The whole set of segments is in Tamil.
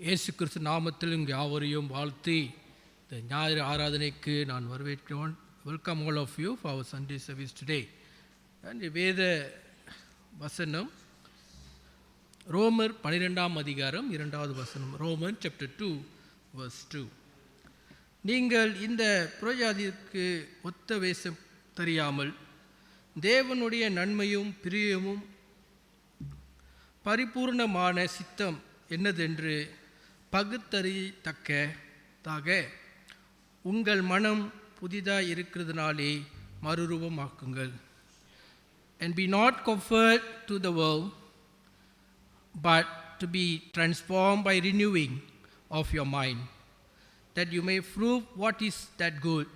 இயேசு கிறிஸ்து நாமத்தில் இங்கு யாவரையும் வாழ்த்தி இந்த ஞாயிறு ஆராதனைக்கு நான் வரவேற்கிறேன். Welcome all of you for our Sunday service today. வேத வசனம் ரோமர் 12ஆம் அதிகாரம் 2வது வசனம். Roman chapter 2 verse 2. நீங்கள் இந்த புறஜாதிக்கு ஒத்த வேஷம் தெரியாமல் தேவனுடைய நன்மையும் பிரியமும் பரிபூர்ணமான சித்தம் என்னதென்று பகுத்தறியத்தக்கதாக உங்கள் மனம் புதிதாக இருக்கிறதுனாலே மறுரூபமாக்குங்கள். And be not conformed to the world, but to be transformed by renewing of your mind, that you may prove what is that good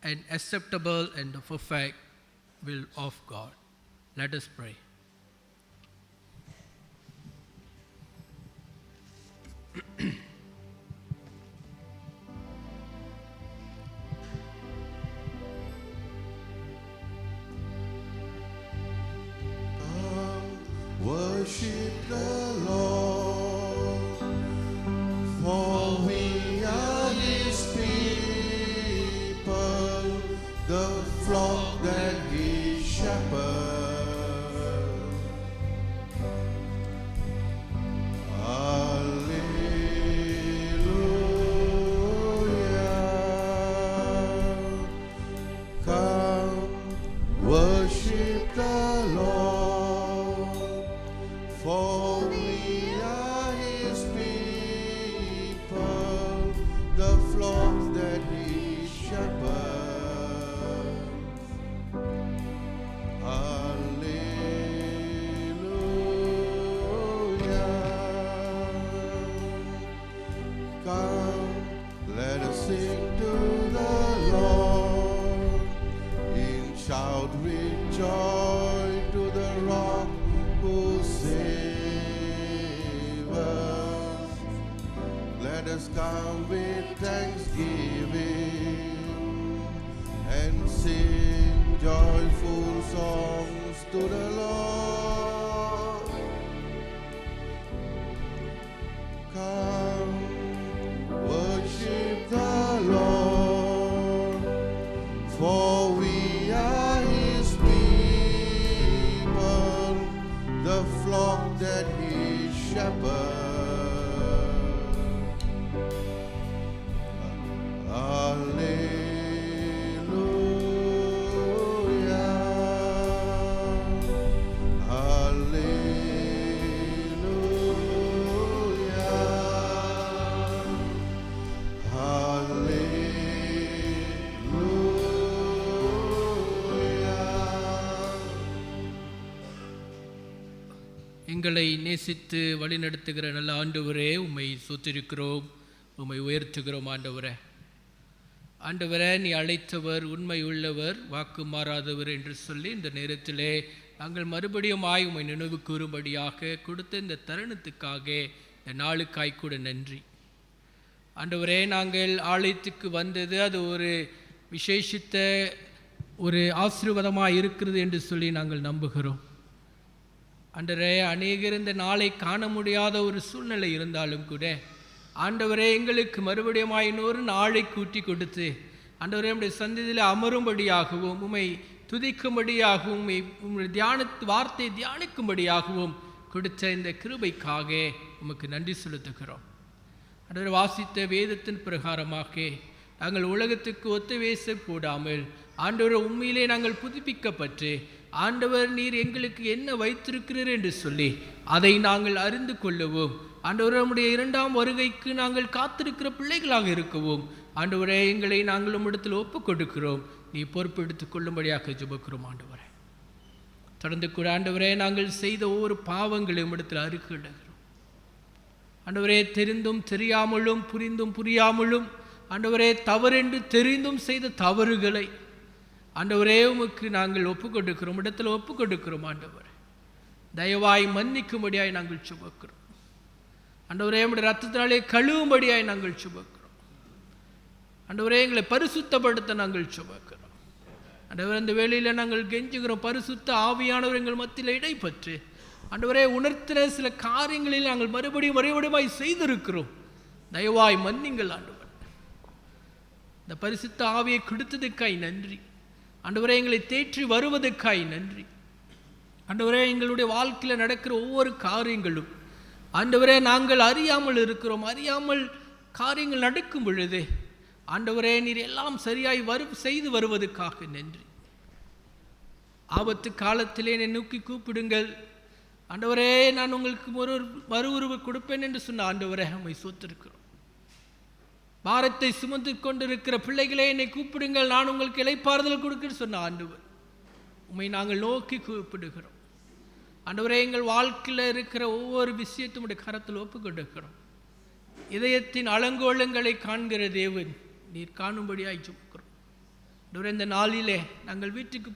and acceptable and the perfect will of God. Let us pray. Worship the Lord, for we are His people, the flock that He shepherds. Hallelujah. Come, worship the Lord, for we are His people, the flock that He shepherds. Hallelujah. Come, let us sing to the Lord, in shout with joy to the rock who saves us. Let us come with thanksgiving and sing joyful songs to the Lord. Come, worship the Lord, for we are His people, the flock that He shepherds. Hallelujah. Hallelujah. எங்களை நேசித்து வழிநடத்துகிற நல்ல ஆண்டவரே, உம்மை சொத்திருக்கிறோம், உம்மை உயர்த்துகிறோம். ஆண்டவரே, நீ அழைத்தவர் உண்மை உள்ளவர், வாக்கு மாறாதவர் என்று சொல்லி இந்த நேரத்திலே நாங்கள் மறுபடியும் உம்மை நினைவு கூறும்படியாக கொடுத்த இந்த தருணத்துக்காக, இந்த நாளுக்காய் கூட நன்றி. ஆண்டவரே, நாங்கள் ஆலயத்துக்கு வந்தது அது ஒரு விசேஷித்த ஒரு ஆசீர்வாதமாக இருக்கிறது என்று சொல்லி நாங்கள் நம்புகிறோம். ஆண்டவரே, அநேகர் இந்த நாளை காண முடியாத ஒரு சூழ்நிலை இருந்தாலும் கூட ஆண்டவரே, எங்களுக்கு மறுபடியும் இன்னொரு நாளை கூட்டி கொடுத்து ஆண்டவரே நம்முடைய சந்ததியில் அமரும்படியாகவும் உம்மை துதிக்கும்படியாகவும் உம்முடைய வார்த்தை தியானிக்கும்படியாகவும் கொடுத்த இந்த கிருபைக்காக உமக்கு நன்றி செலுத்துகிறோம். ஆண்டவரே, வாசித்த வேதத்தின் பிரகாரமாக நாங்கள் உலகத்துக்கு ஒத்த வேஷம் போடாமல் ஆண்டவரை உண்மையிலே நாங்கள் புதுப்பிக்கப்பட்டு ஆண்டவர் நீர் எங்களுக்கு என்ன வைத்திருக்கிறீர் என்று சொல்லி அதை நாங்கள் அறிந்து கொள்ளவும், ஆண்டவரே நம்முடைய 2ஆம் வருகைக்கு நாங்கள் காத்திருக்கிற பிள்ளைகளாக இருக்கவும் ஆண்டவரே எங்களை நாங்கள் உம்மிடத்தில் ஒப்புக் கொடுக்கிறோம். நீ பொறுப்பெடுத்துக் கொள்ளும்படியாக ஜெபிக்கிறோம். ஆண்டவரே, தொடர்ந்து கூட ஆண்டவரே நாங்கள் செய்த ஒவ்வொரு பாவங்களையும் உம்மிடத்தில் அறிக்கையிடுகிறோம். ஆண்டவரே, தெரிந்தும் தெரியாமலும் புரிந்தும் புரியாமலும் ஆண்டவரே தவறென்று தெரிந்தும் செய்த தவறுகளை ஆண்டவரே உமக்கு நாங்கள் ஒப்புக் கொடுக்கிறோம், இடத்துல ஒப்புக் கொடுக்கிறோம். ஆண்டவரே, தயவாய் மன்னிக்கும்படியாய் நாங்கள் சுமக்கிறோம். ஆண்டவரே, நம்முடைய ரத்தத்தினாலே கழுவும்படியாய் நாங்கள் சுமக்கிறோம். ஆண்டவரே, எங்களை பரிசுத்தப்படுத்த நாங்கள் சுமக்கிறோம். ஆண்டவரே, அந்த வேளையில் நாங்கள் கெஞ்சுகிறோம், பரிசுத்த ஆவியானவர் எங்கள் மத்தியில் இடைப்பற்று ஆண்டவரே உணர்த்தின சில காரியங்களில் நாங்கள் மறுபடியும் செய்திருக்கிறோம். தயவாய் மன்னிங்கள் ஆண்டவர். இந்த பரிசுத்த ஆவியை கொடுத்ததுக்காய் நன்றி ஆண்டவரே. எங்களை தேற்றி வருவதற்காய் நன்றி ஆண்டவரே. எங்களுடைய வாழ்க்கையில் நடக்கிற ஒவ்வொரு காரியங்களும் ஆண்டவரே நாங்கள் அறியாமல் இருக்கிறோம். அறியாமல் காரியங்கள் நடக்கும் பொழுது ஆண்டவரே நீர் எல்லாம் சரியாய் செய்து வருவதற்காக நன்றி. ஆபத்து காலத்திலே என்னை நோக்கி கூப்பிடுங்கள் ஆண்டவரே, நான் உங்களுக்கு மறு உருவு கொடுப்பேன் என்று சொன்ன ஆண்டவரே உம்மை ஸ்தோத்திரிக்கிறோம். பாரத்தை சுமந்து கொண்டிருக்கிற பிள்ளைகளே என்னை கூப்பிடுங்கள், நான் உங்களுக்கு இளைப்பாறுதல் கொடுக்கிறேன்னு சொன்ன ஆண்டவர் உம்மை நாங்கள் நோக்கி கூப்பிடுகிறோம். ஆண்டவரே எங்கள் வாழ்க்கையில் இருக்கிற ஒவ்வொரு விஷயத்தையும் உடைய கரத்தில் ஒப்புக் கொடுக்கிறோம். இதயத்தின் அலங்கோலங்களை காண்கிற தேவன் நீர் காணும்படியாய் சுமக்கிறோம். ஆண்டவரே இந்த நாளிலே நாங்கள் வீட்டுக்கு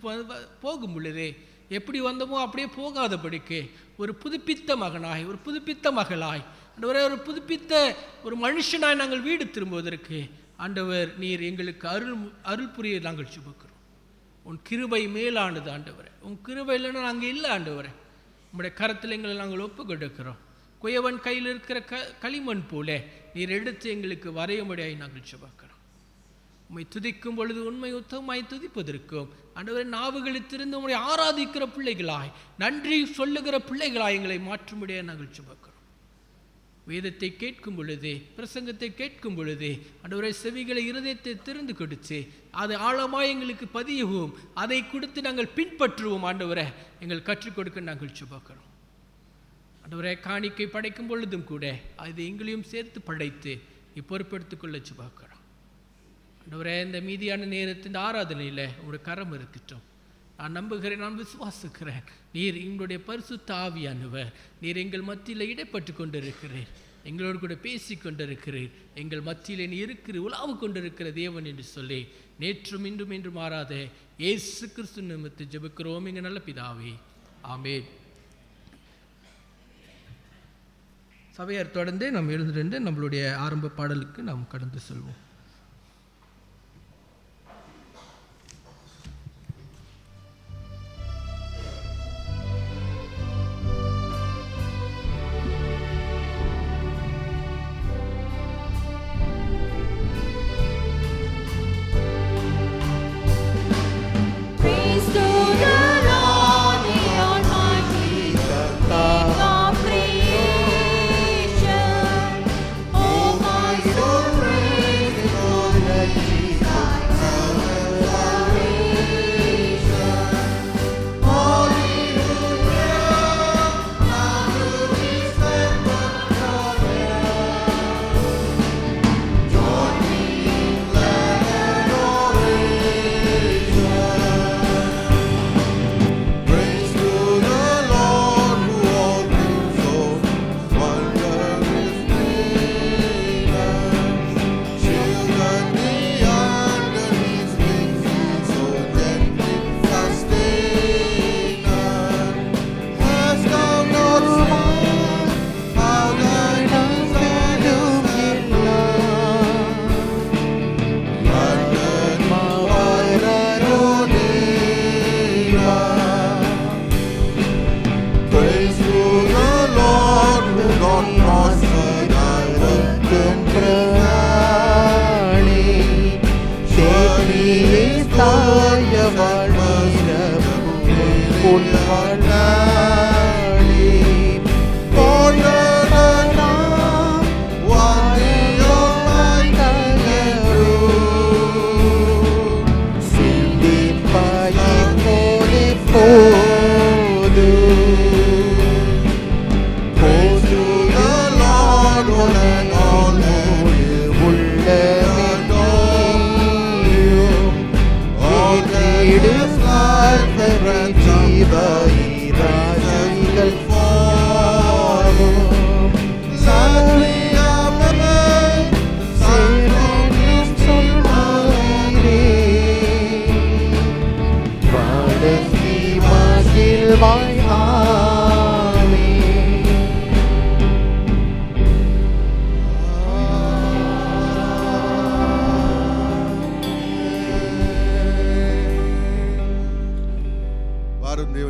போகும் பொழுதே எப்படி வந்தோமோ அப்படியே போகாதபடிக்கு ஒரு புதுப்பித்த மகனாய், ஒரு புதுப்பித்த மகளாய், ஆண்டவரே ஒரு புதுப்பித்த ஒரு மனுஷனாய் நாங்கள் வீடு திரும்புவதற்கு ஆண்டவர் நீர் எங்களுக்கு அருள் புரிய நாங்கள் சுமக்கிறோம். உன் கிருபை மேலானது ஆண்டவரே. உன் கிருபை இல்லைன்னா நாங்கள் இல்லை ஆண்டவரே. உம்முடைய கரத்தில் எங்களை நாங்கள் ஒப்பு கொடுக்கிறோம். குயவன் கையில் இருக்கிற களிமண் போல நீர் எடுத்து எங்களுக்கு வரையும்படியாய் நாங்கள் சுமக்கிறோம். உம்மை துதிக்கும் பொழுது உண்மை உத்தமாய் துதிப்பதற்கும் ஆண்டவரே நாவுகளை திறந்து உம்மை ஆராதிக்கிற பிள்ளைகளாய், நன்றி சொல்லுகிற பிள்ளைகளாய் எங்களை மாற்றும்படியாக நாங்கள் சுமக்கிறோம். வேதத்தை கேட்கும் பொழுதே, பிரசங்கத்தை கேட்கும் பொழுதே ஆண்டவரே செவிகளை இருதயத்தை திறந்து கொடுத்து அது ஆழமாய் எங்களுக்கு பதியவும், அதை கொடுத்து நாங்கள் பின்பற்றுவோம். ஆண்டவரே எங்கள் கற்றுக் கொடுக்க நாங்கள் சுமக்கிறோம். ஆண்டவரே காணிக்கை படைக்கும் பொழுதும் கூட அது எங்களையும் சேர்த்து படைத்து பொறுப்பெடுத்துக் கொள்ள சுமக்கிறோம். ஆண்டவரே இந்த மீதியான நேரத்தின் ஆராதனையில் உங்களுடைய கரம் இருக்கட்டும். நான் நம்புகிறேன், நான் விசுவாசிக்கிறேன். நீர் எங்களுடைய பரிசுத்த ஆவியானவர், நீர் எங்கள் மத்தியில் இடைப்பட்டு கொண்டிருக்கிறீர், எங்களோடு கூட பேசி கொண்டிருக்கிறீர், எங்கள் மத்தியில் நீ இருக்கிற உலாவு கொண்டிருக்கிற தேவன் என்று சொல்லி நேற்றும் இன்றும் என்று மாறாத இயேசு கிறிஸ்து நிமித்து ஜெபிக்கிறோம் எங்கள் நல்ல பிதாவே, ஆமென். சபையார் தொடர்ந்து நாம் எழுந்திருந்து நம்மளுடைய ஆரம்ப பாடலுக்கு நாம் கடந்து செல்வோம்.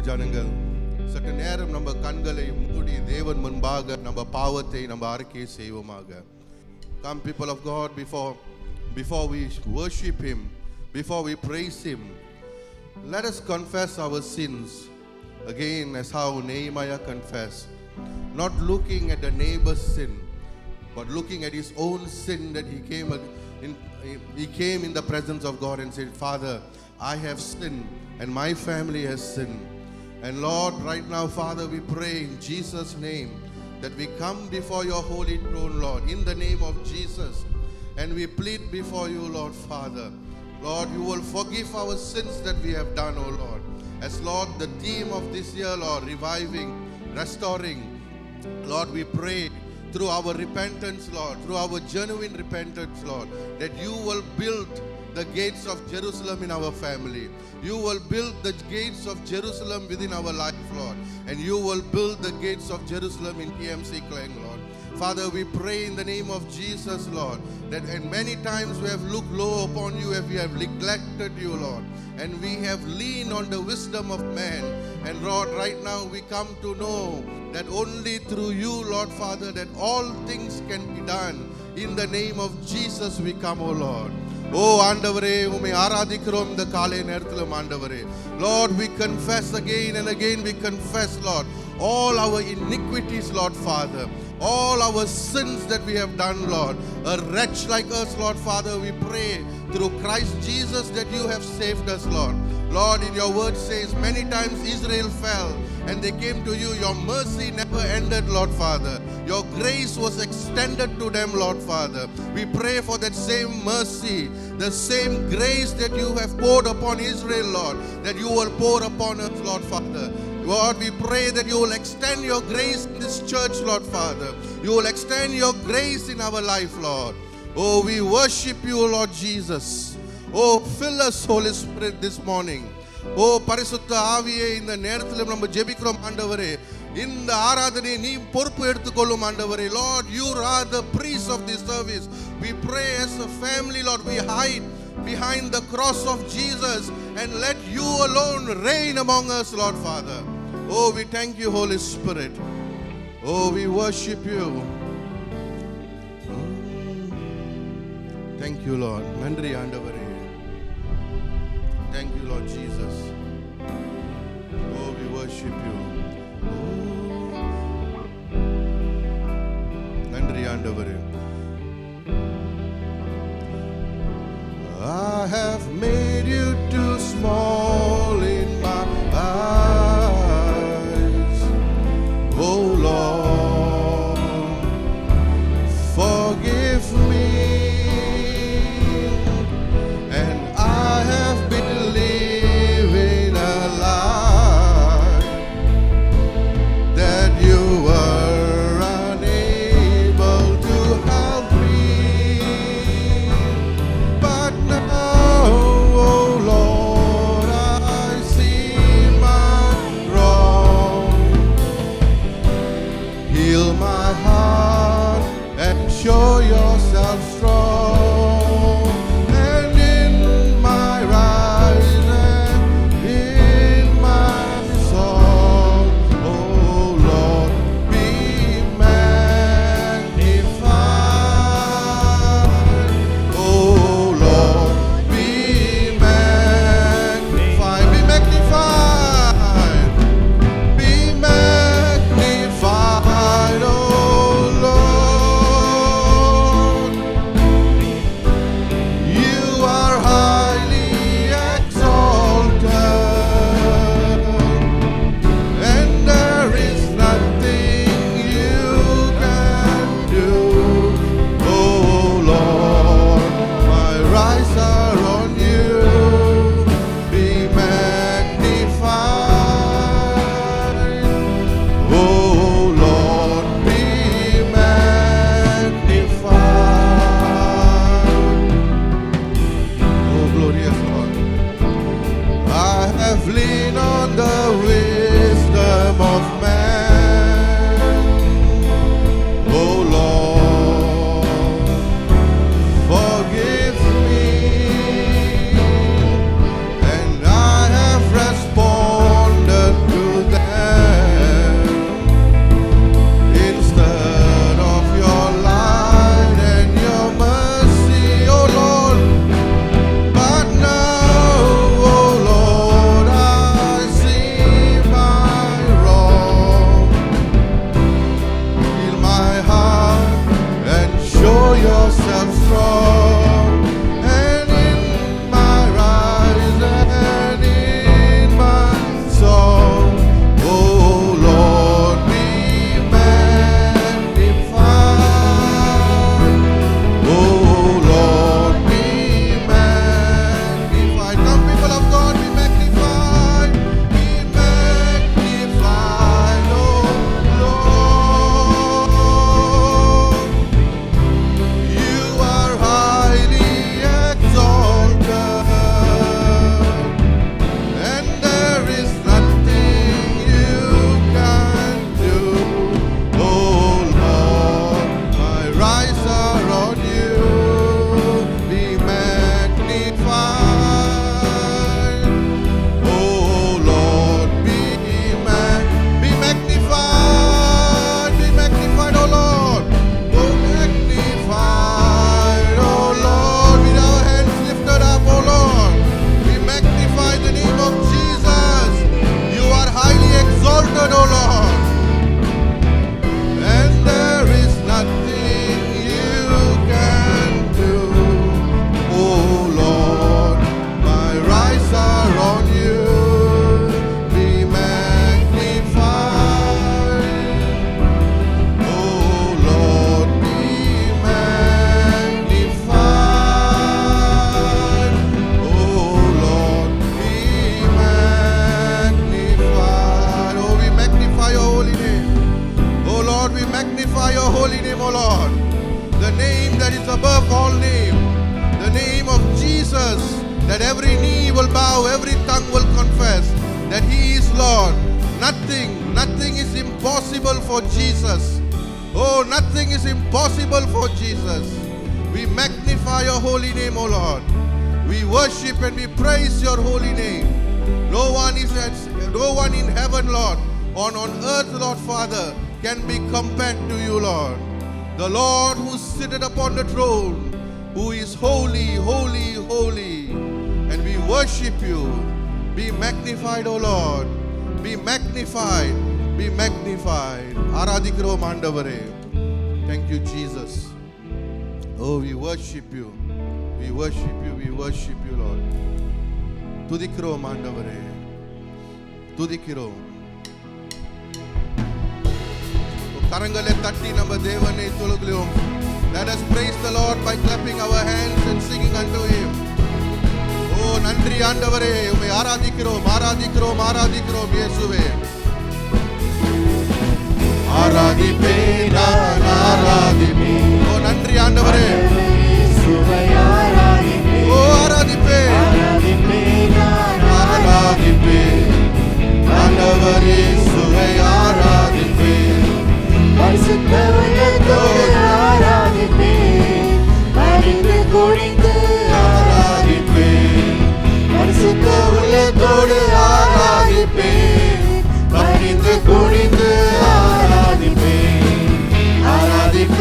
ஜனங்கள் சற்று நேரம் நம்ம கண்களை மூடி தேவன் முன்பாக நம்ம பாவத்தை நம்ம அறிக்கை செய்வோமாக. Come people of God, before we worship him, before we praise him, let us confess our sins again as how Nehemiah confessed, not looking at the neighbor's sin but looking at his own sin, that he came in the presence of God and said, Father, I have sinned and my family has sinned. And Lord, right now, Father, we pray in Jesus' name that we come before your holy throne, Lord, in the name of Jesus, and we plead before you, Lord, Father. Lord, you will forgive our sins that we have done, oh Lord. As Lord, the theme of this year, Lord, reviving, restoring, Lord, we pray through our repentance, Lord, through our genuine repentance, Lord, that you will build the gates of Jerusalem in our family. You will build the gates of Jerusalem within our life, Lord. And you will build the gates of Jerusalem in TMC Klang, Lord. Father, we pray in the name of Jesus, Lord, that and many times we have looked low upon you, and we have neglected you, Lord. And we have leaned on the wisdom of man. And Lord, right now we come to know that only through you, Lord Father, that all things can be done. In the name of Jesus we come, O Lord. Oh ஆண்டவரே, உம்மை ஆராதிக்கிறோம் இந்த காலை நேரத்திலும் ஆண்டவரே. Lord, we confess again and again, we confess, Lord, all our iniquities, Lord Father, all our sins that we have done, Lord. A wretch like us, Lord Father, we pray through Christ Jesus that you have saved us, Lord. Lord, in your word says many times Israel fell and they came to you. Your mercy never ended, Lord Father. Your grace was extended to them, Lord Father. We pray for that same mercy, the same grace that you have poured upon Israel, Lord, that you will pour upon us, Lord Father. Lord, we pray that you will extend your grace in this church, Lord Father. You will extend your grace in our life, Lord. Oh, we worship you, Lord Jesus. Oh, fill us, Holy Spirit, this morning. Oh, பரிசுத்த ஆவியே, இந்த நேரத்தில் நம்ம ஜெபிக்கிறோம் ஆண்டவரே. இந்த ஆராதனையை நீ பொறுப்பு எடுத்துக்கொள்ளும் ஆண்டவரே. Lord, you are the priest of this service. We pray as a family, Lord, we hide behind the cross of Jesus and let you alone reign among us, Lord Father. Oh, we thank you, Holy Spirit. Oh, we worship you. Thank you, Lord. நன்றி ஆண்டவரே. Thank you, Lord Jesus. Oh, we worship you. நன்றி ஆண்டவரே. I have made you too small in my eyes. Oh Lord, forgive me. And I have been living a lie that you were unable to help me. But now, oh Lord, I see my wrong. Heal my heart and show yourself strong. And in my rise and in my song, oh Lord, be magnified. Oh Lord, be magnified. Be magnified. Be magnified, oh Lord. wrong, and in my rise and in my song, oh Lord, be magnified. Oh Lord, be magnified. Come, people of God, be magnified. Be magnified, oh Lord. You are highly exalted, and there is nothing you can do. Oh Lord, my eyes are on you. Be magnified. Oh Lord, be magnified. Be magnified, oh Lord. Oh, magnified, oh Lord. With our hands lifted up, oh Lord. We magnify the name of Jesus. You are highly exalted, oh Lord. And there is nothing you can do. Oh Lord, my eyes are on you. Be magnified. Oh Lord, be magnified. Oh Lord, be magnified. Oh, we magnify your holy name. Oh Lord, we magnify your holy name, oh Lord. The name that is above all name. The name of Jesus, that every knee will bow, every tongue will confess that He is Lord. Nothing is impossible for Jesus. Oh, nothing is impossible for Jesus. We magnify your holy name, O Lord. We worship and we praise your holy name. No one in heaven, Lord, or on earth, Lord Father, can be compared to you, Lord. The Lord who sitteth upon the throne, who is holy, holy, holy. And we worship you. Be magnified, O Lord. Be magnified. Be magnified. Aradhikirom ஆண்டவரே. Thank you, Jesus. Oh, we worship you. We worship you. We worship you, Lord. துதிக்கிறோம் ஆண்டவரே. துதிக்கிறோம். கரங்களை தட்டி நம்ம தேவனை தொழுகிறோம். Let us praise the Lord by clapping our hands and singing unto Him. Oh, நன்றி ஆண்டவரே, உம்மை ஆராதிக்கிறோம், ஆராதிக்கிறோம், ஆராதிக்கிறோம் இயேசுவே. ஆராதிப்பேன், நான் ஆராதிப்பேன். Oh, நன்றி ஆண்டவரே. இயேசுவை ஆராதிப்பேன். Oh, ஆராதிப்பேன். ஆராதிப்பேன், நான் ஆராதிப்பேன். ஆண்டவர் இயேசுவை ஆராதிப்பேன். பரிசுத்த உள்ளத்தோடு ஆராதிப்பேன். பணிந்து குனிந்து ஆராதிப்பேன். பரிசுத்த உள்ளத்தோடு ஆராதிப்பேன். பணிந்து குனிந்து ஆராதிப்பேன். ஆராதிப்பேன்.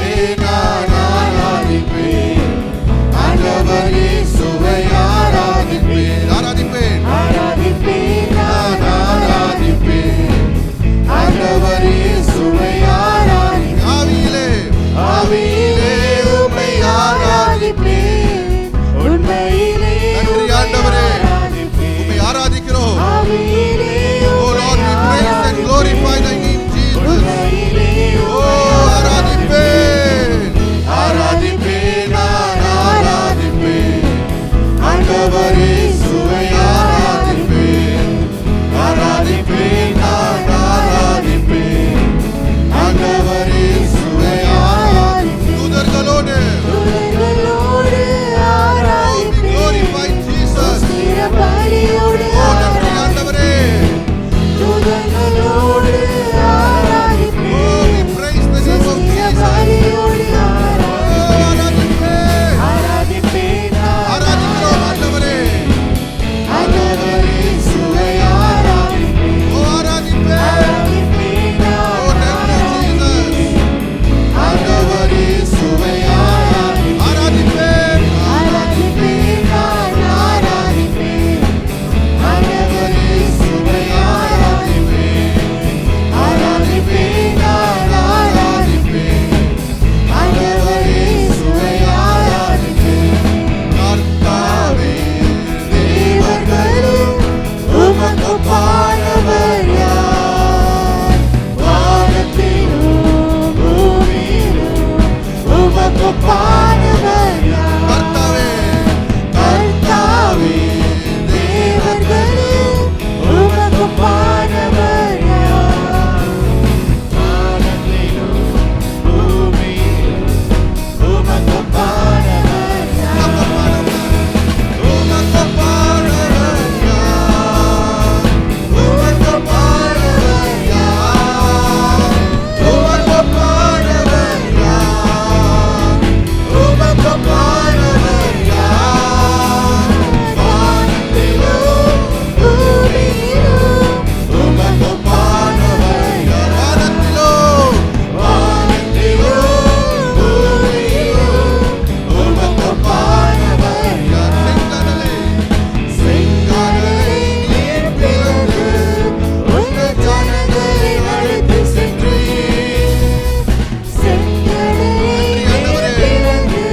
உமக்கொப்பானவர் யார்? கர்த்தாவே கர்த்தாவே தேவர்களில் உமக்கொப்பானவர் யார்? வானத்திலும் பூமியிலும் உமக்கொப்பானவர் யார்? உமக்கொப்பானவர் யார்? உமக்கொப்பானவர் யார்? உமக்கொப்பானவர் யார்? உமக்கொப்பானவர் யார்? வானத்திலும் பூமியிலும் உமக்கொப்பானவர் யார்? வானத்திலும் வானத்திலும் பூமியிலும் உமக்கொப்பானவர் யார்? செங்கடலே செங்கடலை நீர் பிளந்து உங்கள் ஜனங்களை அழைத்து சென்றீர். செங்கடலை நீர் பிளந்து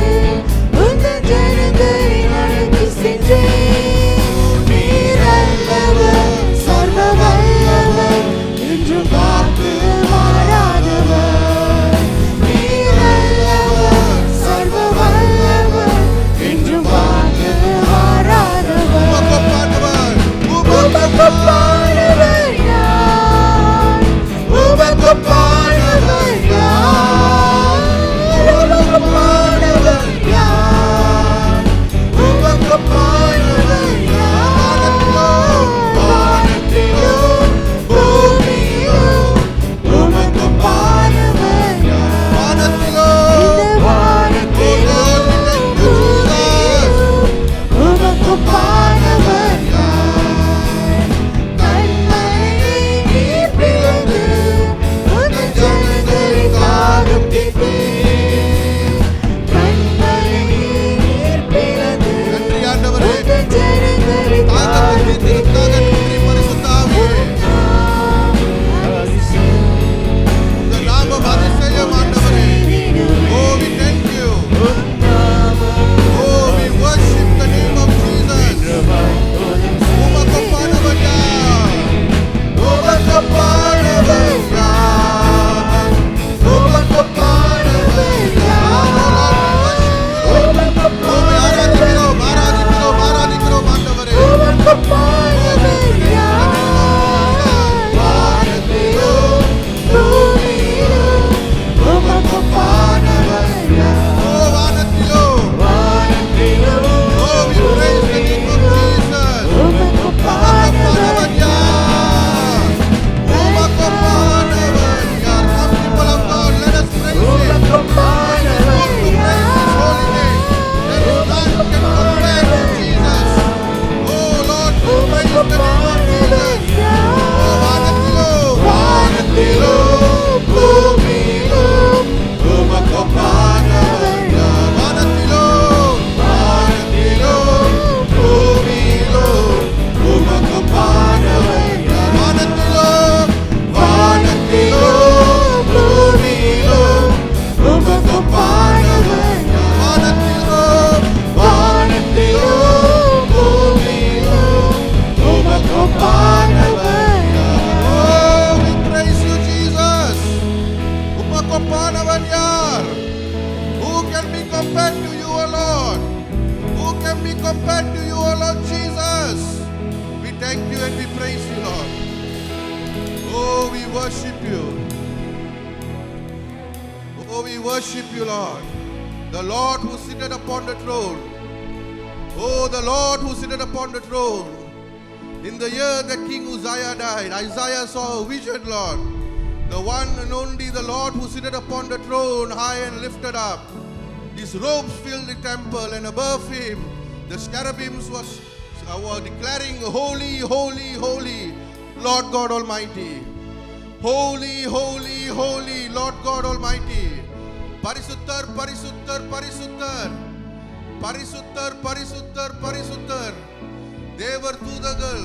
உங்கள் ஜனங்களை அழைத்து சென்றீர். நீர் அல்லவர் சர்வ வல்லவர் என்றும் வாக்கு மாறாதவர். நீர் அல்லவர் சர்வ வல்லவர் என்றும் வாக்கு மாறாதவர். உமக்கொப்பானவர் உமக்கொப்பானவர் யார்? உமக்கொப்பானவர் யார்? உமக்கொப்பானவர் யார்? உமக்கொப்பானவர் யார்? வானத்திலும் பூமியிலும் உமக்கொப்பானவர் யார்? வானத்திலும் இந்த வானத்திலும் பூமியிலும் உமக்கொப்பானவர் யார்? கண்மலையை நீர் பிளந்து உங்கள் ஜனங்களை காரும் தீர்த்தீர். கண்மலையை நீர் பிளந்து நன்றி ஆண்டவரே. உங்கள் ஜனங்களை காரும் தாகத்திற்காக நன்றி பரிசுத்த ஆவியே. உங்க நாமம் அதிசயம் ஆண்டவரே. Oh, we thank you. Oh, we worship the name of Jesus. உமக்கொப்பானவர் யார்? உமக்கொப்பானவர் யார்? உமக்கொப்பானவர் யார்? உம்மை ஆராதிக்கிறோம், ஆராதிக்கிறோம், ஆராதிக்கிறோம் ஆண்டவரே. உமக்கொப்பானவர் யார்? வானத்திலும் பூமியிலும் உமக்கொப்பானவர் யார்? Oh, வானத்திலும். வானத்திலும் Oh, we praise the name of Jesus. உமக்கொப்பானவர் யார்? உமக்கொப்பானவர் யார்? Come, people of God, let us praise Him. உமக்கொப்பானவர் To praise His holy name. There is none who can compare to Jesus. Oh, Lord, we praise the name of Jesus. Oh, வானத்திலும். வானத்திலும் பூமியிலும் உமக்கொப்பானவர் யார்? வானத்திலும். வானத்திலும். பூமியிலும். உமக்கொப்பானவர் யார்? வானத்திலும். வானத்திலும். பூமியிலும். உமக்கொப்பானவர் யார்? வானத்திலும். வானத்திலும். பூமியிலும். உமக்கொப்பானவர் யார்? Oh, we praise you, Jesus. உமக்கொப்பானவர் யார்? Who can be compared to you, O Lord? Who can be compared to you, O Lord Jesus? We thank you and we praise you, Lord. Oh, we worship you. Oh, we worship you, Lord. The Lord who sitteth upon the throne. Oh, the Lord who sitteth upon the throne. In the year that King Uzziah died, Isaiah saw a vision, Lord. The one and only, the Lord who sitteth upon the throne, high and lifted up. His robes filled the temple, and above him the cherubims were declaring, Holy, holy, holy, Lord God Almighty. Holy, holy, holy, Lord God Almighty. Parisuttar, Parisuttar, Parisuttar. Parisuttar, Parisuttar, Parisuttar. தேவர் தூதர்கள்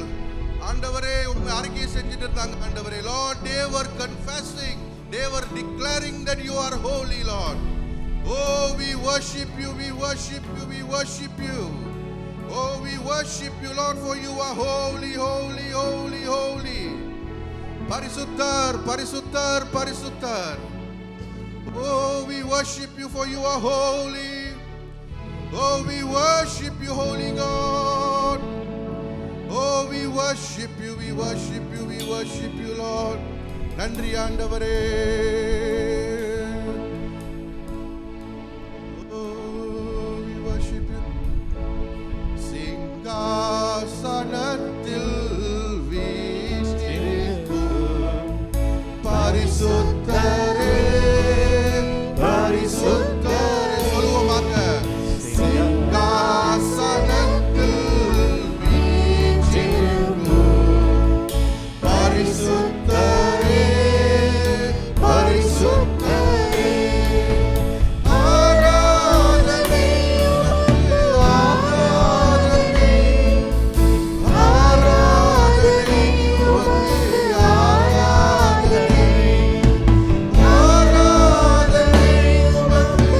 ஆண்டவரே உம்மை அறிக்கை செஞ்சிட்டு இருந்தாங்க ஆண்டவரே. Lord, they were confessing, they were declaring that you are holy, Lord. Oh, we worship you, we worship you, we worship you. Oh, we worship you, Lord, for you are holy, holy, holy, holy. Parisuttar, Parisuttar, Parisuttar. Oh, we worship you for you are holy. Oh, we worship you, holy God. Oh, we worship you, we worship you, we worship you, Lord. நன்றி ஆண்டவரே. Oh, we worship you. சிங்காசனத்தில் வீற்றிருக்கும் பரிசுத்தரே, பரிசுத்தரே. சொல்லுவோமாக. சிங்காசனத்தில் வீற்றிருக்கும் பரிசுத்தரே, பரிசுத்தரே. ஆராதனை உமக்கு, ஆராதனை, ஆராதனை உமக்கு, ஆராதனை, ஆராதனை உமக்கு,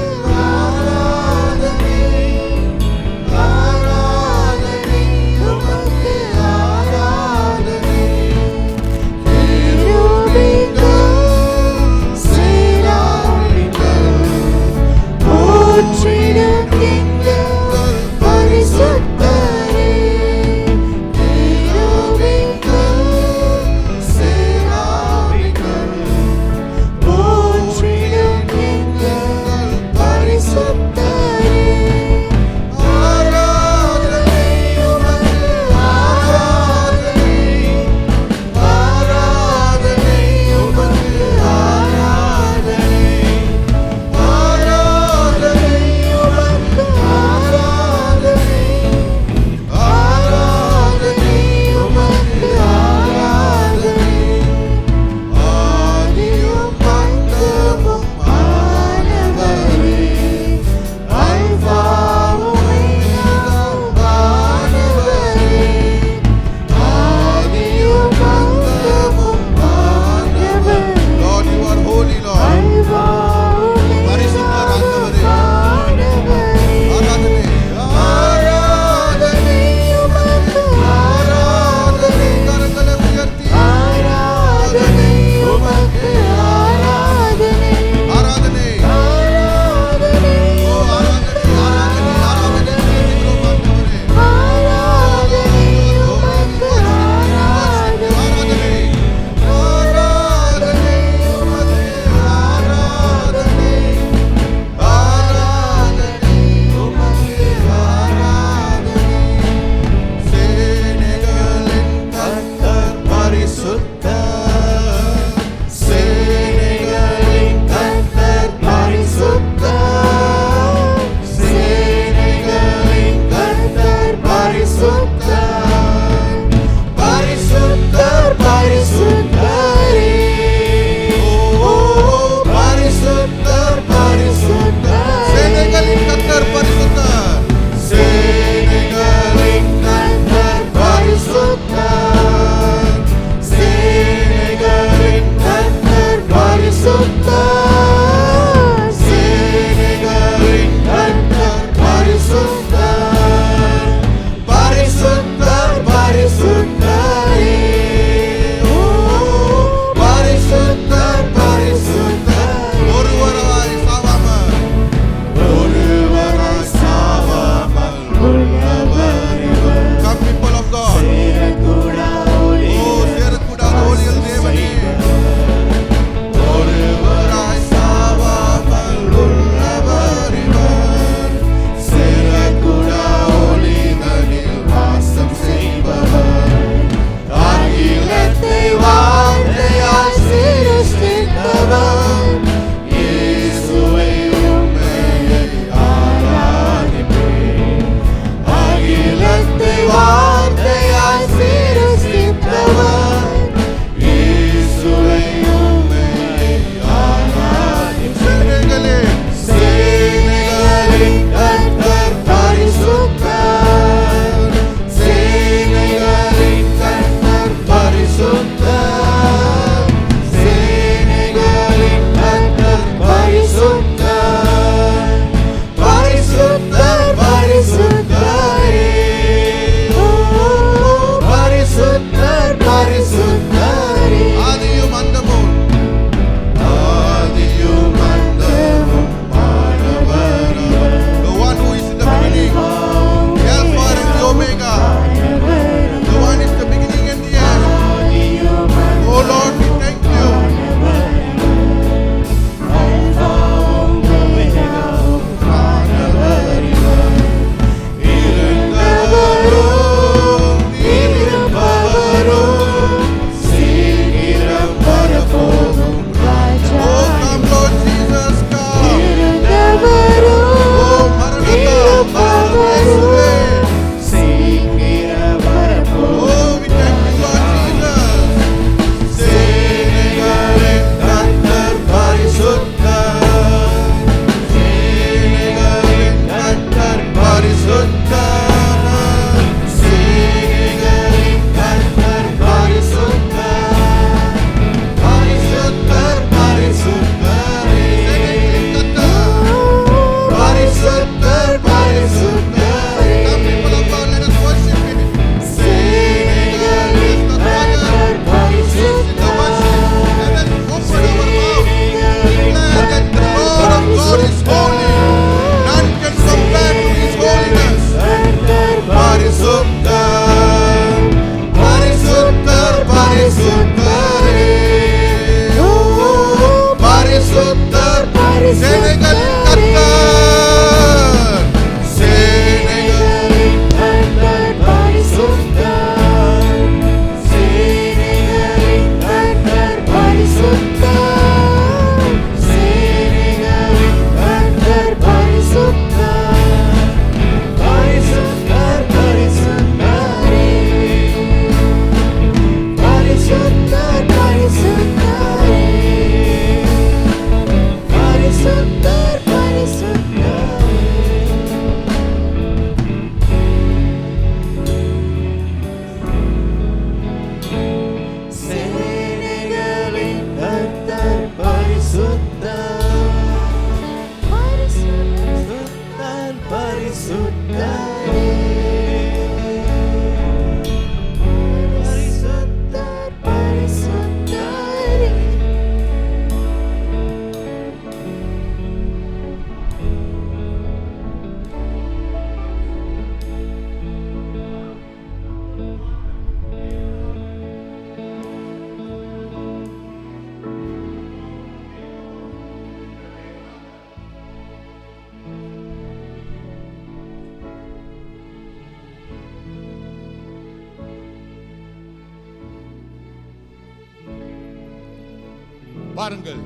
பாருங்கள்,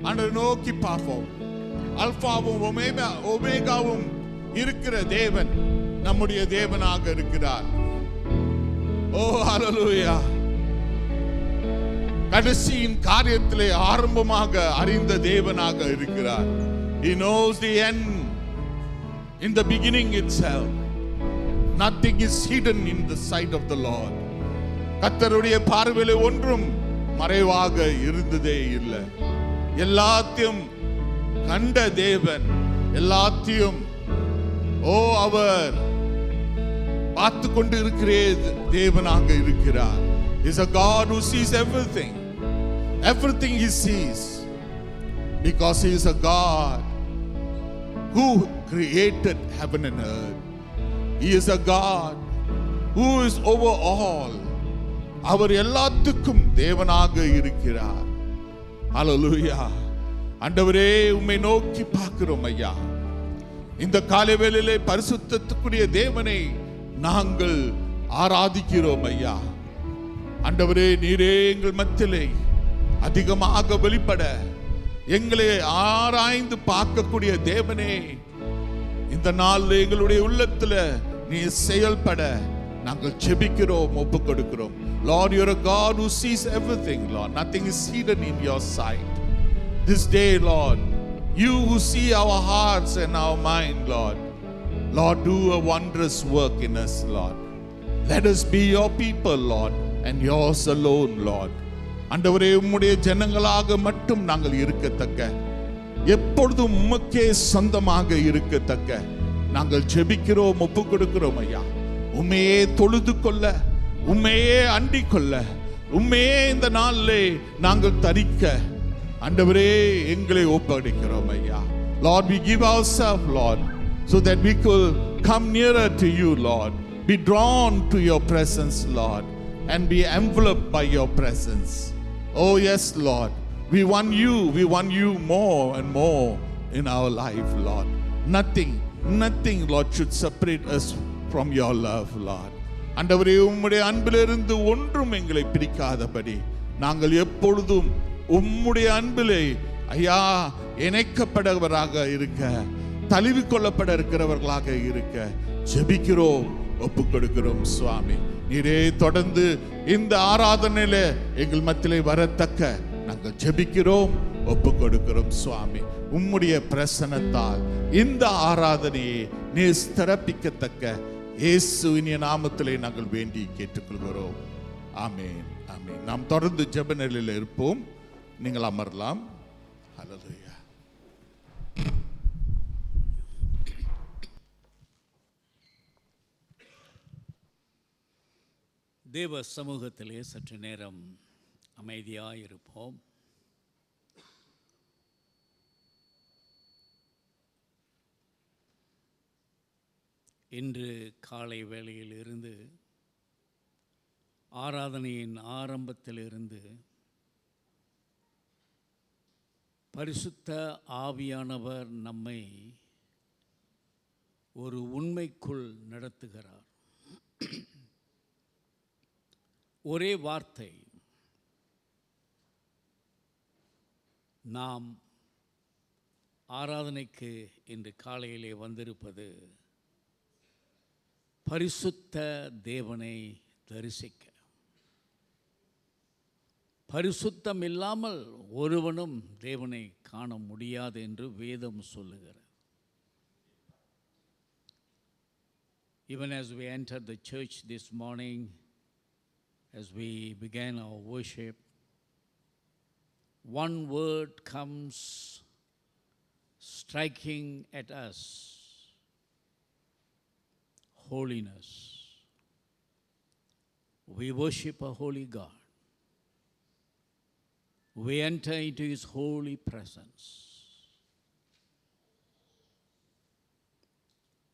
ஆண்டவரை நோக்கி பார்ப்போம். அல்பாவும் ஒமேகாவும் இருக்கிற தேவன் நம்முடைய தேவனாக இருக்கிறார். ஓ ஹல்லேலூயா. கடைசியின் காரியத்திலே ஆரம்பமாக அறிந்த தேவனாக இருக்கிறார். He knows the end in the beginning itself. Nothing is hidden in the sight of the Lord. கர்த்தருடைய பார்வையிலே ஒன்றும் மறைவாக இருந்ததே இல்லை. எல்லாத்தையும் கண்ட தேவன், எல்லாத்தையும் அவர் பார்த்து கொண்டு இருக்கிற தேவனாக இருக்கிறார். He's a God who sees everything. Everything he sees, because he is a God who created heaven and earth. He is a God who is over all. அவர் எல்லாத்துக்கும் தேவனாக இருக்கிறார். ஹல்லேலூயா. ஆண்டவரே, உம்மை நோக்கி பார்க்கிறோம் ஐயா. இந்த காலை வேளையிலே பரிசுத்தத்துக்குரிய தேவனை நாங்கள் ஆராதிக்கிறோம் ஐயா. ஆண்டவரே, நீரே எங்கள் மத்தியிலே அதிகமாக வெளிப்பட, எங்களை ஆராய்ந்து பார்க்கக்கூடிய தேவனே, இந்த நாளில் எங்களுடைய உள்ளத்துல நீ செயல்பட நாங்கள் ஜெபிக்கிறோம், ஒப்பு கொடுக்கிறோம். Lord, you're a God who sees everything, Lord. Nothing is hidden in your sight. This day, Lord, you who see our hearts and our mind, Lord, do a wondrous work in us, Lord. Let us be your people, Lord, and yours alone, Lord. ஆண்டவரே, உம்முடைய ஜனங்களாக மட்டும் நாங்கள் இருக்கத்தக்க, எப்பொழுதும் உமக்கே சொந்தமாக இருக்கத்தக்க நாங்கள் ஜெபிக்கிறோம், ஒப்பு கொடுக்கிறோம் ஐயா. உம்மையே தொழுது கொள்ள, உம்மையே அண்டிக் கொள்ள, உம்மையே இந்த நாளிலே நாங்கள் தரிக்க ஆண்டவரே எங்களை ஒப்படைக்கிறோம் ஐயா. Lord, we give ourselves, Lord, so that we could come nearer to you, Lord, be drawn to your presence, Lord, and be enveloped by your presence. Oh yes, Lord, we want you more and more in our life, Lord. Nothing, Lord, should separate us from your love, Lord. ஆண்டவரே, உம்முடைய அன்பிலிருந்து ஒன்றும் எங்களை பிரிக்காதபடி நாங்கள் எப்பொழுதும் உம்முடைய அன்பிலே ஐயா இணைக்கப்படவராக இருக்க, தழுவி கொள்ளப்பட இருக்கிறவர்களாக இருக்க ஜெபிக்கிறோம், ஒப்பு கொடுக்கிறோம் சுவாமி. நீரே தொடர்ந்து இந்த ஆராதனையில எங்கள் மத்தியிலே வரத்தக்க நாங்கள் ஜெபிக்கிறோம், ஒப்பு கொடுக்கிறோம் சுவாமி. உம்முடைய பிரசன்னத்தால் இந்த ஆராதனையை நீர் ஸ்திரப்பிக்கத்தக்க இயேசுவின் நாமத்திலே நாங்கள் வேண்டி கேட்டுக்கொள்கிறோம். ஆமென், ஆமென். நாம் தொடர்ந்து ஜெப நிலையில் இருப்போம். நீங்கள் அமரலாம். ஹல்லேலூயா. தேவ சமூகத்திலே சற்று நேரம் அமைதியாயிருப்போம். இன்று காலை வேளையில் இருந்து, ஆராதனையின் ஆரம்பத்திலிருந்து பரிசுத்த ஆவியானவர் நம்மை ஒரு உண்மைக்குள் நடத்துகிறார். ஒரே வார்த்தை, நாம் ஆராதனைக்கு இன்று காலையிலே வந்திருப்பது பரிசுத்த தேவனை தரிசிக்க. பரிசுத்தம் இல்லாமல் ஒருவனும் தேவனை காண முடியாது என்று வேதம் சொல்லுகிறது. Even as we entered the church this morning, as we began our worship, one word comes striking at us: holiness. We worship a holy God. We enter into His holy presence.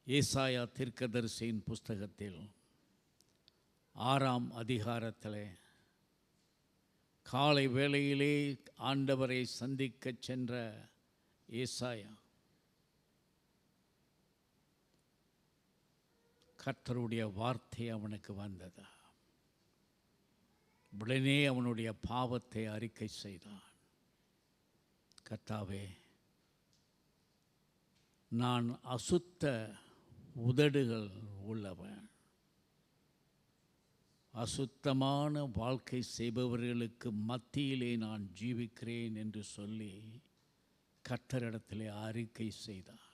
ஏசாயா தீர்க்கதரிசியின் புஸ்தகத்தில் 6ஆம் அதிகாரத்திலே காலை வேளையிலே ஆண்டவரை சந்திக்க சென்ற ஏசாயா கர்த்தருடைய வார்த்தை அவனுக்கு வந்தது. உடனே அவனுடைய பாவத்தை அறிக்கை செய்தான். கர்த்தாவே, நான் அசுத்த உதடுகள் உள்ளவன், அசுத்தமான வாழ்க்கை செய்பவர்களுக்கு மத்தியிலே நான் ஜீவிக்கிறேன் என்று சொல்லி கர்த்தரிடத்திலே அறிக்கை செய்தார்.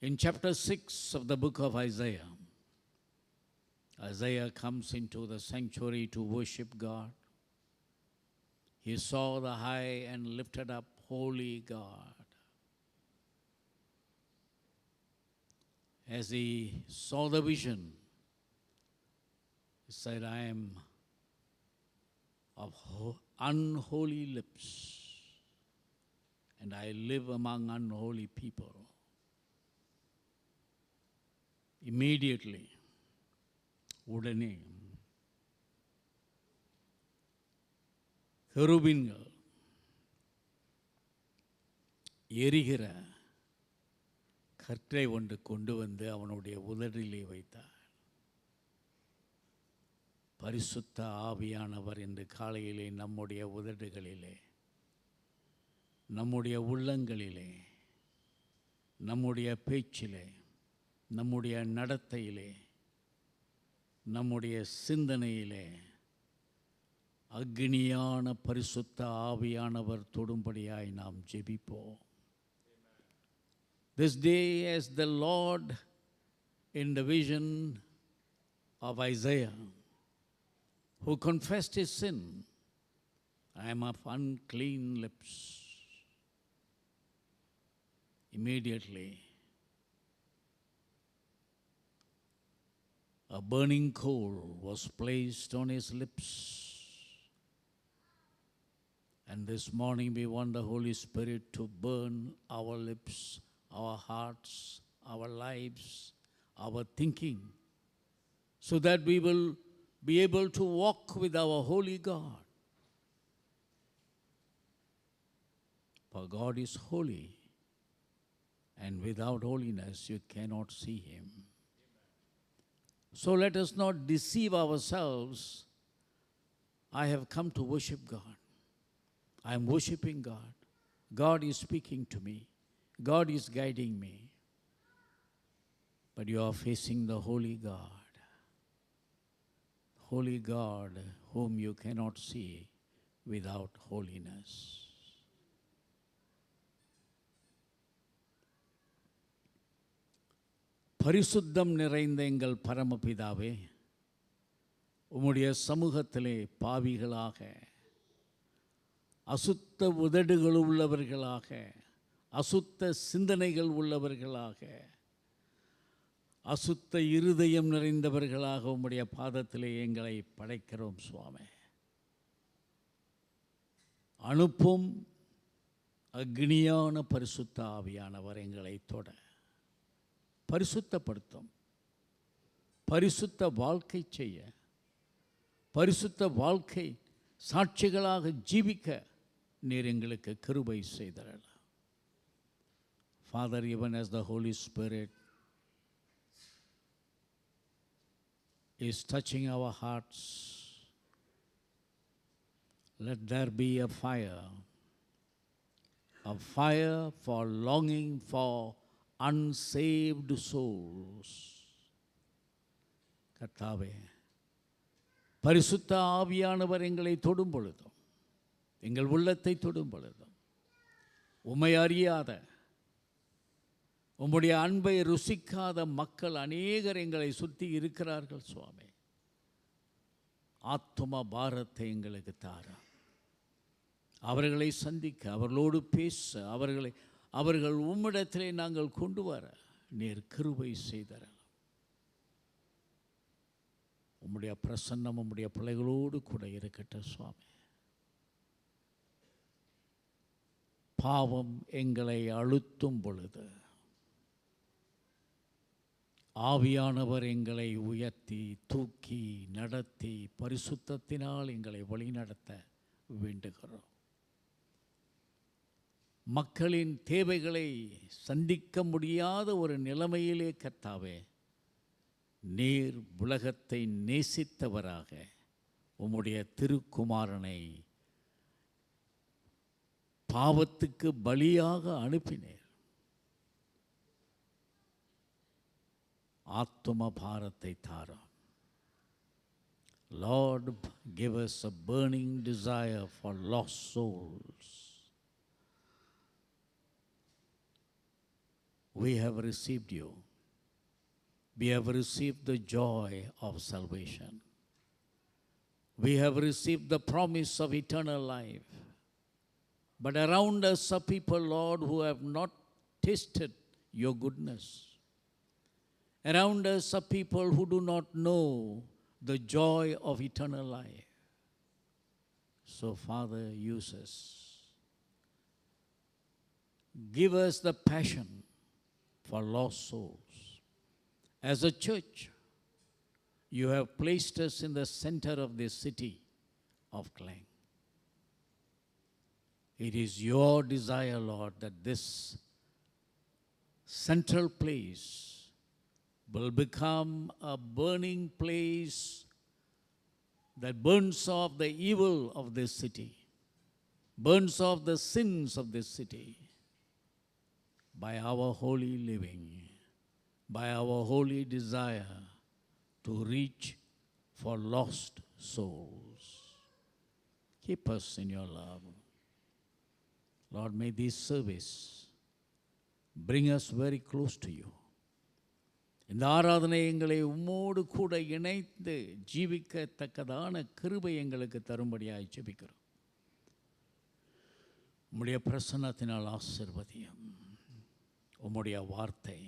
In chapter 6 of the book of Isaiah, Isaiah comes into the sanctuary to worship God. He saw the high and lifted up holy God. As he saw the vision, he said, I am of unholy lips, and I live among unholy people. Immediately, உடனே கெருபீன்கள் எரிகிற கற்றை ஒன்று கொண்டு வந்து அவனுடைய உதடிலே வைத்தார். பரிசுத்த ஆவியானவர் இன்று காலையிலே நம்முடைய உதடுகளிலே, நம்முடைய உள்ளங்களிலே, நம்முடைய பேச்சிலே, நம்முடைய நடத்தையிலே, நம்முடைய சிந்தனையிலே அக்னியான பரிசுத்த ஆவியானவர் தொடும்படியாய் நாம் ஜெபிப்போம். This day, as the Lord in the vision of Isaiah, who confessed his sin, I am of unclean lips. Immediately, a burning coal was placed on his lips. And this morning we want the Holy Spirit to burn our lips, our hearts, our lives, our thinking, so that we will be able to walk with our holy God. For God is holy, and without holiness you cannot see him. So let us not deceive ourselves. I have come to worship God. I am worshiping God. God is speaking to me. God is guiding me. But you are facing the holy God. Holy God whom you cannot see without holiness. பரிசுத்தம் நிறைந்த எங்கள் பரமபிதாவே, உம்முடைய சமூகத்திலே பாவிகளாக, அசுத்த உதடுகள் உள்ளவர்களாக, அசுத்த சிந்தனைகள் உள்ளவர்களாக, அசுத்த இருதயம் நிறைந்தவர்களாக உம்முடைய பாதத்திலே எங்களை படைக்கிறோம் சுவாமி. அனுப்பும் அக்னியான பரிசுத்த ஆவியானவர் எங்களை தொட பரிசுத்தப்படுத்தும், பரிசுத்த வாழ்க்கை செய்ய, பரிசுத்த வாழ்க்கை சாட்சிகளாக ஜீவிக்க நீர் எங்களுக்கு கிருபை செய்தரலாம். Father, even as the Holy Spirit is touching our hearts, let there be a fire for longing for unsaved souls. கர்த்தாவே, பரிசுத்த ஆவியானவர் எங்களை தொடும் பொழுதும், எங்கள் உள்ளத்தை தொடும் பொழுதும், உம்மை அறியாத, உம்முடைய அன்பை ருசிக்காத மக்கள் அநேகர் எங்களை சுற்றி இருக்கிறார்கள் சுவாமி. ஆத்தும பாரத்தை எங்களுக்கு தாரும். அவர்களை சந்திக்க, அவர்களோடு பேச, அவர்கள் உம்மிடத்திலே நாங்கள் கொண்டு வர நீர் கிருபை செய்தரலாம். உம்முடைய பிரசன்னம் உம்முடைய பிள்ளைகளோடு கூட இருக்கட்டும் சுவாமி. பாவம் எங்களை அழுத்தும் பொழுது ஆவியானவர் எங்களை உயர்த்தி தூக்கி நடத்தி பரிசுத்தத்தினால் எங்களை வழிநடத்த வேண்டுகிறோம். மக்களின் தேவைகளை சந்திக்க முடியாத ஒரு நிலைமையிலே கர்த்தாவே, நீர் உலகத்தை நேசித்தவராக உம்முடைய திருக்குமாரனை பாவத்துக்கு பலியாக அனுப்பினீர். ஆத்தும பாரத்தை தாரும். Lord, give us a burning desire for lost souls. We have received you. We have received the joy of salvation. We have received the promise of eternal life. But around us are people, Lord, who have not tasted your goodness. Around us are people who do not know the joy of eternal life. So, Father, use us. Give us the passion for lost souls. As a church, you have placed us in the center of this city of Klang. It is your desire, Lord, that this central place will become a burning place that burns off the evil of this city, burns off the sins of this city by our holy living, by our holy desire to reach for lost souls. Keep us in your love. Lord, may this service bring us very close to you. இந்த ஆராதனை எங்களை உம்மோடு கூட இணைத்து ஜீவிக்கத்தக்கதான கிருபை எங்களுக்கு தரும்படியாக ஜெபிக்கிறோம். உம்முடைய பிரசன்னத்தினால் ஆசீர்வதியும். உம்முடைய வார்த்தை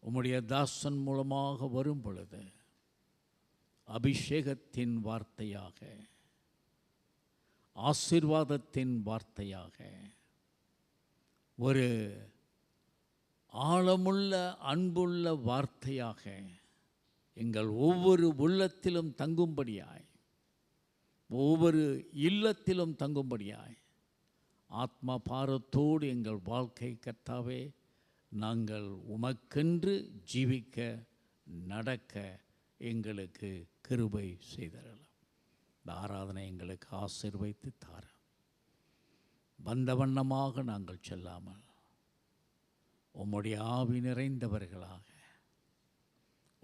உம்முடைய தாசன் மூலமாக வரும் பொழுது அபிஷேகத்தின் வார்த்தையாக, ஆசீர்வாதத்தின் வார்த்தையாக, ஒரு ஆழமுள்ள அன்புள்ள வார்த்தையாக எங்கள் ஒவ்வொரு உள்ளத்திலும் தங்கும்படியாய், ஒவ்வொரு இல்லத்திலும் தங்கும்படியாய், ஆத்மா பாரத்தோடு எங்கள் வாழ்க்கை கர்த்தாவே நாங்கள் உமக்கென்று ஜீவிக்க நடக்க எங்களுக்கு கிருபை செய்தரலாம். இந்த ஆராதனை எங்களுக்கு ஆசீர்வதித்து தார. வந்த வண்ணமாக நாங்கள் செல்லாமல் உம்முடைய ஆவி நிறைந்தவர்களாக,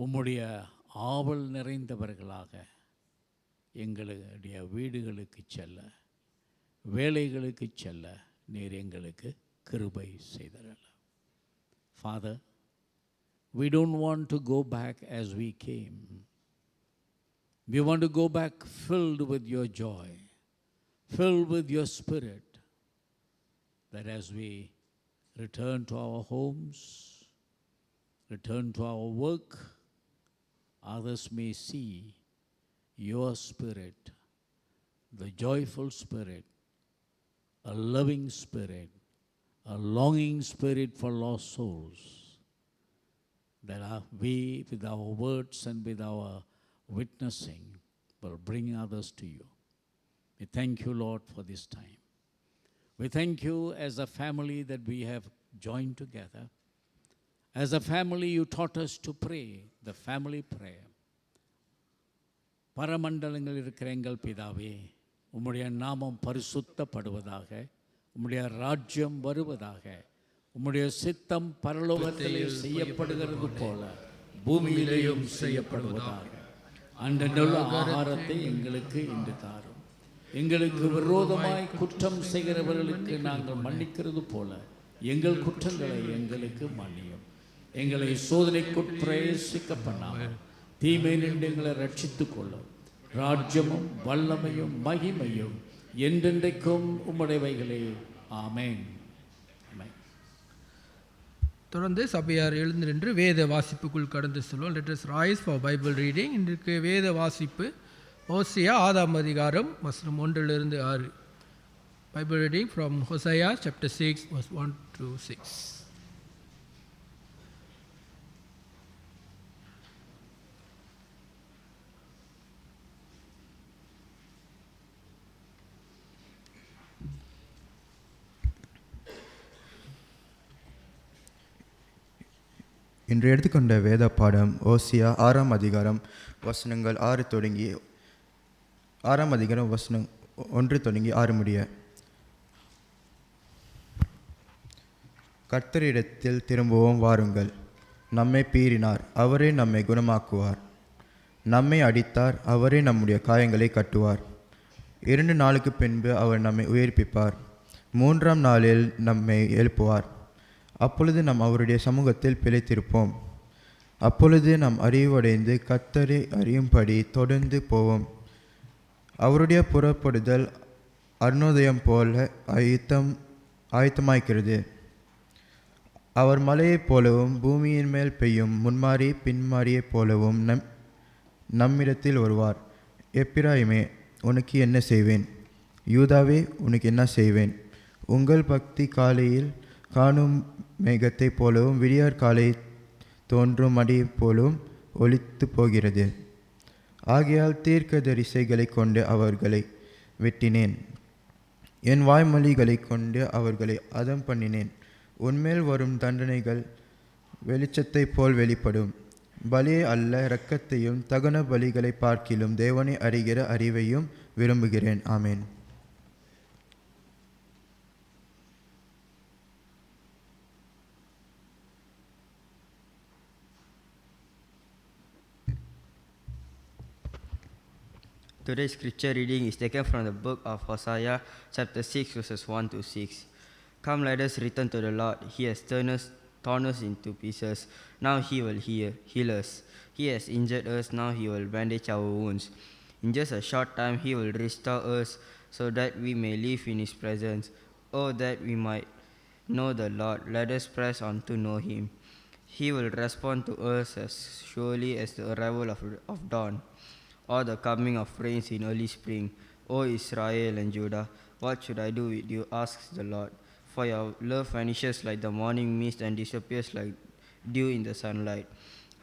உம்முடைய ஆவல் நிறைந்தவர்களாக எங்களுடைய வீடுகளுக்கு செல்ல, வேலைகளுக்கு செல்ல நீர் எங்களுக்கு கிருபை செய்தரலாம். Father, we don't want to go back as we came. We want to go back filled with your joy, filled with your spirit, that as we return to our homes, return to our work, others may see your spirit, the joyful spirit, a loving spirit, a longing spirit for lost souls, that we, with our words and with our witnessing, will bring others to you. We thank you, Lord, for this time. We thank you as a family that we have joined together. As a family, you taught us to pray, the family prayer. பரமண்டலங்களில் இருக்கிற எங்கள் பிதாவே, உம்முடைய நாமம் பரிசுத்தப்படுவதாக, உம்முடைய ராஜ்யம் வருவதாக, உம்முடைய சித்தம் பரலோகத்திலே செய்யப்படுகிறது போல பூமியிலேயும் செய்யப்படுவதாக. அன்றன்றுள்ள ஆகாரத்தை எங்களுக்கு இன்று தாரும். எங்களுக்கு விரோதமாய் குற்றம் செய்கிறவர்களுக்கு நாங்கள் மன்னிக்கிறது போல எங்கள் குற்றங்களை எங்களுக்கு மன்னியும். எங்களை சோதனைக்குட்பிரவேசிக்க பண்ணாமல் தீமை நின்று எங்களை ரட்சித்துக் கொள்ளும். ராஜ்யமும் வல்லமையும் மகிமையும் என்றென்றைக்கும் உம்முடையவைகளே. ஆமென். தொடர்ந்து சபையார் எழுந்து நின்று வேத வாசிப்புக்குள் கடந்து செல்வோம். Let us rise for Bible reading. இன்றைக்கு வேத வாசிப்பு ஓசியா 6ஆம் அதிகாரம் வசனம் 1 to 6. Bible reading from Hosea chapter 6 verse 1 to 6. இன்று எடுத்துக்கொண்ட வேத பாடம் ஓசியா 6ஆம் அதிகாரம் வசனங்கள் 6 தொடங்கி 6 முடிய. கர்த்தரிடத்தில் திரும்பவும் வாருங்கள். நம்மை பீறினார், அவரே நம்மை குணமாக்குவார். நம்மை அடித்தார், அவரே நம்முடைய காயங்களை கட்டுவார். 2 நாளுக்கு பின்பு அவர் நம்மை உயிர்ப்பிப்பார். 3ஆம் நாளில் நம்மை எழுப்புவார். அப்பொழுது நாம் அவருடைய சமூகத்தில் பிழைத்திருப்போம். அப்பொழுது நாம் அறிவடைந்து கர்த்தரை அறியும்படி தொடர்ந்து போவோம். அவருடைய புறப்படுதல் அருணோதயம் போல ஆயத்தமாய்க்கிறது. அவர் மலையைப் போலவும் பூமியின் மேல் பெய்யும் முன்மாறி பின்மாறியைப் போலவும் நம்மிடத்தில் வருவார். எப்பிராயிமே, உனக்கு என்ன செய்வேன்? யூதாவே, உனக்கு என்ன செய்வேன்? உங்கள் பக்தி காலையில் காணும் மேகத்தைப் போலவும் விடியார் காலை தோன்றும் மடியைப் போலவும் ஒலித்து போகிறது. ஆகையால் தீர்க்கதரிசிகளை கொண்டு அவர்களை வெட்டினேன், என் வாய்மொழிகளை கொண்டு அவர்களை அதம் பண்ணினேன். உன்மேல் வரும் தண்டனைகள் வெளிச்சத்தைப் போல் வெளிப்படும். பலியை அல்ல, இரக்கத்தையும் தகன பலிகளை பார்க்கிலும் தேவனை அறிகிற அறிவையும் விரும்புகிறேன். ஆமேன். Today's scripture reading is taken from the book of Hosea, chapter 6, verses 1 to 6. Come, let us return to the Lord. He has torn us into pieces. Now he will heal us. He has injured us. Now he will bandage our wounds. In just a short time he will restore us so that we may live in his presence. Oh, that we might know the Lord. Let us press on to know him. He will respond to us as surely as the arrival of dawn, or the coming of rains in early spring. O Israel and Judah, what should I do with you, asks the Lord. For your love vanishes like the morning mist and disappears like dew in the sunlight.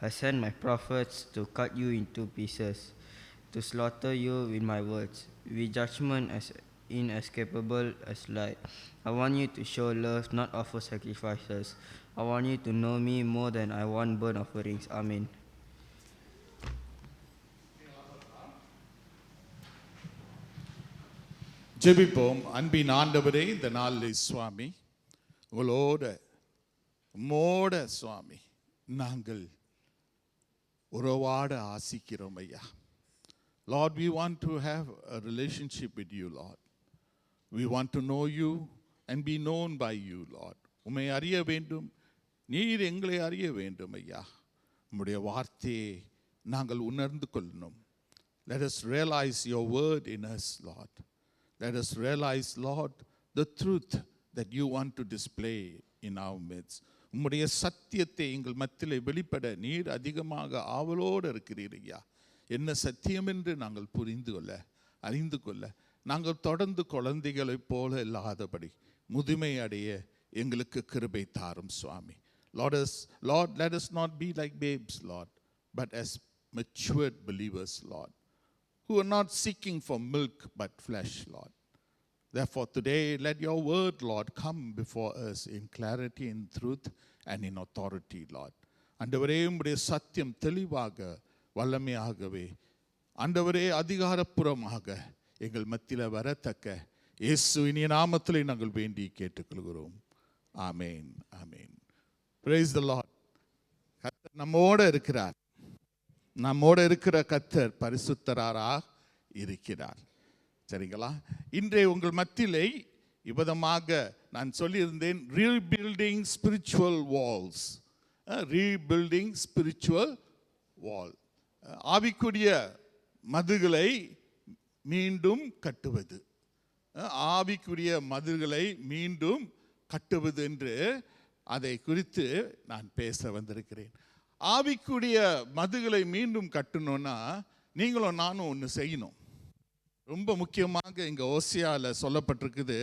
I send my prophets to cut you into pieces, to slaughter you with my words, with judgment as inescapable as light. I want you to show love, not offer sacrifices. I want you to know me more than I want burnt offerings. Amen. ஜெபிப்போம். அன்பின் ஆண்டவரே, இந்த நாளில் சுவாமி உம்மோட சுவாமி நாங்கள் உறவாட ஆசிக்கிறோம் ஐயா. Lord, we want to have a relationship with you, Lord. We want to know you and be known by you, Lord. உம்மை அறிய வேண்டும், நீர் எங்களை அறிய வேண்டும் ஐயா. உம்முடைய வார்த்தையை நாங்கள் உணர்ந்து கொள்ளணும். Let us realize your word in us, Lord. Let us realize, Lord, the truth that you want to display in our midst. உம்முடைய சத்தியத்தை எங்கள் மத்தியிலே வெளிப்பட நீர் அதிகமாக ஆவலோடு இருக்கிறீர் ஐயா. என்ன சத்தியம் என்று நாங்கள் அறிந்து கொள்ள நாங்கள் தொடர்ந்து குழந்தைகளைப் போல இல்லாதபடி முதுமை அடைய எங்களுக்கு கிருபை தாரும் சுவாமி. Lord, let us not be like babes, Lord, but as matured believers, Lord, who are not seeking for milk but flesh, Lord. Therefore, today, let your word, Lord, come before us in clarity, in truth, and in authority, Lord. ஆண்டவரே, உம்முடைய சத்தியம் தெளிவாக வல்லமையாகவே ஆண்டவரே அதிகாரப்பூர்வமாக எங்கள் மத்தியில் வரத்தக்க இயேசுவின் நாமத்திலே நாங்கள் வேண்டி கேட்டுக்கொள்கிறோம். ஆமேன், ஆமேன். Praise the Lord. கர்த்தர் நம்மோடு இருக்கிறார். நம்மோடு இருக்கிற கர்த்தர் பரிசுத்தராக இருக்கிறார். சரிங்களா? இன்றைய உங்கள் மத்தியிலே இவ்விதமாக நான் சொல்லியிருந்தேன், rebuilding spiritual walls. Rebuilding spiritual wall, ஆவிக்குரிய மதில்களை மீண்டும் கட்டுவது. ஆவிக்குரிய மதில்களை மீண்டும் கட்டுவது என்று அதை குறித்து நான் பேச வந்திருக்கிறேன். ஆவிக்குரிய மதில்களை மீண்டும் கட்டணும்னா நீங்களும் நானும் ஒன்று செய்யணும். ரொம்ப முக்கியமாக இங்கே ஓசியாவில் சொல்லப்பட்டிருக்குது,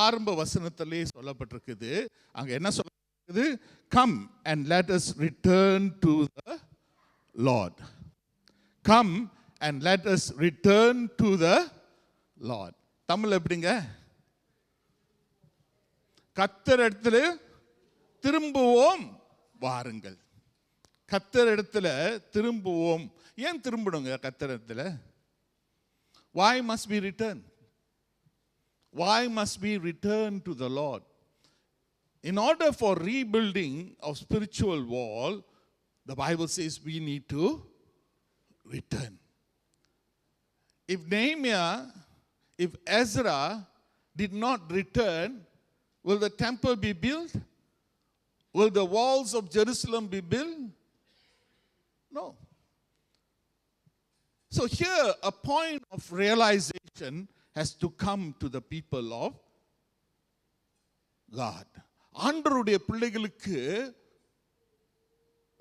ஆரம்ப வசனத்திலே சொல்லப்பட்டிருக்குது. அங்கே என்ன சொல்லப்பட்டிருக்குது? Come and let us return to the Lord. Come and let us return to the Lord. Tamil எப்படிங்க? கர்த்தரிடத்துல திரும்புவோம் வாருங்கள். கர்த்தரிடத்துல திரும்புவோம். ஏன் திரும்பணுங்க கர்த்தரிடத்துல? Why must we return? Why must we return to the Lord? In order for rebuilding of spiritual wall, the Bible says we need to return. If Nehemiah, if Ezra did not return, will the temple be built? Will the walls of Jerusalem be built? No. So here a point of realization has to come to the people of God. ஆண்டவருடைய பிள்ளைகளுக்கு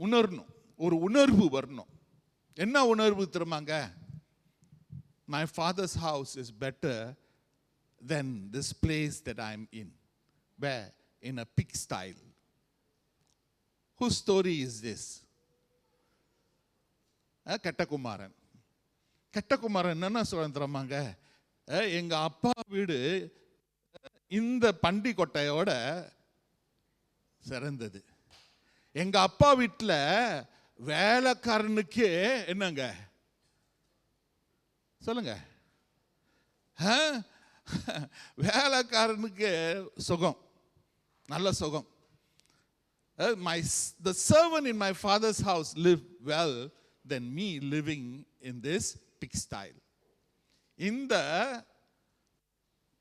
உணரணும், ஒரு உணர்வு வரணும். என்ன உணர்வு தெரியுமாங்க? My father's house is better than this place that I'm in. Where? In a pig style. Whose story is this? கெட்டகுமாரன். கெட்டகுமாரன் என்ன சொல்றான் தெரியுமாங்க? எங்க அப்பா வீடு இந்த பண்டி கொட்டையோட சிறந்தது. எங்க அப்பா வீட்டில் வேலைக்காரனுக்கு என்னங்க சொல்லுங்க, வேலைக்காரனுக்கு சுகம், நல்ல சுகம். The servant in my father's house lived well than me living in this pigsty. இந்த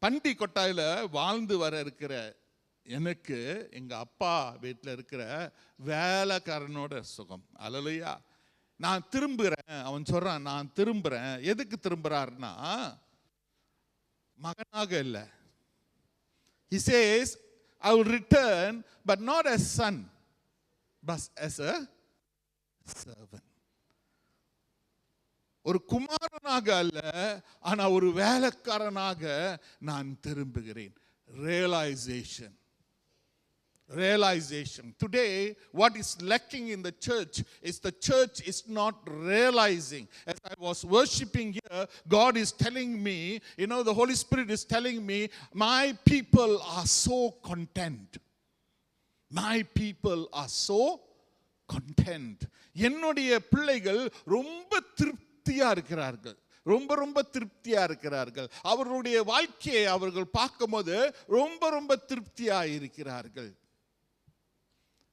பண்டி கொட்டாயில வாழ்ந்து வர இருக்கிற எனக்கு எங்க அப்பா வீட்டில் இருக்கிற வேலைக்காரனோட சுகம். அல்லேலூயா. நான் திரும்புகிறேன். அவன் சொல்றான், நான் திரும்புறேன். எதுக்கு திரும்புறாருன்னா மகனாக இல்லை. He says, I will return, but not as son, but as a servant. ஒரு குமாரனாக அல்ல, ஆனா ஒரு வேலைக்காரனாக நான் திரும்புகிறேன். Realization. Today, what is lacking in the church is not realizing. As I was worshiping here, God is telling me, the Holy Spirit is telling me, my people are so content. My people are so content. என்னுடைய பிள்ளைகள் ரொம்ப திருப்தியா இருக்கிறார்கள். ரொம்ப திருப்தியா இருக்கிறார்கள். அவர்களுடைய வாழ்க்கையை அவர்கள் பார்க்கும்போது ரொம்ப திருப்தியா இருக்கிறார்கள்.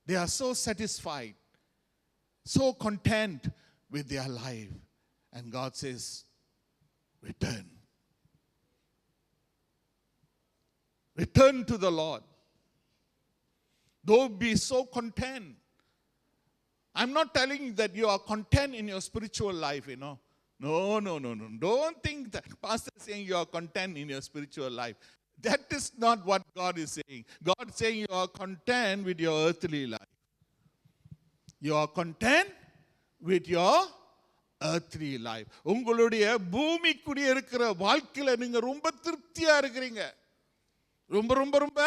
They are so satisfied, so content with their life. And God says, return. Return to the Lord. Don't be so content. I'm not telling you that you are content in your spiritual life, No. Don't think that Pastor is saying you are content in your spiritual life. That is not what God is saying. God is saying you are content with your earthly life. You are content with your earthly life. உங்களுடைய பூமிக்குரிய இருக்கிற வாழ்க்கையில நீங்க ரொம்ப திருப்தியா இருக்கிறீங்க. ரொம்ப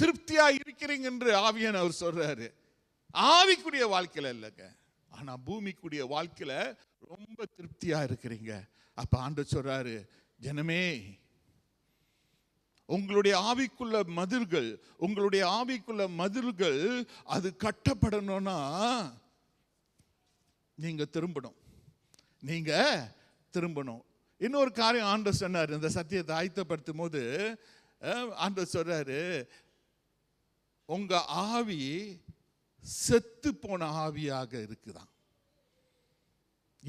திருப்தியா இருக்கிறீங்க என்று ஆவியானவர் சொல்றாரு. ஆவிக்குரிய வாழ்க்கையில இல்லைங்க, ஆனா பூமிக்குரிய வாழ்க்கையில ரொம்ப திருப்தியா இருக்கிறீங்க. அப்ப ஆண்டவர் சொல்றாரு, ஜனமே, உங்களுடைய ஆவிக்குள்ள மதில்கள் அது கட்டப்படணும்னா நீங்க திரும்பணும். இன்னொரு காரியம் ஆண்டவர் சொன்னார். இந்த சத்தியத்தை ஆயத்தப்படுத்தும் போது ஆண்டவர் சொல்றாரு, உங்க ஆவி செத்து போன ஆவியாக இருக்குதான்.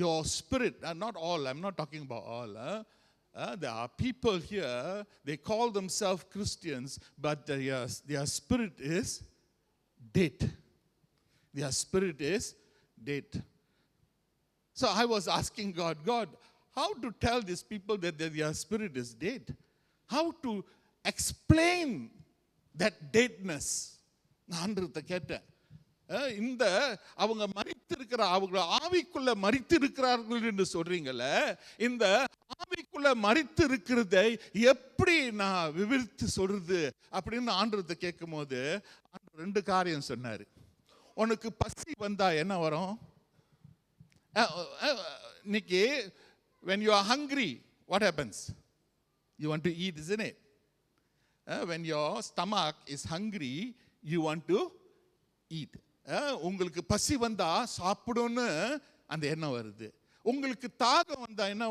Your spirit, not all, I'm not talking about all. There are people here, they call themselves Christians, but their spirit is dead. Their spirit is dead. So I was asking God, how to tell these people that their spirit is dead? How to explain that deadness? நான் ஆண்டவர்கிட்ட கேட்டேன். இந்த அவங்க அவங்க ஆவிக்குள்ள மரித்து இருக்கிறார்கள் என்று சொல்றீங்கல்ல, இந்த ஆவிக்குள்ள மரித்து இருக்கிறதை எப்படி நான் விவரித்து சொல்றது அப்படின்னு ஆண்டவர்கிட்ட கேட்கும் போது ஆண்டவர் 2 காரியம் சொன்னாரு. உனக்கு பசி வந்தா என்ன வரும்? இன்னைக்கு when you are hungry, what happens? You want to eat, isn't it? When your stomach is hungry, you want to eat. உங்களுக்கு பசி வந்தா சாப்பிடும்னு அந்த எண்ணம் வருது. உங்களுக்கு தாகம் வந்தா என்ன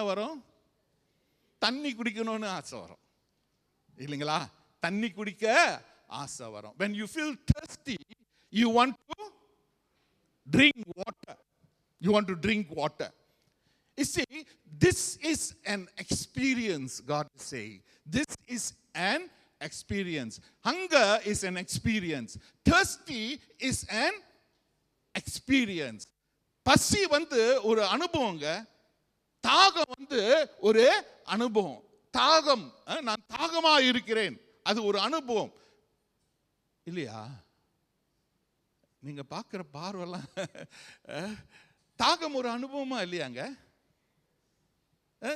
வரும்? தண்ணி குடிக்கணும்னு ஆசை வரும். இல்லைங்களா? தண்ணி குடிக்க ஆசை வரும். when you feel thirsty you want to drink water. You want to drink water. You see, this is an experience, God is saying. This is an experience. Hunger is an experience. Thirsty is an experience. பசி ஒரு அனுபவங்க, தாகம் ஒரு அனுபவம். தாகம், நான் தாகமா இருக்கிறேன், அது ஒரு அனுபவம் இல்லையா? நீங்க பார்க்குற பார்வைலாம் தாகம் ஒரு அனுபவமா இல்லையாங்க?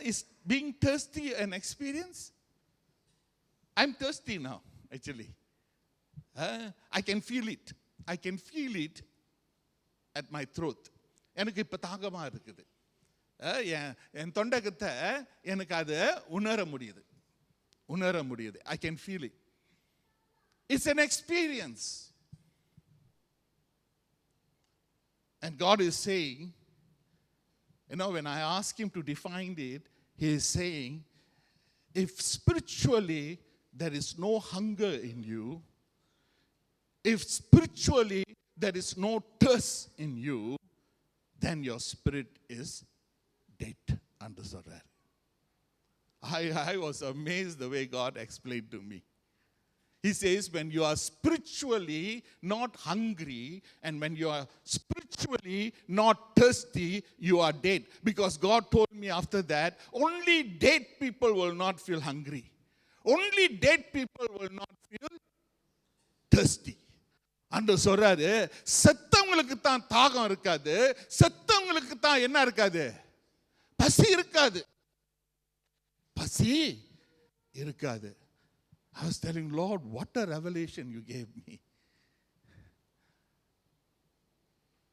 Is being thirsty an experience? I'm thirsty now, actually. I can feel it. I can feel it at my throat. எனக்கு இப்போ தாகமா இருக்குது. என் தொண்டகத்தை எனக்கு அது உணர முடியுது. I can feel it. It's an experience. And God is saying, when I ask him to define it, he is saying, if spiritually there is no hunger in you, if spiritually there is no thirst in you, then your spirit is dead. Understood? I was amazed the way God explained to me. He says, when you are spiritually not hungry and when you are spiritually not thirsty, you are dead. Because God told me after that, only dead people will not feel hungry. Only dead people will not feel thirsty. அன்று சொல்றாரு, செத்தவங்களுக்கு தான் தாகம் இருக்காது, செத்தவங்களுக்கு தான் என்ன இருக்காது? பசி இருக்காது. I was telling Lord, what a revelation you gave me.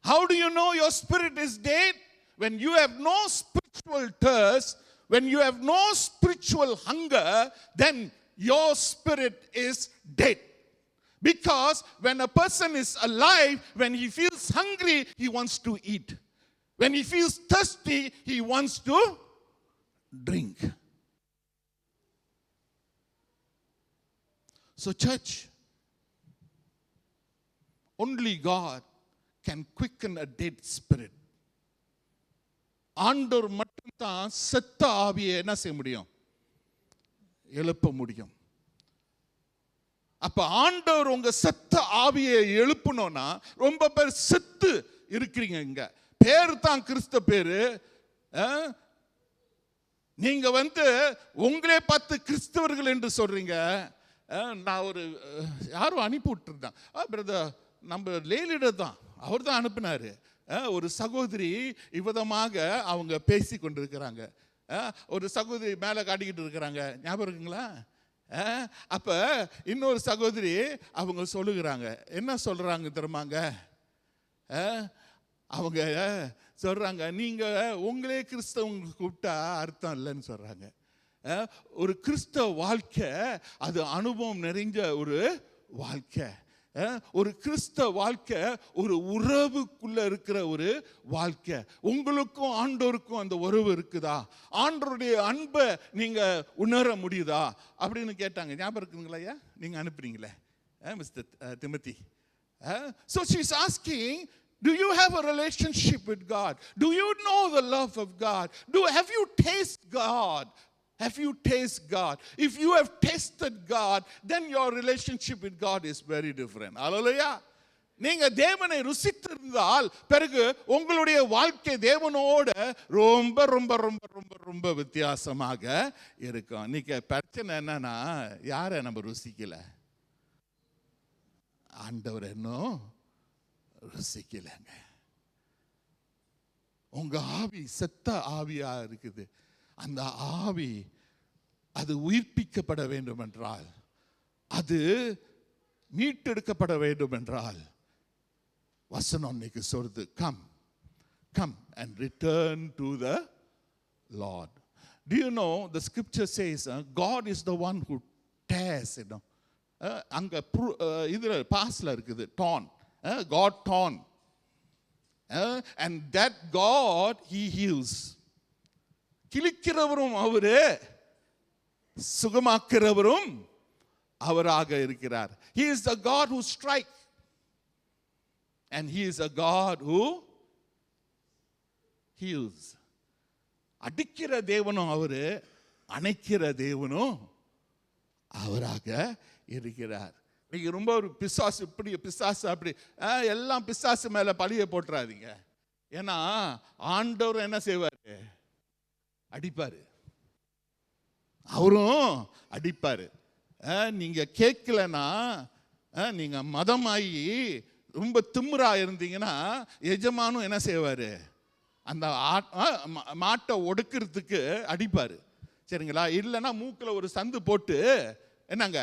How do you know your spirit is dead? When you have no spiritual thirst, when you have no spiritual hunger, then your spirit is dead. Because when a person is alive, when he feels hungry, he wants to eat. When he feels thirsty, he wants to drink. So church, only God can quicken a dead spirit. ஆண்டவர் மட்டும்தான் செத்த ஆவியை என்ன செய்ய முடியும்? எழுப்ப முடியும். அப்ப ஆண்டவர் உங்க செத்த ஆவியை எழுப்பணும்னா, ரொம்ப பேர் செத்து இருக்கிறீங்க. இங்க பேரு தான் கிறிஸ்து பேரு. நீங்க உங்களே பார்த்து கிறிஸ்தவர்கள் என்று சொல்றீங்க. நான் யாரும் அனுப்பி விட்டுருந்தான், பிரதர் நம்ம லேலிடர் தான், அவர் தான் அனுப்பினாரு. ஒரு சகோதரி இவ்விதமாக அவங்க பேசி கொண்டிருக்கிறாங்க. ஒரு சகோதரி மேலே காட்டிக்கிட்டு இருக்கிறாங்க, ஞாபகம் இருக்குங்களா? அப்ப இன்னொரு சகோதரி அவங்க சொல்லுகிறாங்க, என்ன சொல்றாங்க தெரியுமாங்க? அவங்க சொல்றாங்க, நீங்க உங்களே கிறிஸ்தவங்க கூப்பிட்டா அர்த்தம் இல்லைன்னு சொல்றாங்க. ஒரு கிறிஸ்தவ வாழ்க்கை அது அனுபவம் நிறைஞ்ச ஒரு வாழ்க்கை. ஒரு கிறிஸ்தவ வாழ்க்கை ஒரு உறவுக்குள்ள இருக்கிற ஒரு வாழ்க்கை. உங்களுக்கும் ஆண்டோருக்கும் அந்த உறவு இருக்குதா? ஆண்டோருடைய அன்பை நீங்க உணர முடியுதா அப்படின்னு கேட்டாங்க. ஞாபகம் இருக்குங்களா ஐயா? நீங்க அனுப்புறீங்களே mister Timothy. So she's asking, do you have a relationship with God? Do you know the love of God? Have you tasted God? Have you tasted God? If you have tasted God, then your relationship with God is very different. Hallelujah. நீங்க தேவனை ருசித்திருந்தால் பிறகு உங்களுடைய வாழ்க்கை தேவனோட ரொம்ப ரொம்ப ரொம்ப ரொம்ப ரொம்ப வித்தியாசமாக இருக்கும். இன்னைக்கு பிரச்சனை என்னன்னா, யாரை நம்ம ருசிக்கல? ஆண்டவர் இன்னும் ருசிக்கலங்க. உங்க ஆவி செத்த ஆவியா இருக்குது. அந்த ஆவி அது உயிர்ப்பிக்கப்பட வேண்டும் என்றால், அது மீட்டெடுக்கப்பட வேண்டும் என்றால், வசனம் இன்னைக்கு சொல்றது, come and return to the Lord. Do you know the scripture says God is the one who tears, அங்க இதுல பாஸ்ல இருக்குது, torn, God torn, and that God he heals. கிழிக்கிறவரும் அவரு, சுகமாக்கிறவரும் அவராக இருக்கிறார். He is the God who strikes. And he is a God who heals. அடிக்கிற தேவனும் அவரு, அணைக்கிற தேவனும் அவராக இருக்கிறார். நீங்க ரொம்ப ஒரு பிசாசு இப்படி பிசாசு அப்படி எல்லாம் பிசாசு மேல பழிய போட்டுறாதீங்க. ஏன்னா ஆண்டவர் என்ன செய்வாரு? அடிப்பாரு. அவரும் அடிப்பாரு. நீங்க கேட்கலன்னா, நீங்க மதமாயி ரொம்ப திமிரா இருந்தீங்கன்னா எஜமானும் என்ன செய்வாரு? அந்த மாட்டை ஒடுக்கிறதுக்கு அடிப்பாரு. சரிங்களா? இல்லைன்னா மூக்கில் ஒரு சந்து போட்டு, என்னங்க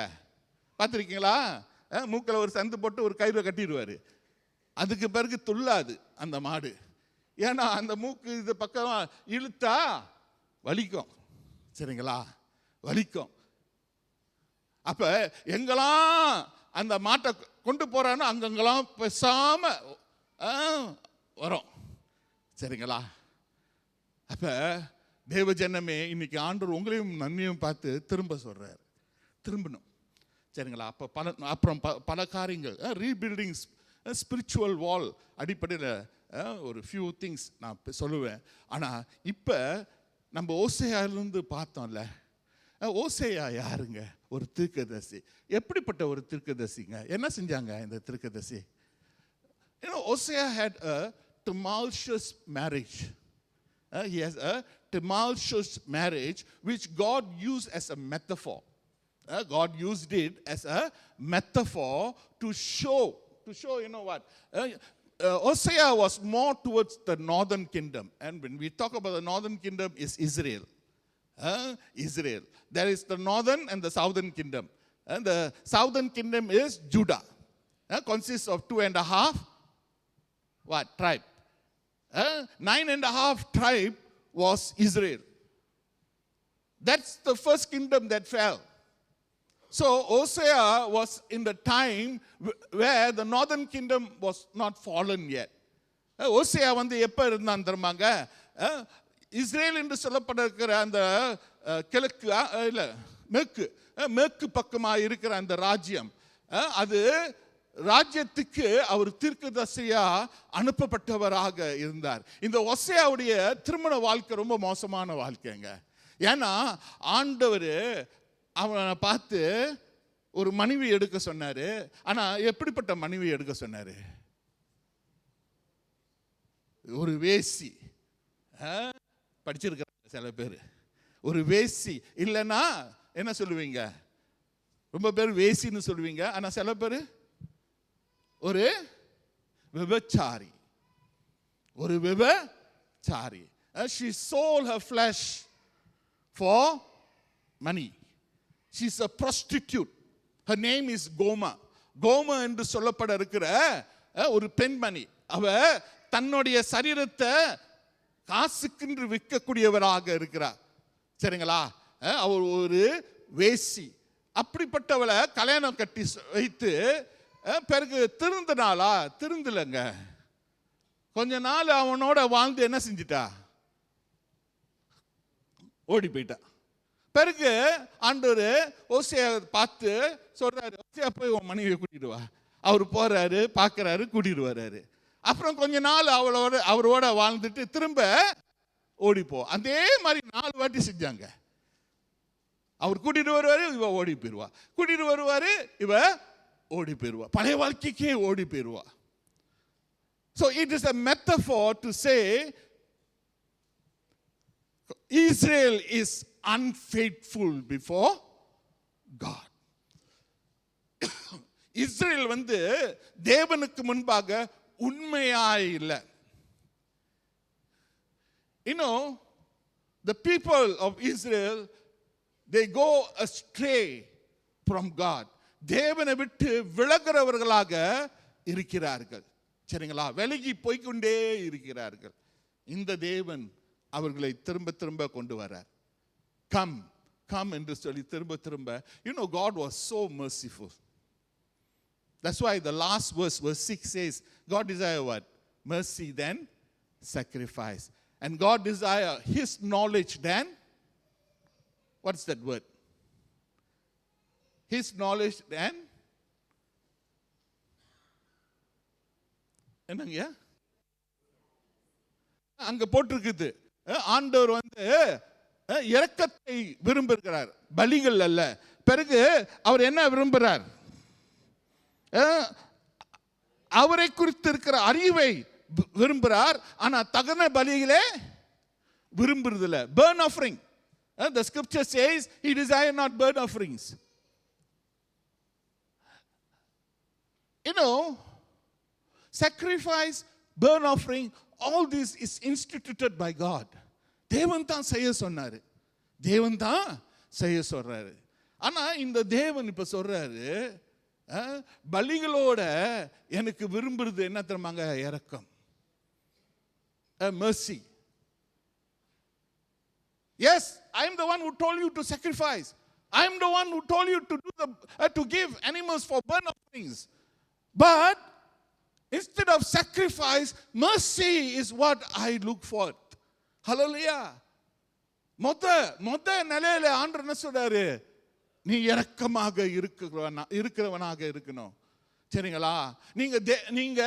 பார்த்துருக்கீங்களா? மூக்கில் ஒரு சந்து போட்டு ஒரு கயிறை கட்டிடுவார். அதுக்கு பிறகு துள்ளாது அந்த மாடு. ஏன்னா அந்த மூக்கு இது பக்கம் இழுத்தா வலிக்கும். சரிங்களா? வலிக்கும். அப்ப எங்கெல்லாம் அந்த மாட்டை கொண்டு போறானோ அங்கெல்லாம் பேசாம வரும். சரிங்களா? அப்ப தேவ ஜனமே, இன்னைக்கு ஆண்டவர் உங்களையும் நன்மையும் பார்த்து திரும்ப சொல்றாரு, திரும்பணும். சரிங்களா? அப்போ அப்புறம் பல காரியங்கள், ரீபில்டிங் ஸ்பிரிச்சுவல் வால் அடிப்படையில் ஒரு ஃபியூ திங்ஸ் நான் சொல்லுவேன். ஆனால் இப்போ நம்ம ஓசேயாவிலிருந்து பார்த்தோம்ல, ஓசேயா யாருங்க? ஒரு தீர்க்கதரிசி. எப்படிப்பட்ட ஒரு தீர்க்கதரிசிங்க? என்ன செஞ்சாங்க இந்த தீர்க்கதரிசி? Hosea had a tumultuous marriage. He has a tumultuous marriage which God used as a metaphor. God used it as a metaphor to show, you know what? Hosea was more towards the northern kingdom. And when we talk about the northern kingdom is Israel. Israel. There is the northern and the southern kingdom. And the southern kingdom is Judah. Consists of 2.5 tribe. 9.5 tribe was Israel. That's the first kingdom that fell. So Hosea was in the time where the northern kingdom was not fallen yet. Hosea வந்து எப்போ இருந்தான் தெரியுமாங்க? இஸ்ரேல் என்று சொல்லப்படுகிற அந்த கிழக்கு இல்லை மேற்கு பக்கமாக இருக்கிற அந்த ராஜ்யம், அது ராஜ்யத்துக்கு அவர் தீர்க்கதரிசியா அனுப்பப்பட்டவராக இருந்தார். இந்த ஹோசேயாவுடைய திருமண வாழ்க்கை ரொம்ப மோசமான வாழ்க்கைங்க. ஏன்னா ஆண்டவர் அவனை பார்த்து ஒரு மனைவி எடுக்க சொன்னாரு. ஆனா எப்படிப்பட்ட மனைவி எடுக்க சொன்னாரு? ஒரு வேசி. படிச்சிருக்கிறாங்க சில பேர். ஒரு வேசி இல்லைன்னா என்ன சொல்லுவீங்க? ரொம்ப பேர் வேசின்னு சொல்லுவீங்க. ஆனா சில பேர் ஒரு விபச்சாரி. ஒரு விபச்சாரி. She sold her flesh for money. She's a prostitute. Her name is Goma. Goma என்று சொல்லப்பட இருக்கிற ஒரு பெண்மணி. அவ தன்னுடைய சரீரத்தை காசுக்கென்று விற்கக்கூடியவராக இருக்கிறார். சரிங்களா? அவர் ஒரு வேசி. அப்படிப்பட்டவளை கல்யாணம் கட்டி வைத்து பிறகு திருந்தினாளா? திருந்தலைங்க. கொஞ்ச நாள் அவனோட வாழ்ந்து என்ன செஞ்சிட்டா? ஓடி போயிட்டா. பிறகு ஆண்டவர் ஹோசேயா பார்த்து சொல்றாரு, ஹோசேயா போய் உன் மனைவியை கூட்டிட்டு வா. அவர் போறாரு, பார்க்கறாரு, கூட்டிட்டு வர்றாரு. அப்புறம் கொஞ்ச நாள் அவரோட வாழ்ந்துட்டு திரும்ப ஓடிப்போ. அதே மாதிரி 4 வாட்டி செஞ்சாங்க. அவர் கூட்டிட்டு வருவாரு, இவ ஓடி போயிடுவா. கூட்டிட்டு வருவாரு, இவ ஓடி போயிடுவா. பழைய வாழ்க்கைக்கே ஓடி போயிடுவா. So it is a metaphor to say Israel is unfaithful before God. Israel வந்து தேவனுக்கு முன்பாக உண்மையாய் இல்லை. You know, the people of Israel, they go astray from God. தேவனை விட்டு விலகிறவர்களாக இருக்கிறார்கள். சரிங்களா? விலகி போய்கொண்டே இருக்கிறார்கள். இந்த தேவன் அவர்களை திரும்ப திரும்ப கொண்டு வரார். கம் கம் என்று சொல்லி திரும்ப திரும்ப. You know, God was so merciful. That's why the last verse 6 says, God desire what? Mercy than sacrifice. And God desire His knowledge than, what's that word? his knowledge and என்னங்க அங்க போட்டிருக்குது, ஆண்டவர் வந்து இரக்கத்தை விரும்புகிறார், பலிகள் அல்ல. பிறகு அவர் என்ன விரும்புகிறார்? அவரை குறித்து இருக்கிற அறிவை விரும்புகிறார். ஆனா தகன பலிகளே விரும்புறதில்ல. burn offering, the scripture says he desire not burn offerings. You know, sacrifice, burn offering, all this is instituted by God. தேவன் தான் செய்ய சொன்னாரு, தேவன் தான் செய்ய சொல்றாரு. ஆனா இந்த தேவன் இப்ப சொல்றாரு, பலிகளோட எனக்கு விரும்புறது என்ன தெரியுமாங்க? இரக்கம், mercy. Yes, I am the one who told you to sacrifice. I am the one who told you to do to give animals for burnt offerings. But instead of sacrifice, mercy is what I look for. Hallelujah. மொத்த நிலையில ஆண்டவர் என்ன சொல்றாரு? நீ இரக்கமாக இருக்கிறவனாக இருக்கணும். சரிங்களா? நீங்க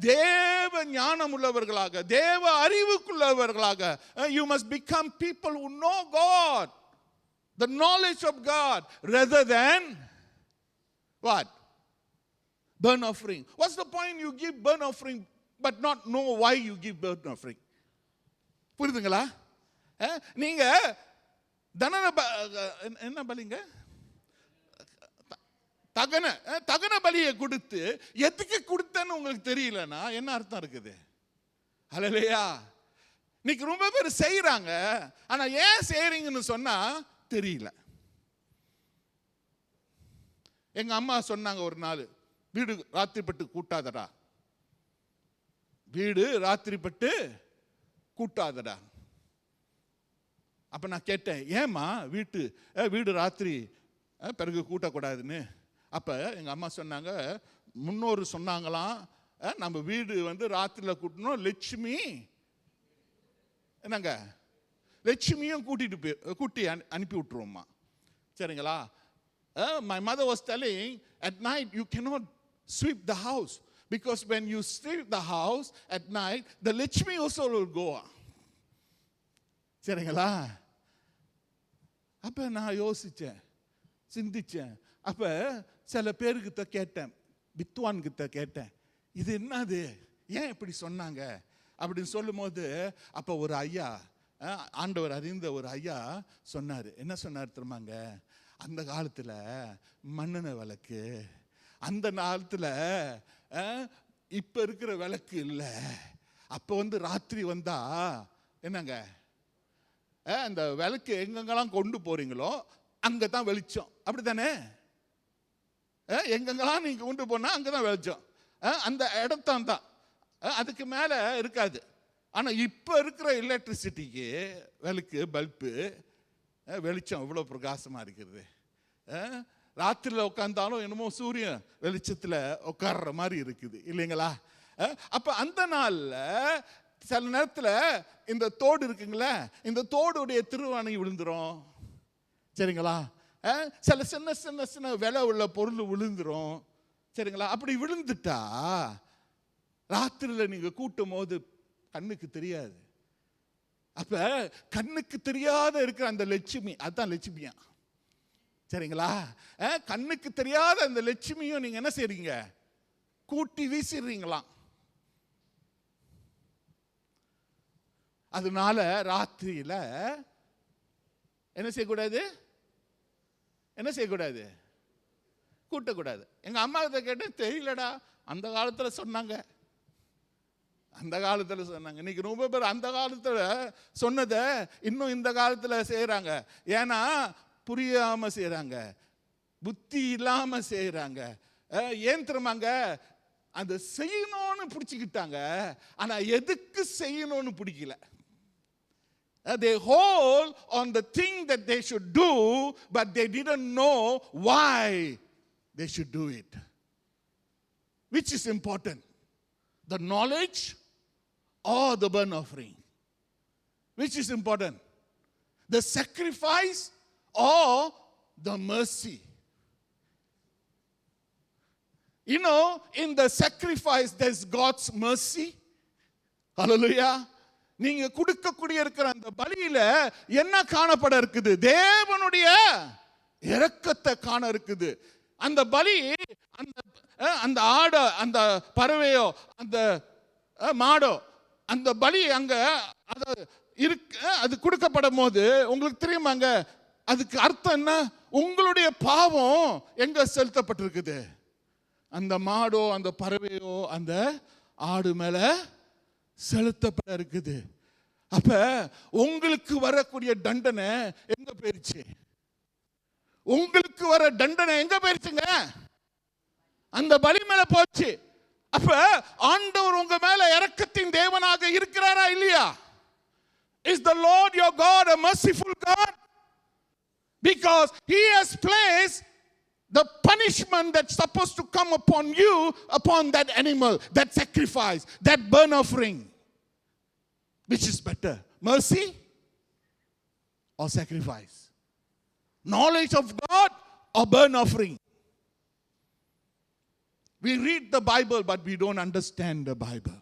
தேவ ஞானம் உள்ளவர்களாக, தேவ அறிவுக்குள்ளவர்களாக, you must become people who know God, the knowledge of God, rather than what? Burnt offering. What's the point you give burnt offering but not know why you give burnt offering? புரியுதுங்களா? நீங்க என்ன பலிங்க? தகன பலியை கொடுத்து எதுக்கு கொடுத்தேன்னு உங்களுக்கு தெரியலன்னா என்ன அர்த்தம் இருக்குது? ஹல்லேலூயா. இன்னைக்கு ரொம்ப பேர் செய்யறாங்க, ஆனா ஏன் செய்யறீங்கன்னு சொன்னா தெரியல. எங்க அம்மா சொன்னாங்க ஒரு நாள், வீடு ராத்திரிப்பட்டு கூட்டாதடா, வீடு ராத்திரிப்பட்டு கூட்டாதடா. அப்ப நான் கேட்டேன், ஏமா வீடு ராத்திரி பிறகு கூட்டக்கூடாதுன்னு. அப்ப எங்க அம்மா சொன்னாங்க, முன்னோரு சொன்னாங்களாம், நம்ம வீடு வந்து ராத்திரில கூட்டணும், லட்சுமி என்னங்க லட்சுமியும் கூட்டி அனுப்பி விட்டுருவோம்மா. சரிங்களா? My mother was telling, at night you cannot sweep the house, because when you sweep the house at night, the Lakshmi also will go. சரிங்களா? அப்ப நான் யோசிச்சேன், சிந்திச்சேன். அப்ப சில பேருக்கிட்ட கேட்டேன், வித்வான் கிட்ட கேட்டேன், இது என்னது, ஏன் இப்படி சொன்னாங்க அப்படின்னு சொல்லும் போது, அப்ப ஒரு ஐயா, ஆண்டவர் அறிந்த ஒரு ஐயா சொன்னாரு. என்ன சொன்னார் தெரியுமாங்க? அந்த காலத்துல மண்ணெண்ண விளக்கு, அந்த காலத்துல இப்ப இருக்கிற விளக்கு இல்லை. அப்ப வந்து ராத்திரி வந்தா என்னங்க, அந்த விளக்கு எங்கெங்கெல்லாம் கொண்டு போறீங்களோ அங்கதான் வெளிச்சம். அப்படித்தானே? எங்கெங்கெல்லாம் நீங்க கொண்டு போனா அங்கதான் வெளிச்சம், அந்த இடத்தான் தான், அதுக்கு மேல இருக்காது. ஆனா இப்ப இருக்கிற எலக்ட்ரிசிட்டிக்கு விளக்கு, பல்பு, வெளிச்சம் இவ்வளவு பிரகாசமா இருக்கிறது. ராத்திரில உட்கார்ந்தாலும் என்னமோ சூரியன் வெளிச்சத்துல உட்கார்ற மாதிரி இருக்குது இல்லைங்களா? அப்ப அந்த நாள்ல சில நேரத்துல இந்த தோடு இருக்குங்களே, இந்த தோடுடைய திருவாணி விழுந்துரும். சரிங்களா? சில சின்ன சின்ன சின்ன விலை உள்ள பொருள் விழுந்துரும். சரிங்களா? அப்படி விழுந்துட்டா ராத்திரில நீங்க கூட்டும் போது கண்ணுக்கு தெரியாது. அப்ப கண்ணுக்கு தெரியாத இருக்கிற அந்த லட்சுமி, அதுதான் லட்சுமியா. சரிங்களா? கண்ணுக்கு தெரியாத அந்த லட்சுமியும் நீங்க என்ன செய்றீங்க? கூட்டி வீசிடுறீங்களாம். அதனால ராத்திரியில என்ன செய்யக்கூடாது? என்ன செய்யக்கூடாது? கூட்டக்கூடாது. எங்க அம்மா கிட்ட கேட்டு, தெரியலடா, அந்த காலத்துல சொன்னாங்க, அந்த காலத்துல சொன்னாங்க. இன்னைக்கு ரொம்ப பேர் அந்த காலத்துல சொன்னதை இன்னும் இந்த காலத்துல செய்யறாங்க. ஏன்னா புரியாம செய்யறாங்க, புத்தி இல்லாம செய்யறாங்க. ஏன் தெரியுமாங்க? அந்த செய்யணும்னு பிடிச்சிக்கிட்டாங்க, ஆனா எதுக்கு செய்யணும்னு பிடிக்கல. They hold on the thing that they should do, but they didn't know why they should do it. Which is important? The knowledge or the burnt offering? Which is important? The sacrifice or the mercy? You know, in the sacrifice, there's God's mercy. Hallelujah. நீங்க கொடுக்கக்கூடிய இருக்கிற அந்த பலியில என்ன காணப்பட இருக்குது? தேவனுடைய இரக்கத்தை காண இருக்குது. அந்த பலி, அந்த ஆடோ, அந்த பறவையோ, அந்த மாடோ, அந்த பலி அங்க அது கொடுக்கப்படும் போது உங்களுக்கு தெரியுமாங்க, அதுக்கு அர்த்தம் என்ன? உங்களுடைய பாவம் எங்க செலுத்தப்பட்டிருக்குது? அந்த மாடோ, அந்த பறவையோ, அந்த ஆடு மேல செலுத்தப்பட இருக்குது. அப்ப உங்களுக்கு வரக்கூடிய தண்டனை எங்க போயிருச்சு? உங்களுக்கு வர தண்டனை எங்க போயிருச்சுங்க? அந்த பலி மேல போச்சு. அப்ப ஆண்டவர் உங்க மேல இரக்கத்தின் தேவனாக இருக்கிறாரா இல்லையா? Is the Lord your God a merciful God? Because he has placed the punishment that's supposed to come upon you, upon that animal, that sacrifice, that burnt offering. Which is better, mercy or sacrifice? Knowledge of God or burnt offering? We read the Bible, but we don't understand the Bible.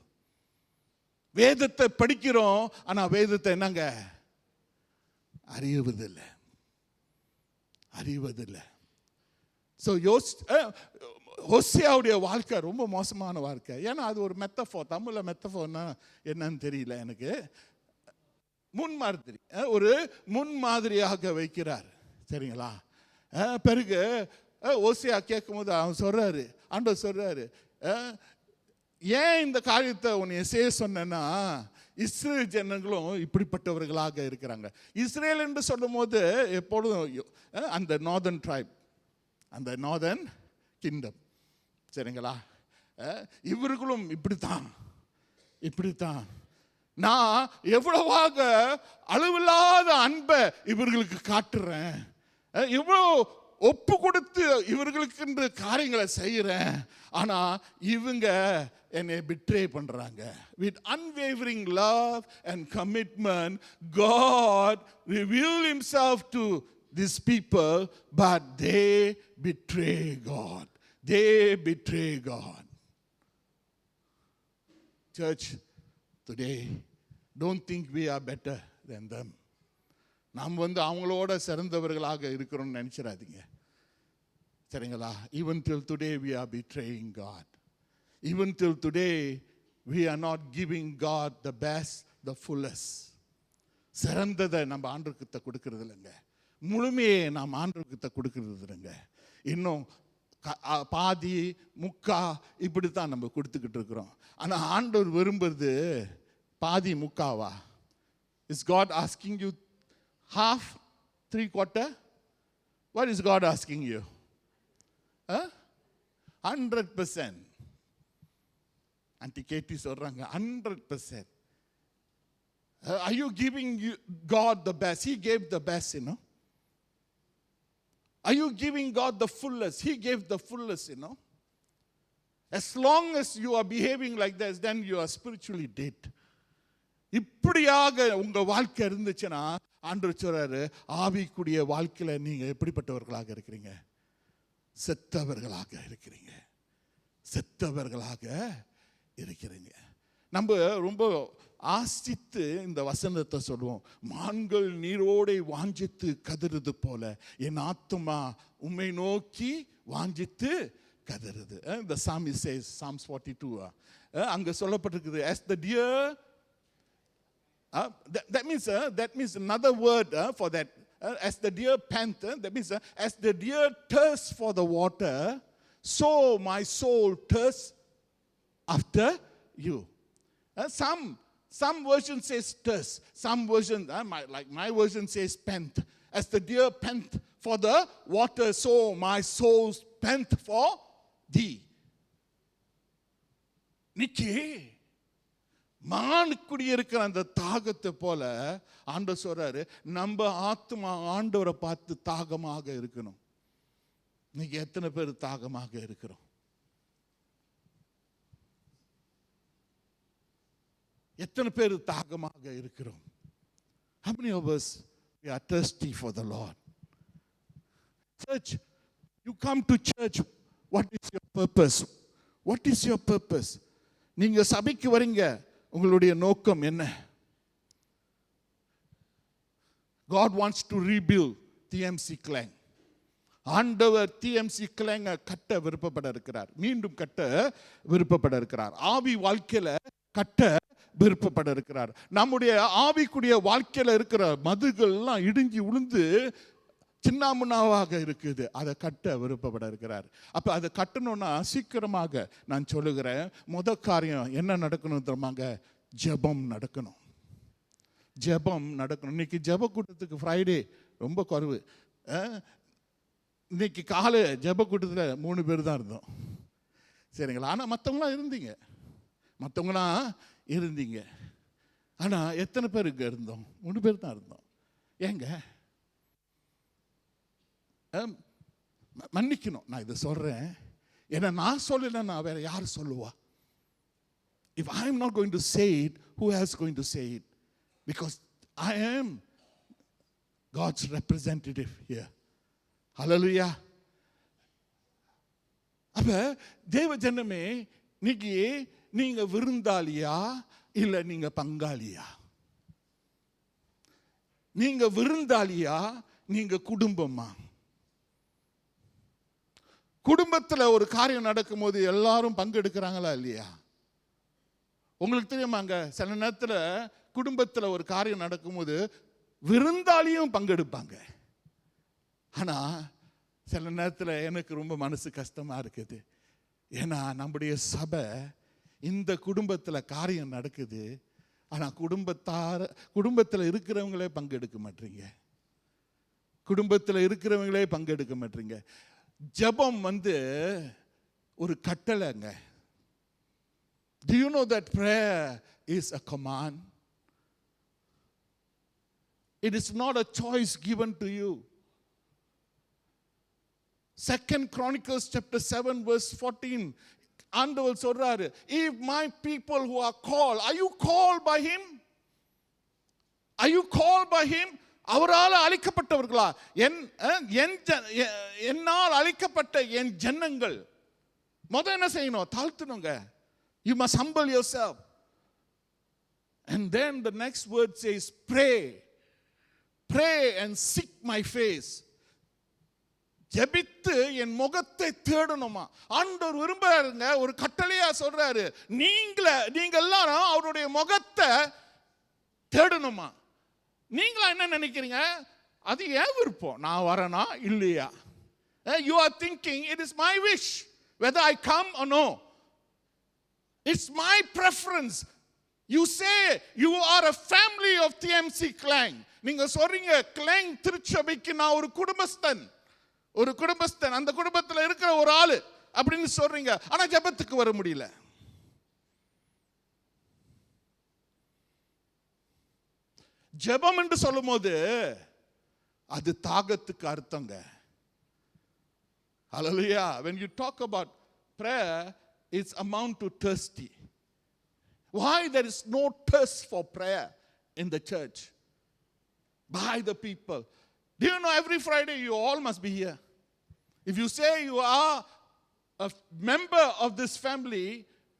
வேதத்தை படிக்கிறோம், ஆனா வேதத்தை என்னங்க அறிவதில்லை. ஸோ ஹோசேயாவுடைய வாழ்க்கை ரொம்ப மோசமான வாழ்க்கை. ஏன்னா அது ஒரு மெத்தஃபோர். தமிழில் மெத்தஃபோர்னா என்னன்னு தெரியல எனக்கு. முன்மாதிரி, ஒரு முன்மாதிரியாக வைக்கிறார். சரிங்களா? பிறகு ஓசியா கேட்கும் போது அவன் சொல்றாரு, ஆண்டவர் சொல்றாரு, ஏன் இந்த காரியத்தை உன்னை செய்ய சொன்னா, இஸ்ரேல் ஜனங்களும் இப்படிப்பட்டவர்களாக இருக்கிறாங்க. இஸ்ரேல் என்று சொல்லும் போது எப்பொழுதும் அந்த நார்தர்ன் ட்ரைப், அந்த நார்தர்ன் கிங்டம். சரிங்களா? இவர்களும் இப்படித்தான். நான் எவ்வளவாக அளவில்லாத அன்பை இவர்களுக்கு காட்டுறேன், இவ்வளோ ஒப்பு கொடுத்து இவர்களுக்கு காரியங்களை செய்கிறேன். ஆனா இவங்க என்னை பிட்ரே பண்றாங்க. With unwavering love and commitment, God revealed himself to these people, but they betray God. Church, today, don't think we are better than them. நாம் அவங்களோட சிறந்தவர்களாக இருக்கிறோம்னு நினைச்சிடாதீங்க. சரிங்களா? Even till today we are betraying God. Even till today we are not giving God the best, the fullest. சிறந்ததை நம்ம ஆண்டவர்கிட்ட கொடுக்கிறது இல்லைங்க. முழுமையை நாம் ஆண்டவர்கிட்ட கொடுக்கிறது இல்லைங்க. இன்னும் பாதி முக்கா இப்படித்தான் நம்ம கொடுத்துக்கிட்டு இருக்கிறோம். ஆனால் ஆண்டவர் விரும்புறது பாதி முக்காவா? Is God asking you half, 3/4? What is God asking you? 100%. Auntie Katie சொல்றாங்க 100%. Are you giving God the best? He gave the best, you know. Are you giving God the fullest? He gave the fullest, you know. As long as you are behaving like this, then you are spiritually dead. இப்படியாக உங்க வாழ்க்கை இருந்துச்சுன்னா ஆண்டவர் சொல்றாரு, ஆவிக்குரிய வாழ்க்கையில நீங்க எப்படிப்பட்டவர்களாக இருக்கிறீங்க? செத்தவர்களாக இருக்கிறீங்க. நம்ம ரொம்ப ஆசித்து இந்த வசனத்தை சொல்லுவோம். மான்கள் நீரோடை வாஞ்சித்து கதறுது போல என் ஆத்துமா உம்மை நோக்கி வாஞ்சித்து கதறுது. The psalmist says, Psalms 42, அங்க சொல்லப்பட்டிருக்குது, as the deer, that means another word for that. As the deer pant, that means as the deer thirsts for the water, so my soul thirsts after you. Some version says thirst. Some version, like my version says pant. As the deer pant for the water, so my soul pant for thee. Nikki, மானுக்குடி இருக்கிற அந்த தாகத்தை போல ஆண்டவர் சொல்றாரு, நம்ம ஆத்மா ஆண்டவரை பார்த்து தாகமாக இருக்கணும். இன்னைக்கு எத்தனை பேர் தாகமாக இருக்கிறோம்? எத்தனை பேர் தாகமாக இருக்கிறோம்? How many of us we are thirsty for the Lord? Church, you come to church what is your purpose? What is your purpose? நீங்க சபைக்கு வரீங்க, உங்களுடைய நோக்கம் என்ன? God wants to rebuild TMC Klang. ஆண்டவர் TMC Klang கட்ட விருப்பப்பட இருக்கிறார், மீண்டும் கட்ட விருப்பப்பட இருக்கிறார், ஆவி வாழ்க்கையில கட்ட விருப்பப்பட இருக்கிறார். நம்முடைய ஆவிக்குரிய வாழ்க்கையில இருக்கிற மதுகள்லாம் இடிஞ்சி உளுந்து சின்னாமுன்னாவாக இருக்குது, அதை கட்ட விருப்பப்பட இருக்கிறார். அப்ப அதை கட்டணும்னா சீக்கிரமாக நான் சொல்லுகிறேன், காரியம் என்ன நடக்கணும் தெரியுமாங்க? ஜெபம் நடக்கணும். ஜெபம் நடக்கணும். இன்னைக்கு ஜெப கூட்டத்துக்கு ஃப்ரைடே ரொம்ப குறைவு. இன்னைக்கு காலை ஜெப கூட்டத்தில் 3 பேர் தான் இருந்தோம், சரிங்களா? ஆனால் மற்றவங்களாம் இருந்தீங்க. ஆனால் எத்தனை பேருக்கு இருந்தோம்? 3 பேர் தான் இருந்தோம். ஏங்க மன்னிக்கணும், நான் இதை சொல்றேன். ஏன்னா நான் சொல்லலைன்னா வேற யார் சொல்லுவா? If I am not going to say it, who else going to say it? Because I am God's representative here. Hallelujah. அப்ப தேவ ஜனமே, நீங்க விருந்தாளியா இல்ல நீங்க பங்காளியா? நீங்க விருந்தாளியா நீங்க குடும்பமா? குடும்பத்துல ஒரு காரியம் நடக்கும்போது எல்லாரும் பங்கெடுக்கிறாங்களா இல்லையா? உங்களுக்கு தெரியுமாங்க, சில நேரத்தில் குடும்பத்தில் ஒரு காரியம் நடக்கும்போது விருந்தாளியும் பங்கெடுப்பாங்க. ஆனால் சில நேரத்தில் எனக்கு ரொம்ப மனசு கஷ்டமா இருக்குது. ஏன்னா நம்முடைய சபை இந்த குடும்பத்தில் காரியம் நடக்குது, ஆனால் குடும்பத்தில் இருக்கிறவங்களே பங்கெடுக்க மாட்டீங்க. குடும்பத்தில் இருக்கிறவங்களே பங்கெடுக்க மாட்டீங்க. ஜெபம் ஒரு கட்டளைங்க. Do you know that prayer is a command? It is not a choice given to you. 2 Chronicles chapter 7 verse 14, ஆண்டவர் சொல்றாரு, if my people who are called, are you called by him? Are you called by him? அவரால் அழைக்கப்பட்டவர்களா? என்னால் அழைக்கப்பட்ட என் ஜனங்கள். முதல்ல என்ன செய்யணும்? தாழ்த்தணுங்க. You must humble yourself. And then the next word says pray. Pray and seek my face. ஜெபித்து என் முகத்தை தேடணுமா? ஆண்டவர் விரும்புறாருங்க, ஒரு கட்டளையா சொல்றாரு, நீங்க எல்லாரும் அவருடைய முகத்தை தேடணுமா? நீங்களா என்ன நினைக்கிறீங்க? அது ஏன் விருப்பம், நான் வரனா இல்லையா? You are thinking it is my wish whether I come or no. It's my preference. You say you are a family of TMC Klang. நீங்க சொல்றீங்க Klang திருச்சபைக்கு நான் ஒரு குடும்பஸ்தன், அந்த குடும்பத்தில் இருக்கிற ஒரு ஆளு அப்படின்னு சொல்றீங்க. ஆனா ஜெபத்துக்கு வர முடியல. ஜெபம் என்று சொல்லும்போது அது தாகத்துக்கு அர்த்தங்க. Hallelujah. When you talk about prayer, it's amount to thirsty. Why there is no thirst for prayer in the church by the people? Do you know every Friday you all must be here? If you say you are a member of this family,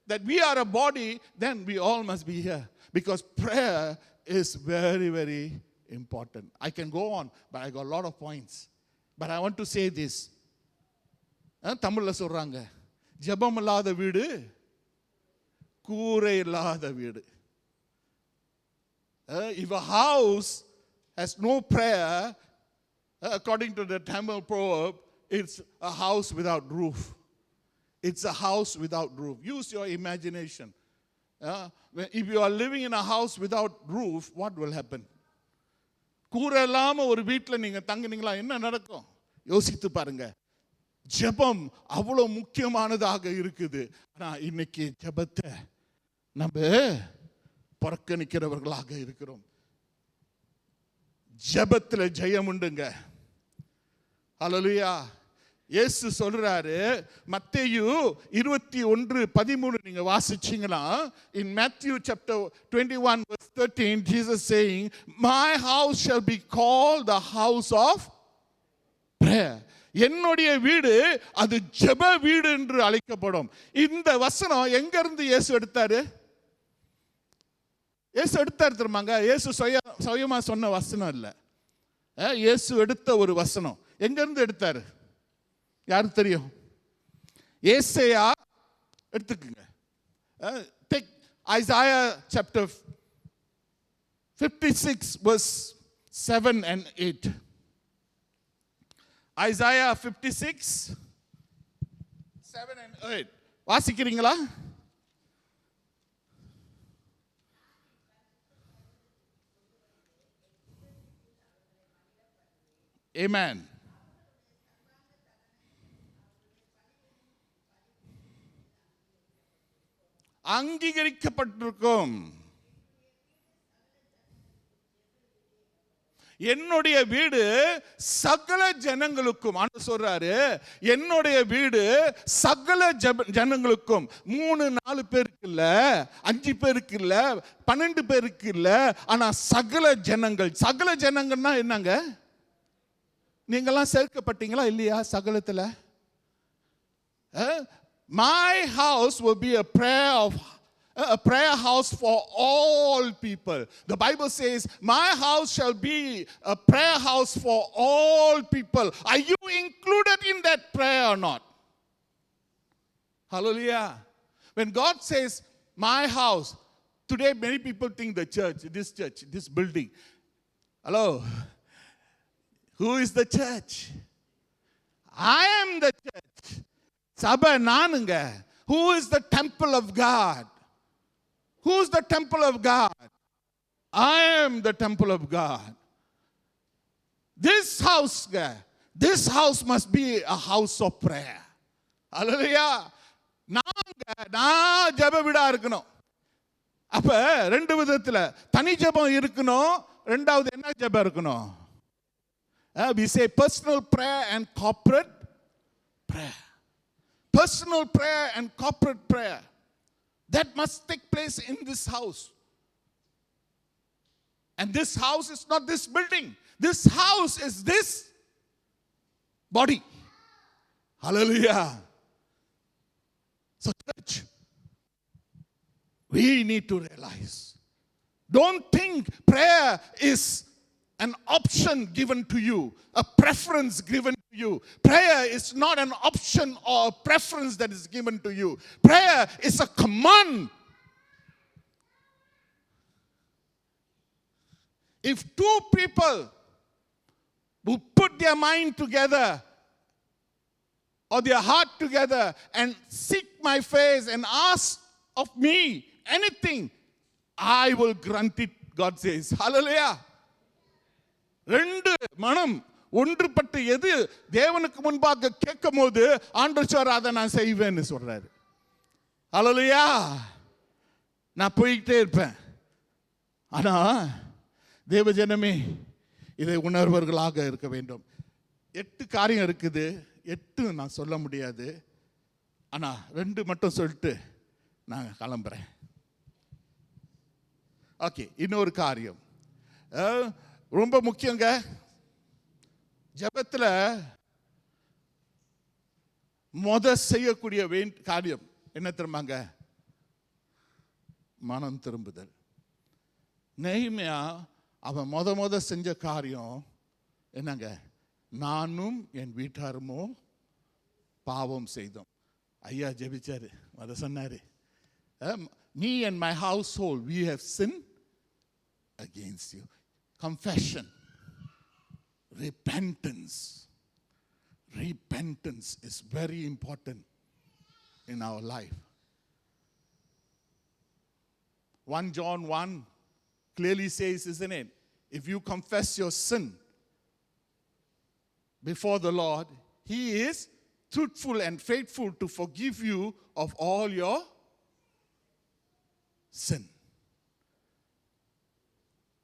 that we are a body, then we all must be here, because prayer is very, very important. I can go on, but I got a lot of points. But I want to say this. தமிழ்ல சொல்றாங்க, ஜெபம் இல்லாத வீடு கூரை இல்லாத வீடு. If a house has no prayer, according to the Tamil proverb, it's a house without roof. It's a house without roof. Use your imagination. If you are living in a house without roof, what will happen? கூரை இல்லாம ஒரு வீட்டில் நீங்க தங்குனீங்களா, என்ன நடக்கும்? யோசித்து பாருங்க. ஜெபம் அவ்வளவு முக்கியமானதாக இருக்குது. ஆனா இன்னைக்கு ஜெபத்தை நம்ம புறக்கணிக்கிறவர்களாக இருக்கிறோம். ஜெபத்துல ஜெயம் உண்டுங்க. ஹல்லேலூயா. இயேசு சொல்றாரு, மத்தேயு 21:13 நீங்க வாசிச்சீங்களா, in Matthew chapter 21 verse 13, Jesus saying, my house shall be called the house of prayer. என்னுடைய வீடு அது ஜெப வீடு என்று அழைக்கப்படும். இந்த வசனம் எங்க இருந்து இயேசு எடுத்தாரு? இயேசு எடுத்தாரு தெரியுமாங்க? இயேசு சுயமா சொன்ன வசனம் இல்ல. இயேசு எடுத்த ஒரு வசனம் எங்க இருந்து எடுத்தாரு? யாருக்கு தெரியும்? ஏசாயா எடுத்துக்குங்க. Take Isaiah chapter 56 verse 7 and 8. Isaiah 56 7 and 8. வாசிக்கிறீங்களா? Amen. அங்கீகரிக்கப்பட்டிருக்கும் என்னுடைய வீடு சகல ஜனங்களுக்கும். ஆண்டவர் சொல்றாரு, என்னுடைய வீடு சகல ஜனங்களுக்கும். 3-4 பேருக்கு இல்ல, 5 பேருக்கு இல்ல, 12 பேருக்கு இல்ல, ஆனா சகல ஜனங்கள். சகல ஜனங்கள்னா என்னங்க? நீங்கெல்லாம் சேர்க்கப்பட்டீங்களா இல்லையா சகலத்துல? My house will be a prayer house for all people. The Bible says, my house shall be a prayer house for all people. Are you included in that prayer or not? Hallelujah. When God says, my house, today many people think the church, this building. Hello. Who is the church? I am the church. Saba nanuங்க. Who is the temple of God? Who is the temple of God? I am the temple of God. This house must be a house of prayer. Hallelujah. நான் ஜெப வீடா இருக்கணும். அப்ப ரெண்டு விதத்துல தனி ஜெபம் இருக்கணும், ரெண்டாவது என்ன ஜெபம் இருக்கணும்? We say personal prayer and corporate prayer. Personal prayer and corporate prayer. That must take place in this house. And this house is not this building. This house is this body. Hallelujah. So church, we need to realize. Don't think prayer is an option given to you, a preference given to you. Prayer is not an option or a preference that is given to you. Prayer is a command. If two people who put their mind together or their heart together and seek my face and ask of me anything, I will grant it, God says. Hallelujah. ரெண்டு மனம் ஒன்றுபட்டு எது தேவனுக்கு முன்பாக கேட்கும் போது ஆண்டவர் அதை நான் செய்வேன்னு சொல்றாரு. ஹல்லேலூயா. நான் போயிட்டே இருப்பேன். ஆனா தேவ ஜனமே இதை உணர்வர்களாக இருக்க வேண்டும். 8 காரியம் இருக்குது. 8 நான் சொல்ல முடியாது. ஆனா 2 மட்டும் சொல்லிட்டு நான் கிளம்புறேன். ஓகே, இன்னொரு காரியம் ரொம்ப முக்கியங்க. ஜெபத்துல செய்யக்கூடிய காரியம் என்ன தெரியுமாங்க? மனம் திரும்புதல். நெகேமியா அவன் செஞ்ச காரியம் என்னங்க? நானும் என் வீட்டாருமோ பாவம் செய்தோம். ஐயா ஜெபிச்சாரு, அதை சொன்னாரு, me and my household we have sinned against you. Confession, repentance is very important in our life. 1 John 1 clearly says, isn't it? If you confess your sin before the Lord, He is truthful and faithful to forgive you of all your sin.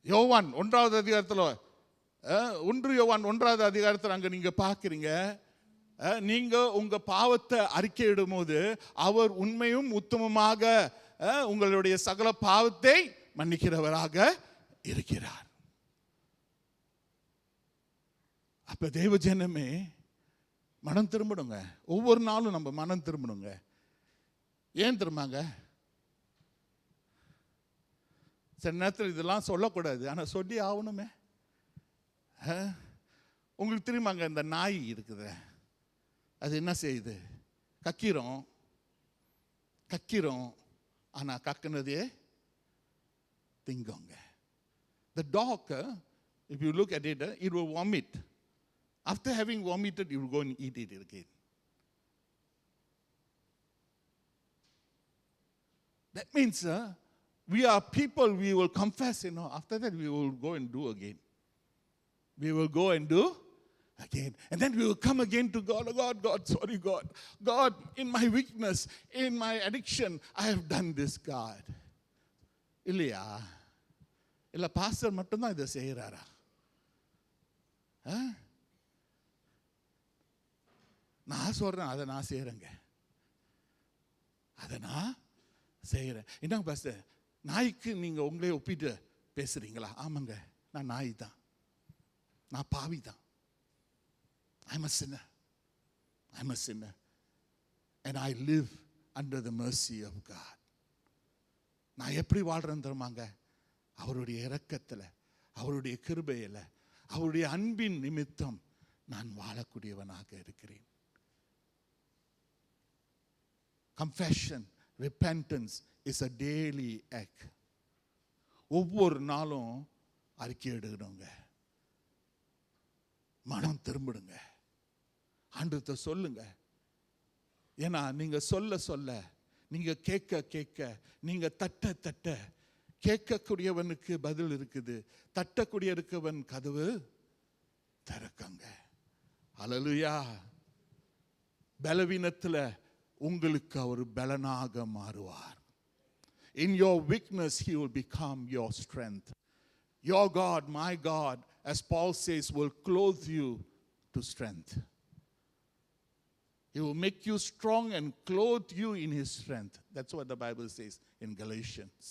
யோவான் 1வது அதிகாரத்தில் 1 யோவான் 1வது அதிகாரத்தில் அங்கே நீங்க பார்க்குறீங்க, நீங்க உங்க பாவத்தை அறிக்கையிடும் போது அவர் உண்மையும் உத்தமமாக உங்களுடைய சகல பாவத்தை மன்னிக்கிறவராக இருக்கிறார். அப்ப தேவ ஜனமே, மனம் திரும்பணுங்க. ஒவ்வொரு நாளும் நம்ம மனம் திரும்பணுங்க. ஏன் திரும்பாங்க? சில நேரத்தில் இதெல்லாம் சொல்லக்கூடாது, ஆனால் சொல்லி ஆகணுமே. உங்களுக்கு தெரியுமாங்க, இந்த நாய் இருக்குது, அது என்ன செய்யுது? கக்கிறோம் ஆனால் கக்குனதே திங்கோங்க. The dog, if you look at it, it will vomit. After having vomited, you will go and eat it again. That means we are people, we will confess, after that we will go and do again. We will go and do again. And then we will come again to God. Oh God, sorry God. God, in my weakness, in my addiction, I have done this, God. இல்லையா? இல்லை பாஸ்டர் மட்டும்தான் இதை செய்கிறாரா? நான் சொல்கிறேன், அதை நான் செய்கிறேங்க. அதை நான் செய்கிறேன். என்னங்க பாஸ்டர், நாய்க்கு நீங்கள் உங்களே ஒப்பிட்டு பேசுகிறீங்களா? ஆமாங்க, நான் நாய் தான், நான் பாவி தான். I'm a sinner. And I live under the mercy of God. நான் எப்படி வாழ்றேன்னு தெரியுமாங்க? அவருடைய இரக்கத்தில், அவருடைய கிருபையில், அவருடைய அன்பின் நிமித்தம் நான் வாழக்கூடியவனாக இருக்கிறேன். Confession, repentance is a daily act. ஒவ்வொரு நாளும் அறிக்கை எடுக்கணுங்க. மனம் திரும்பிடுங்க. ஆண்டவர்கிட்ட சொல்லுங்க. ஏன்னா நீங்க சொல்ல நீங்க கேட்க நீங்க தட்ட கேட்கக்கூடியவனுக்கு பதில் இருக்குது, தட்டக்கூடிய இருக்கவன் கதவு திறக்கங்க. ஹல்லேலூயா. பலவீனத்தில் உங்களுக்கு அவர் பலனாக மாறுவார். In your weakness he will become your strength. Your God, my God, as Paul says, will clothe you to strength. He will make you strong and clothe you in his strength. That's what the Bible says in Galatians.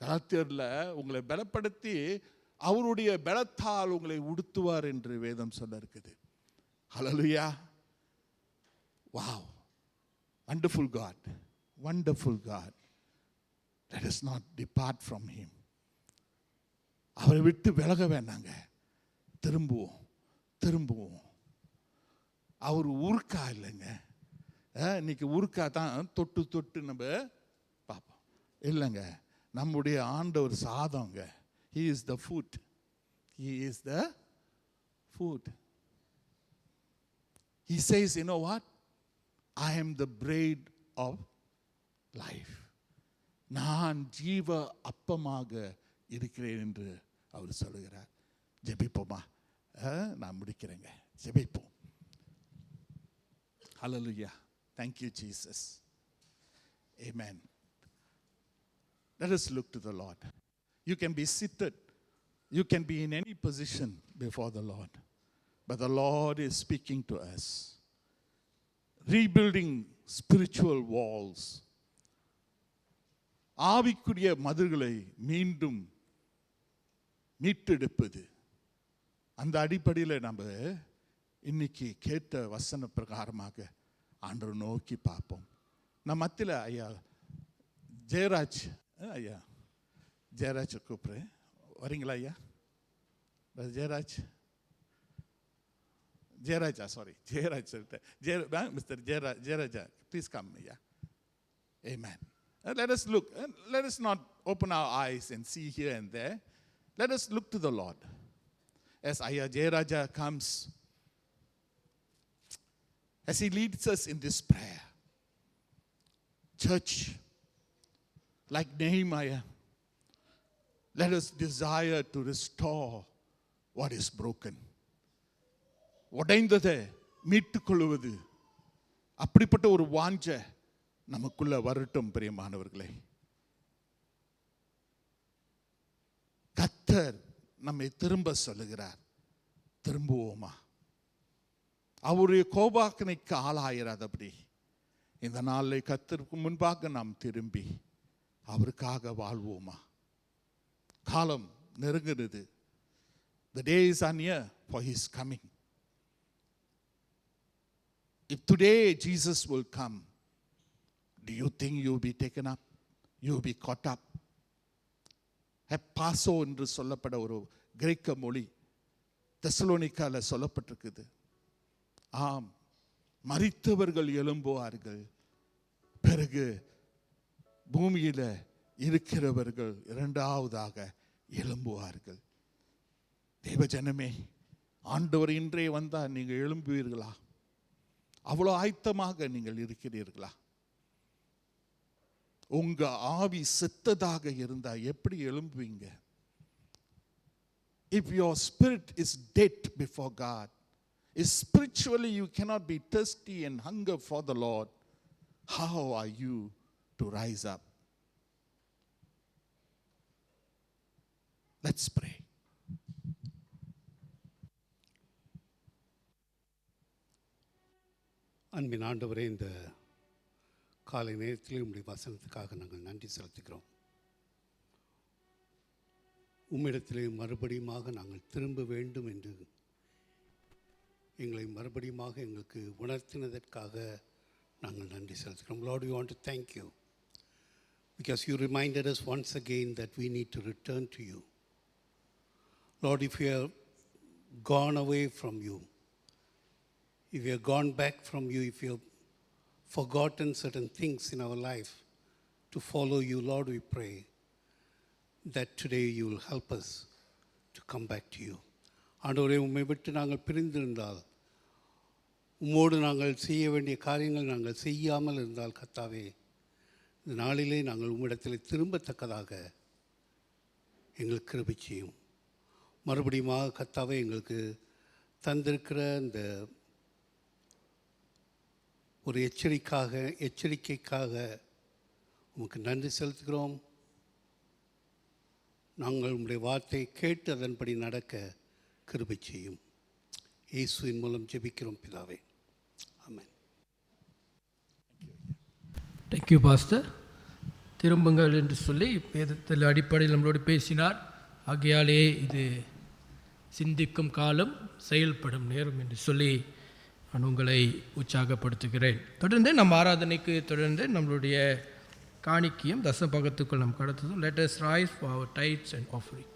கலாத்தியர்ல உங்களை பலப்படுத்தி அவருடைய பலத்தால் உங்களை உடுத்துவார் என்று வேதம் சொல்ல இருக்குது. ஹல்லேலூயா. Wow. Wonderful God. Wonderful God. Let us not depart from him. அவரை விட்டு விலக வேண்டாங்க. திரும்புவோம். அவர் ஊர்க்கா இல்லைங்க. இன்னைக்கு ஊர்க்கா தான் தொட்டு நம்ம பார்ப்போம். இல்லைங்க, நம்முடைய ஆண்டவர் சாதங்க. He is the food. He says, you know what? I am the bread of life. நான் ஜீவ அப்பமாக இருக்கிறேன் என்று அவர் சொல்லுகிறார். ஜெபிப்போமா? நான் முடிக்கிறேங்க. ஜெபிப்போம். Hallelujah. Thank you, Jesus. Amen. Let us look to the Lord. You can be seated. You can be in any position before the Lord. But the Lord is speaking to us. Rebuilding spiritual walls. ஆவிக்குரிய மதில்களை மீண்டும் மீட்டெடுப்பது. அந்த அடிப்படையில் நம்ம இன்னைக்கு கேட்ட வசன பிரகாரமாக ஆண்டவர் நோக்கி பார்ப்போம். நம்ம மத்தியில் ஐயா ஜெயராஜ் கூப்பிட்றேன். வரீங்களா ஐயா? ஜெயராஜ் சொல்லிட்டேன். மிஸ்டர் ஜெயராஜா, ப்ளீஸ் கம் ஐயா. Amen. Let us look. Let us not open our eyes and see here and there. Let us look to the Lord. As Ayya Jayaraja comes, as he leads us in this prayer. Church, like Nehemiah, let us desire to restore what is broken. உடைந்ததை மீட்டுக் கொள்வது, அப்படிப்பட்ட ஒரு வாஞ்சை நமக்குள்ள வரட்டும். பிரியமானவர்களே, கர்த்தர் நம்மை திரும்ப சொல்லுகிறார். திரும்புவோமா? அவருடைய கோபாக்கனைக்கு ஆளாயிராதபடி இந்த நாளை கர்த்தருக்கு முன்பாக நாம் திரும்பி அவருக்காக வாழ்வோமா? காலம் நெருங்குகிறது. The days are near for his coming. If today Jesus will come, do you think you will be taken up? You will be caught up? ஹெப்பாசோ என்று சொல்லப்பட ஒரு கிரேக்க மொழி தெசலோனிக்கால சொல்லப்பட்டிருக்குது. ஆம், மரித்தவர்கள் எழும்புவார்கள், பிறகு பூமியில இருக்கிறவர்கள் இரண்டாவதாக எழும்புவார்கள். தேவஜனமே, ஆண்டவர் இன்றே வந்தா நீங்க எழும்புவீர்களா? அவ்வளோ ஆயத்தமாக நீங்கள் இருக்கிறீர்களா? உங்க ஆவி செத்ததாக இருந்தா எப்படி எழும்புவீங்க? If your spirit is dead before God, if spiritually you cannot be thirsty and hunger for the Lord, how are you to rise up? Let's pray. அன்பின் ஆண்டவரே, இந்த காலை நேரத்தில் உம்முடைய வசனத்துக்காக நாங்கள் நன்றி செலுத்துகிறோம். உம்மிடத்திலே மறுபடியுமாக நாங்கள் திரும்ப வேண்டும் என்று எங்களை மறுபடியுமாக எங்களுக்கு உணர்த்தினதற்காக நாங்கள் நன்றி செலுத்துகிறோம். Lord, we want to thank you because you reminded us once again that we need to return to you. Lord, if we have gone away from you, if we have gone back from you, if you have forgotten certain things in our life to follow you, Lord, we pray that today you will help us to come back to you. ஆண்டவரே, உம்மை விட்டு நாங்கள் பிரிந்திருந்தால், உம்மோடு நாங்கள் செய்ய வேண்டிய காரியங்கள் நாங்கள் செய்யாமல் இருந்தால், கர்த்தாவே, இந்த நாளிலே நாங்கள் உம்மிடத்தில் திரும்பத்தக்கதாக எங்களுக்கு கிருபை செய்யும். மறுபடியுமாக கர்த்தாவே, எங்களுக்கு தந்திருக்கிற இந்த ஒரு எச்சரிக்கைக்காக உமக்கு நன்றி செலுத்துகிறோம். நாங்கள் உம்முடைய வார்த்தையை கேட்டு அதன்படி நடக்க கிருபை செய்யும். இயேசுவின் மூலம் ஜெபிக்கிறோம் பிதாவே, ஆமென். Thank you pastor. திரும்புங்கள் என்று சொல்லி வேதத்தில் அடிப்படையில் நம்மளோடு பேசினார். ஆகையாலே இது சிந்திக்கும் காலம், செயல்படும் நேரம் என்று சொல்லி நான் உங்களை உற்சாகப்படுத்துகிறேன். தொடர்ந்து நம் ஆராதனைக்கு தொடர்ந்து நம்மளுடைய காணிக்கையும் தசமபாகத்துக்குள் நாம் கடத்ததும். Let us rise for our tithes and offering.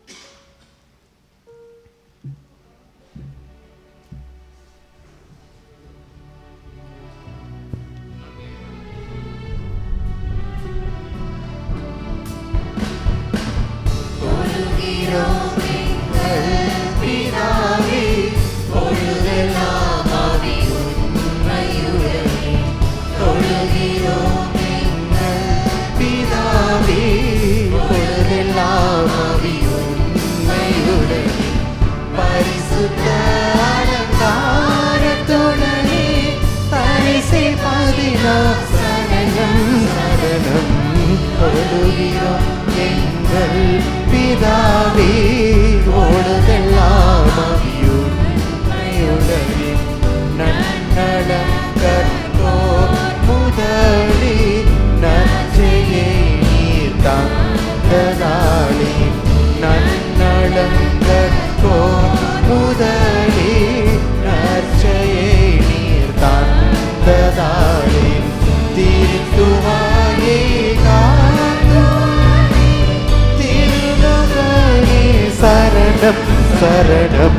சரணம்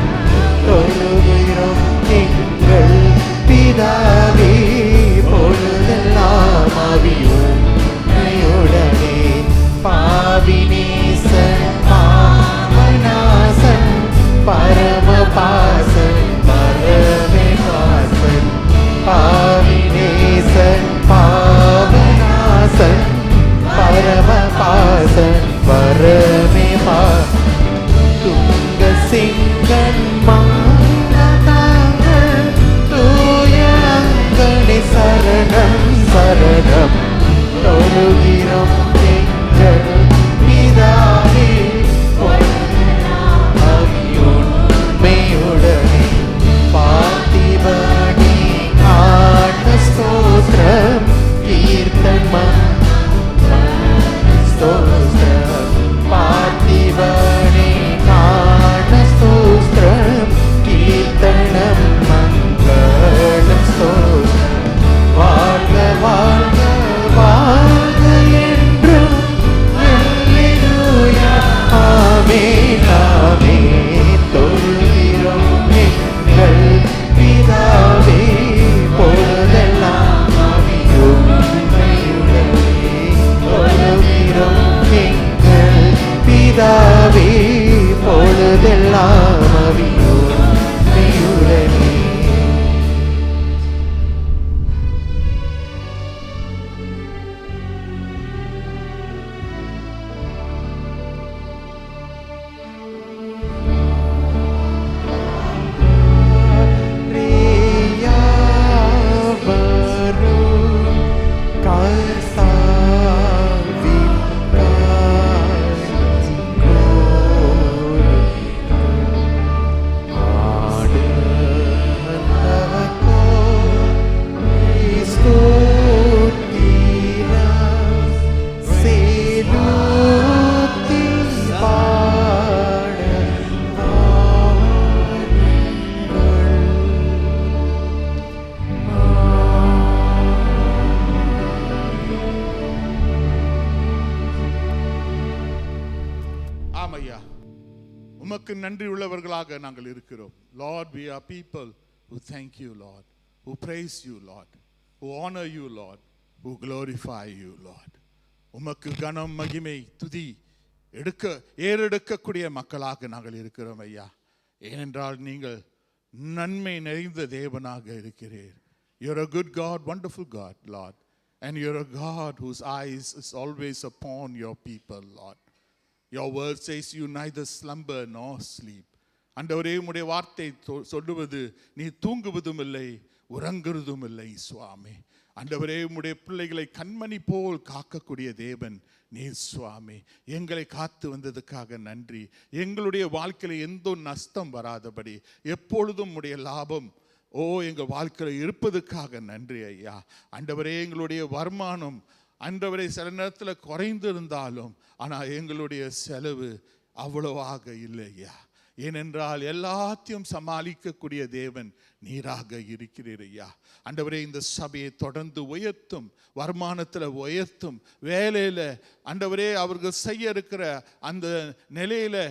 தொழுகிறோம் எங்கள் பிதாவே, பொழுதெல்லாம் ஆவியுடனே பாவினேசன் பாவநாசன் பரமபாசன் பரமே பாசன் பாவினேசன் பாவநாசன் பரமபாசன் பரமே பாசன் சிங்கன் மங்கதாங்கள் தூய அங்கள் உமக்கு நன்றி உள்ளவர்களாக நாங்கள் இருக்கிறோம். Lord, we are people who thank you, Lord, who praise you, Lord, who honor you, Lord, who glorify you, Lord. உமக்கு கனம் மகிமை துதி ஏறெடுக்கக்கூடிய மக்களாக நாங்கள் இருக்கிறோம் ஐயா. ஏனென்றால் நீங்கள் நன்மை நிறைந்த தேவனாக இருக்கிறீர். You're a good God, wonderful God, Lord. And you're a God whose eyes is always upon your people, Lord. Your word says you neither slumber nor sleep. ஆண்டவரே, உம்முடைய வார்த்தை சொல்லுவது நீ தூங்குவதும் இல்லை உறங்குவதும் இல்லை சுவாமி. ஆண்டவரே, உம்முடைய பிள்ளைகளை கண்மணி போல் காக்கக்கூடிய தேவன் நீர் சுவாமி. எங்களை காத்து வந்ததுக்காக நன்றி. எங்களுடைய வாழ்க்கையில் எந்த நஷ்டம் வராதபடி எப்பொழுதும் உடைய லாபம் எங்கள் வாழ்க்கையில் இருப்பதுக்காக நன்றி ஐயா. ஆண்டவரே, எங்களுடைய வருமானம் ஆண்டவரே சில நேரத்தில் குறைந்திருந்தாலும் ஆனால் எங்களுடைய செலவு அவ்வளவாக இல்லை ஐயா. ஏனென்றால் எல்லாத்தையும் சமாளிக்கக்கூடிய தேவன் நீராக இருக்கிறீர் ஐயா. ஆண்டவரே, இந்த சபையை தொடர்ந்து உயர்த்தும், வருமானத்தில் உயர்த்தும், வேலையில் ஆண்டவரே அவர்கள் செய்ய இருக்கிற அந்த நிலையில்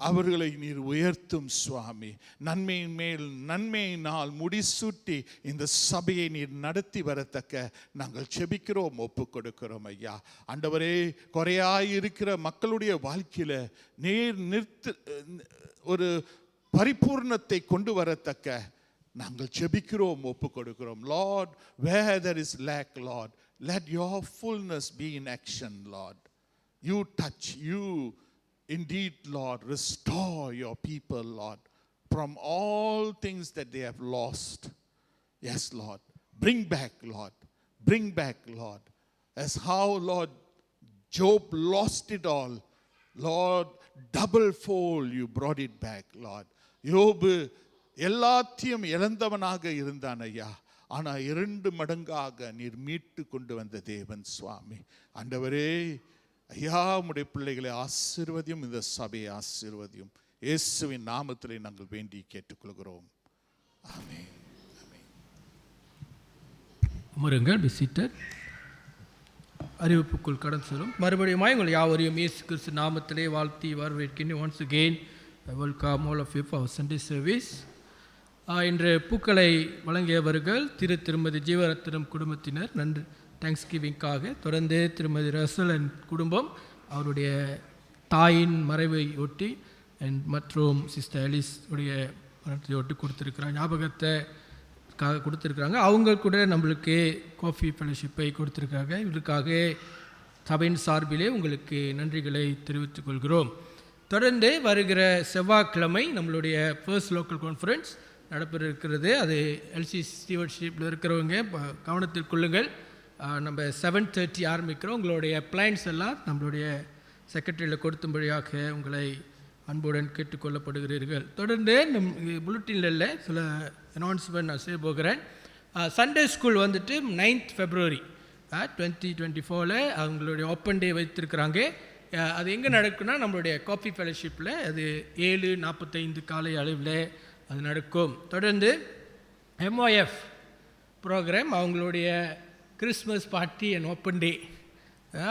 அவர்களை நீர் உயர்த்தும் சுவாமி. நன்மையின் மேல் நன்மையினால் முடிசூட்டி இந்த சபையை நீர் நடத்தி வரத்தக்க நாங்கள் செபிக்கிறோம், ஒப்பு கொடுக்கிறோம் ஐயா. ஆண்டவரே, குறையாயிருக்கிற மக்களுடைய வாழ்க்கையில நீர் ஒரு பரிபூர்ணத்தை கொண்டு வரத்தக்க நாங்கள் செபிக்கிறோம், ஒப்பு கொடுக்கிறோம். Lord, where there is lack, Lord, let your fullness be in action, Lord. You touch, you indeed, Lord, restore your people, Lord, from all things that they have lost. Yes, Lord. Bring back, Lord. Bring back, Lord. As how, Lord, Job lost it all. Lord, double fold you brought it back, Lord. யோபு எல்லாத்தையும் இழந்தவனாக இருந்தான் ஐயா. ஆனால் 2 மடங்காக நீர் மீட்டு கொண்டு வந்த தேவன் சுவாமி. ஆண்டவரே ஐயா, உம்முடைய பிள்ளைகளை ஆசீர்வதியும், இந்த சபையை ஆசீர்வதியும். இயேசுவின் நாமத்திலே நாங்கள் வேண்டி கேட்டுக்கொள்கிறோம். ஆமென். அமருங்கள், be seated. அறிவிப்புக்குள் கடந்து செல்லும் மறுபடியும் உங்கள் யாவரையும் இயேசு கிறிஸ்து நாமத்திலே வாழ்த்தி வரவேற்கின்றேன். once again I welcome all of you for our Sunday service. இன்று பூக்களை வழங்கியவர்கள் திருமதி ஜீவரத்னம் குடும்பத்தினர். நன்றி தேங்க்ஸ்கிவிங்காக. தொடர்ந்து திருமதி ரசல் அண்ட் குடும்பம் அவருடைய தாயின் மறைவை ஒட்டி மற்றும் சிஸ்டர் எலிஸ் உடைய மரணத்தை ஒட்டி கொடுத்துருக்குறாங்க, ஞாபகத்தை கொடுத்துருக்குறாங்க. அவங்க கூட நம்மளுக்கு காஃபி ஃபெலோஷிப்பை கொடுத்துருக்காங்க. இதற்காக சபையின் சார்பிலே உங்களுக்கு நன்றிகளை தெரிவித்துக் கொள்கிறோம். தொடர்ந்து வருகிற செவ்வாய்க்கிழமை நம்மளுடைய ஃபர்ஸ்ட் லோக்கல் கான்ஃபரன்ஸ் நடப்பெற இருக்கிறது. அது எல்சி ஸ்டீவர்ஷிப்பில் இருக்கிறவங்க கவனத்தில் கொள்ளுங்கள். நம்ம 7:30 ஆரம்பிக்கிறோம். உங்களுடைய பிளான்ஸ் எல்லாம் நம்மளுடைய செக்ரட்டரியில் கொடுத்தும்படியாக உங்களை அன்புடன் கேட்டுக்கொள்ளப்படுகிறீர்கள். தொடர்ந்து புல்லட்டினில் சில அனௌன்ஸ்மெண்ட் நான் செய்ய போகிறேன். சண்டே ஸ்கூல் வந்துட்டு 9th February 2024 அவங்களுடைய ஓப்பன் டே வைத்திருக்கிறாங்க. அது எங்கே நடக்குன்னா நம்மளுடைய காஃபி ஃபெலோஷிப்பில். அது 7:45 காலை அளவில் அது நடக்கும். தொடர்ந்து MYF ப்ரோக்ராம் அவங்களுடைய Christmas party and open day,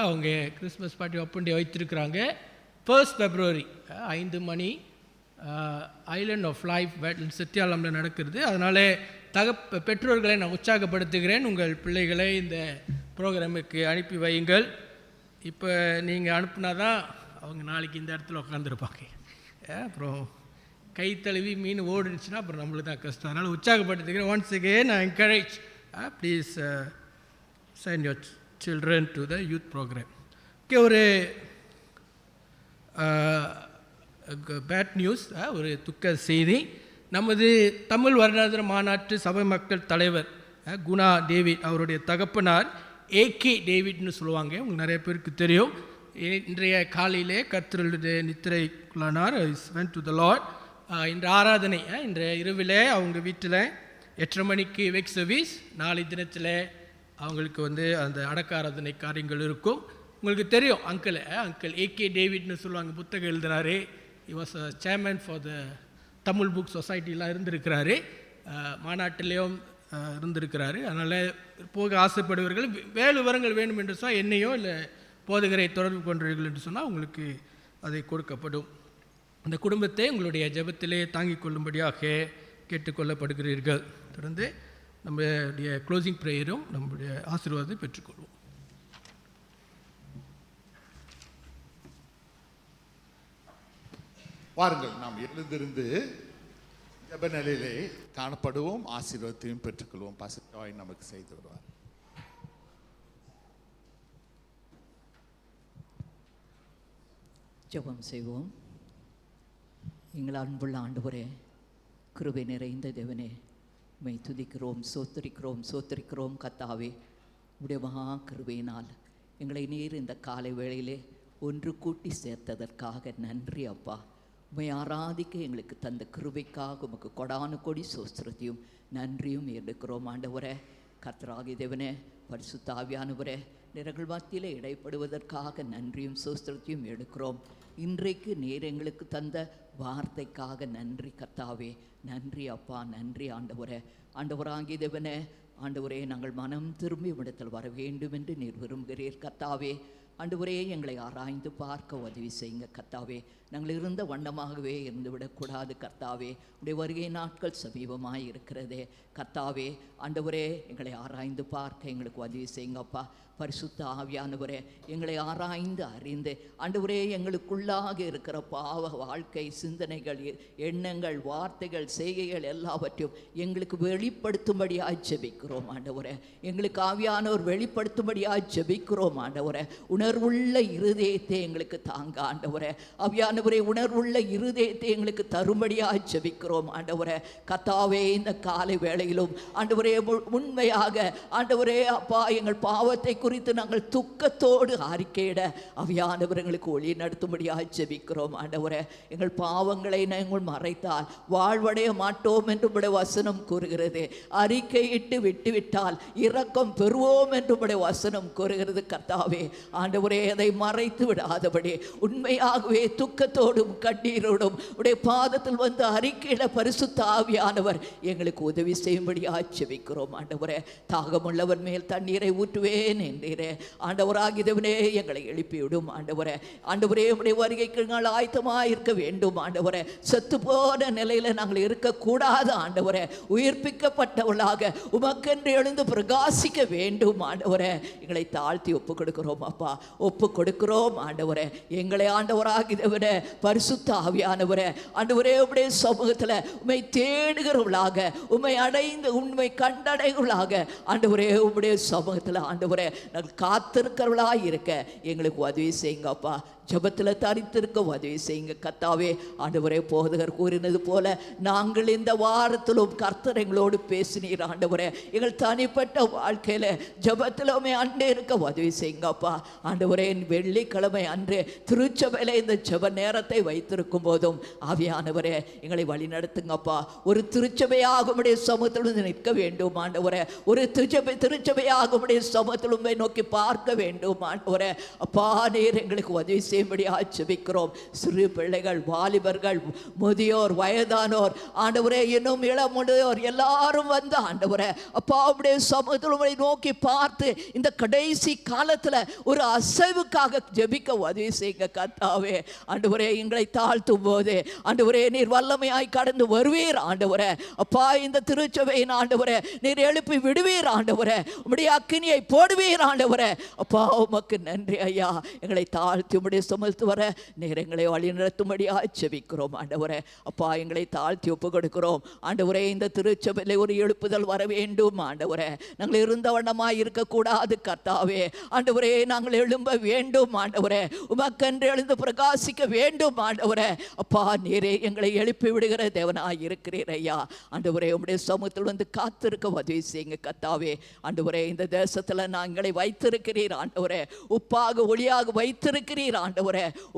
அவங்க கிறிஸ்மஸ் பார்ட்டி ஓப்பன் டே வைத்திருக்கிறாங்க. 1st February 5 மணி ஐலண்ட் ஆஃப் லைஃப் சத்தியாலமில் நடக்கிறது. அதனால் பெற்றோர்களை நான் உற்சாகப்படுத்துகிறேன். உங்கள் பிள்ளைகளை இந்த ப்ரோக்ராமுக்கு அனுப்பி வையுங்கள். இப்போ நீங்கள் அனுப்புனா தான் அவங்க நாளைக்கு இந்த இடத்துல உட்காந்துருப்பாங்க. அப்புறம் கை தழுவி மீன் ஓடுனுச்சுன்னா அப்புறம் நம்மளுக்கு தான் கஷ்டம். அதனால் உற்சாகப்படுத்துகிறேன். Once again I encourage, please send your children to the youth program. Okay, ஒரு பேட் நியூஸ், ஒரு துக்க செய்தி. நமது தமிழ் வருடாந்திர மாநாட்டு சபை மக்கள் தலைவர் குணா டேவிட் அவருடைய தகப்பனார் AK டேவிட்னு சொல்லுவாங்க, உங்களுக்கு நிறைய பேருக்கு தெரியும். இன்றைய காலையிலே கர்த்தருடைய நித்திரைக்குள்ளானார். went to the Lord. இன்று ஆராதனை, இன்றைய இரவில் அவங்க வீட்டில் 8:30 மணிக்கு வெக் சர்வீஸ். நாளை தினத்தில் அவங்களுக்கு அந்த அடக்க ஆராதனை காரியங்கள் இருக்கும். உங்களுக்கு தெரியும் அங்கிள் AK டேவிட்னு சொல்லுவாங்க, புத்தகம் எழுதுகிறாரு. he was a chairman for the Tamil book சொசைட்டிலாம் இருந்திருக்கிறாரு, மாநாட்டிலையும் இருந்திருக்கிறாரு. அதனால் போக ஆசைப்படுவர்கள் வேறு விவரங்கள் வேணும் என்று சொன்னால் என்னையோ இல்லை போதகரை தொடர்பு கொண்டவர்கள் என்று சொன்னால் உங்களுக்கு அதை கொடுக்கப்படும். அந்த குடும்பத்தை உங்களுடைய ஜெபத்திலே தாங்கிக் கொள்ளும்படியாக கேட்டுக்கொள்ளப்படுகிறீர்கள். தொடர்ந்து நம்முடைய க்ளோசிங் ப்ரேயரும் நம்முடைய ஆசீர்வாதத்தை பெற்றுக்கொள்வோம். வாருங்கள், நாம் எழுந்திருந்து ஜெப நிலையிலே காணப்படுவோம், ஆசீர்வாதத்தையும் பெற்றுக்கொள்வோம். பாஸ்டர் ஜாய் நமக்கு செய்து வருவார். ஜெபம் செய்வோம். எங்கள் அன்புள்ள ஆண்டவரே, கிருபை நிறைந்த தேவனே, உம்மை துதிக்கிறோம், சோத்தரிக்கிறோம் கர்த்தாவே. உடைய மகா கிருபையினால் எங்களை நீர் இந்த காலை வேளையிலே ஒன்று கூட்டி சேர்த்ததற்காக நன்றி அப்பா. உம்மை ஆராதிக்க எங்களுக்கு தந்த கிருபைக்காக உமக்கு கொடானு கொடி சோஸ்திரத்தையும் நன்றியும் எடுக்கிறோம் ஆண்டவரே. கர்த்தராகிய தேவனே, பரிசுத்த ஆவியானவரே, நிறங்கள் மத்தியிலே இடைப்படுவதற்காக நன்றியும் சோஸ்திரத்தையும் எடுக்கிறோம். இன்றைக்கு நீர் எங்களுக்கு தந்த வார்த்தைக்காக நன்றி கர்த்தாவே. நன்றி அப்பா, நன்றி ஆண்டவரே. ஆண்டவராகிய தேவனே, ஆண்டவரே, நாங்கள் மனம் திரும்பி இடத்தில் வர வேண்டும் என்று நீர் விரும்புகிறீர் கர்த்தாவே. ஆண்டவரே, எங்களை ஆராய்ந்து பார்க்க உதவி செய்யுங்க கர்த்தாவே. நாங்கள் இருந்த வண்ணமாகவே இருந்து விடக்கூடாது கர்த்தாவே. உடைய வருகை நாட்கள் சமீபமாக இருக்கிறதே கர்த்தாவே. ஆண்டவரே, எங்களை ஆராய்ந்து பார்க்க எங்களுக்கு உதவி செய்யுங்கப்பா. பரிசுத்த ஆவியானவரே, எங்களை ஆராய்ந்து அறிந்து ஆண்டவரே, எங்களுக்குள்ளாக இருக்கிற பாவ வாழ்க்கை சிந்தனைகள், எண்ணங்கள், வார்த்தைகள், செய்கைகள் எல்லாவற்றையும் எங்களுக்கு வெளிப்படுத்தும்படியாக ஜெபிக்கிறோம் ஆண்டவரே. எங்களுக்கு ஆவியானவர் வெளிப்படுத்தும்படியாக ஜெபிக்கிறோம் ஆண்டவரே. உணர்வுள்ள இருதயத்தை எங்களுக்கு தாங்க ஆண்டவரே. ஆவியானவரே, உணர்வுள்ள இருதயத்தை எங்களுக்கு தரும்படியாக ஜெபிக்கிறோம் ஆண்டவரே. கர்த்தாவே, இந்த காலை வேளையிலும் ஆண்டவரே, உண்மையாக ஆண்டவரே அப்பா, எங்கள் பாவத்தை குறித்து நாங்கள் துக்கத்தோடு அறிக்கையிட ஆவியானவர் எங்களுக்கு ஒளி நடத்தும்படியாக ஜெபிக்கிறோம் ஆண்டவரே. எங்கள் பாவங்களை நாங்கள் மறைத்தால் வாழ்வடைய மாட்டோம் என்று உம்முடைய வசனம் கூறுகிறது. அறிக்கையிட்டு விட்டுவிட்டால் இரக்கம் பெறுவோம் என்று உம்முடைய வசனம் கூறுகிறது கர்த்தாவே. ஆண்டவரே, அதை மறைத்து விடாதபடி உண்மையாகவே துக்கத்தோடும் கண்ணீரோடும் உடைய பாதத்தில் வந்து அறிக்கையிட பரிசுத்த ஆவியானவர் எங்களுக்கு உதவி செய்யும்படியாக ஜெபிக்கிறோம் ஆண்டவரே. தாகமுள்ளவர் மேல் தண்ணீரை ஊற்றுவேன் என்றீரே ஆண்டவராகிய தேவனே, எங்களை எழுப்பிவிடும் ஆண்டவரே. ஆண்டவரே, உடைய வருகைக்கு நாங்கள் ஆயத்தமாக இருக்க வேண்டும் ஆண்டவரே. செத்து போன நிலையில நாங்கள் இருக்கக்கூடாது ஆண்டவரே. உயிர்ப்பிக்கப்பட்டவர்களாக உமக்கென்று எழுந்து பிரகாசிக்க வேண்டும் ஆண்டவரே. எங்களை தாழ்த்தி ஒப்பு கொடுக்கிறோம் அப்பா, ஒப்பு கொடுக்கிறோம் ஆண்டவரே. எங்களை ஆண்டவராகிய தேவனே, பரிசுத்த ஆவியானவரே, ஆண்டவரே, உடைய சமூகத்தில் உம்மை தேடுகிறவர்களாக, உம்மை அடைந்து உண்மை கண்டடைகளாக ஆண்டவரே, உம்முடைய சமூகத்தில் ஆண்டவரே நாங்கள் காத்திருக்கிறவர்களாக இருக்க எங்களுக்கு உதவி செய்யுங்கப்பா. ஜபத்தில் தரித்திருக்க உதவி செய்யுங்க கர்த்தாவே. ஆண்டவரே, போதகர் கூறினது போல நாங்கள் இந்த வாரத்திலும் கர்த்தர் எங்களோடு பேசினீர் ஆண்டவரே. எங்கள் தனிப்பட்ட வாழ்க்கையில் ஜபத்திலுமே அன்றே இருக்க உதவி செய்யுங்கப்பா. ஆண்டவரே, வெள்ளிக்கிழமை அன்றே திருச்சபையில் இந்த ஜப நேரத்தை வைத்திருக்கும் போதும் ஆவியானவரே எங்களை வழி நடத்துங்கப்பா. ஒரு திருச்சபையாக உடைய சமூகத்திலும் நிற்க வேண்டும் ஆண்டவரே. ஒரு திருச்சபையாக உடைய சமூகத்திலும் நோக்கி பார்க்க வேண்டும் ஆண்டவரே. அப்பா, நீர் எங்களுக்கு உதவி செய்யும்படியாக ஜெபிக்கிறோம். சிறு பிள்ளைகள், வாலிபர்கள், முதியோர், வயதானோர், ஆண்டவரே, இன்னும் இளமுடையோர் எல்லாரும் வந்து ஆண்டவரே அப்பா, உடைய சமூகத்தில் நோக்கி பார்த்து இந்த கடைசி காலத்தில் ஒரு அசைவுக்காக ஜெபிக்க உதவி செய்யுங்க கர்த்தாவே. ஆண்டவரே, எங்களை தாழ்த்தும் போது ஆண்டவரே, நீர் வல்லமையாய் கடந்து வருவீர் ஆண்டவரே. அப்பா, இந்த திருச்சபையின் ஆண்டவரே நீர் எழுப்பி விடுவீர் ஆண்டவரே. உம்முடைய அக்கினியை போடுவீர் ஆண்டவரே. அப்பா, உமக்கு நன்றி ஐயா. எங்களை தாழ்த்தி உம்முடைய சுமத்து வர நீர் எங்களை வழி நடத்தும்படியாக ஜெபிக்கிறோம் ஆண்டவரே. அப்பா, எங்களை தாழ்த்தி ஒப்பு கொடுக்கிறோம் ஆண்டவரே. இந்த திருச்சபையில் ஒரு எழுப்புதல் வர வேண்டும் ஆண்டவரே. நாங்கள் இருந்த வண்ணமாய் இருக்கக்கூடாது கர்த்தாவே. ஆண்டவரே, நாங்கள் எழும்ப வேண்டும் ஆண்டவரே. உமக்கென்று எழுந்து பிரகாசிக்க வேண்டும் ஆண்டவரே. அப்பா, நீரே எங்களை எழுப்பி விடுகிற தேவனாய் இருக்கிறீர் ஐயா. ஆண்டவரே, உம்முடைய சமூகத்தில் வந்து காத்திருக்க உதவி செய்யுங்க கர்த்தாவே. ஆண்டவரே, இந்த தேசத்தில் நாங்களை வைத்திருக்கிறீர் ஆண்டவரே. உப்பாக ஒளியாக வைத்திருக்கிறீர் ஆண்டவரே.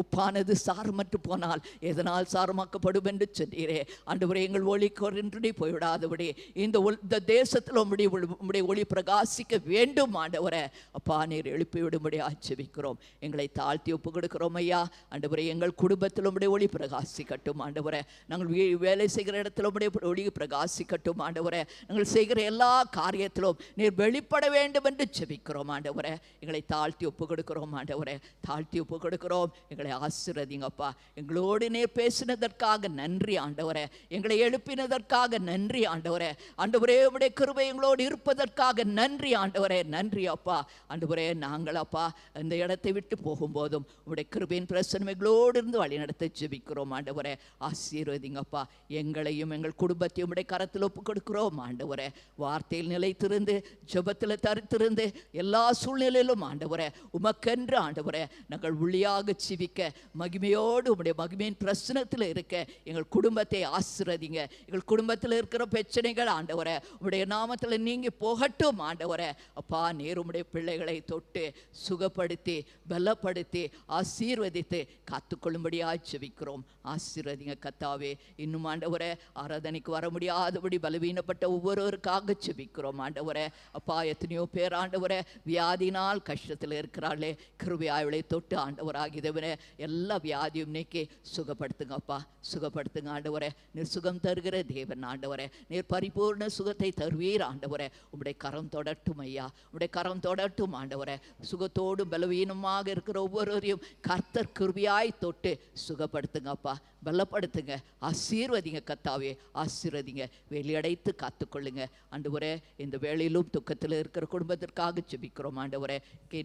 உப்பானது சாரமற்று போனால் எதனால் சாரமாக்கப்படும் என்று சொன்னீரே ஆண்டவரே. எங்கள் ஒளி கொன்றி போய்விடாதபடி இந்த தேசத்தில் உம்முடைய ஒளி பிரகாசிக்க வேண்டும் ஆண்டவரே. அப்பா, நீர் எழுப்பி விடும்படி ஆச்சரிக்கிறோம். எங்களை தாழ்த்தி ஒப்பு கொடுக்கிறோம் ஐயா. ஆண்டவரே, எங்கள் குடும்பத்தில் உம்முடைய ஒளி பிரகாசிக்கட்டும் ஆண்டவரே. நாங்கள் வேலை செய்கிற இடத்துல உம்முடைய ஒளி பிரகாசிக்கட்டும் ஆண்டவரே. நாங்கள் செய்கிற எல்லா காரியத்திலும் நீர் வெளிப்பட வேண்டும் என்று ஜெபிக்கிறோம் ஆண்டவரே. எங்களை தாழ்த்தி ஒப்பு கொடுக்கிறோம் ஆண்டவரே. தாழ்த்தி ஒப்பு கொடுக்கிறோம் ஜெபிக்கிறோம். எங்களை ஆசீர்வதிங்கப்பா. எங்களோடு நீர் பேசினதற்காக நன்றி ஆண்டவரே. எங்களை எழுப்பினதற்காக நன்றி ஆண்டவரே. ஆண்டவரே உம்முடைய கிருபை எங்களோடு இருப்பதற்காக நன்றி ஆண்டவரே. நன்றி அப்பா. ஆண்டவரே நாங்கள் அப்பா இந்த இடத்தை விட்டு போகும்போதும் உம்முடைய கிருபையின் பிரசன்னம் எங்களோடு இருந்து வழி நடத்த ஜெபிக்கிறோம் ஆண்டவரே. ஆசீர்வதிங்கப்பா. எங்களையும் எங்கள் குடும்பத்தையும் உம்முடைய கரத்தில் ஒப்பு கொடுக்கிறோம் ஆண்டவரே. வார்த்தையில் நிலைத்திருந்து ஜெபத்தில் தரித்திருந்து எல்லா சூழ்நிலையிலும் ஆண்டவரே உமக்கென்று ஆண்டவரே நாங்கள் உள்ளியாக ஜீவிக்க மகிமையோடு உம்முடைய மகிமையின் பிரசனத்தில் இருக்க எங்கள் குடும்பத்தை ஆசீர்வதிங்க. எங்கள் குடும்பத்தில் இருக்கிற பிரச்சனைகள் ஆண்டவரே உம்முடைய நாமத்தில் நீங்கி போகட்டும் ஆண்டவரே. அப்பா நீர் உம்முடைய பிள்ளைகளை தொட்டு சுகப்படுத்தி பலப்படுத்தி ஆசீர்வதித்து காத்துக்கொள்ளும்படியாக ஜெபிக்கிறோம். ஆசீர்வதிங்க கத்தாவே. இன்னும் ஆண்டவரே ஆராதனைக்கு வர முடியாதபடி பலவீனப்பட்ட ஒவ்வொருவருக்காக ஜெபிக்கிறோம் ஆண்டவரே. அப்பா எத்தனையோ பேர் ஆண்டவரே வியாதினால் கஷ்டத்தில் இருக்கிறாளே, கிருபையாய் தொட்டு ஆண்டவராகிதவனே எல்லா வியாதியும் நீக்கி சுகப்படுத்துங்கப்பா. சுகப்படுத்துங்க ஆண்டவரே. நீர் சுகம் தருகிற தேவன் ஆண்டவரே. நீர் பரிபூர்ண சுகத்தை தருவீர் ஆண்டவரே. உம்முடைய கரம் தொடட்டும் ஐயா. உம்முடைய கரம் தொடட்டும் ஆண்டவரே. சுகத்தோடு பலவீனமாக இருக்கிற ஒவ்வொருவரையும் கர்த்தர் கிருபையாய் தொட்டு சுகப்படுத்துங்கப்பா. பலப்படுத்துங்க. ஆசீர்வதிங்க கத்தாவே. ஆசீர்வதிங்க. வெளியடைத்து காத்துக்கொள்ளுங்க ஆண்டவரே. இந்த வேளையிலும் துக்கத்தில் இருக்கிற குடும்பத்திற்காக ஜெபிக்கிறோம் ஆண்டவரே.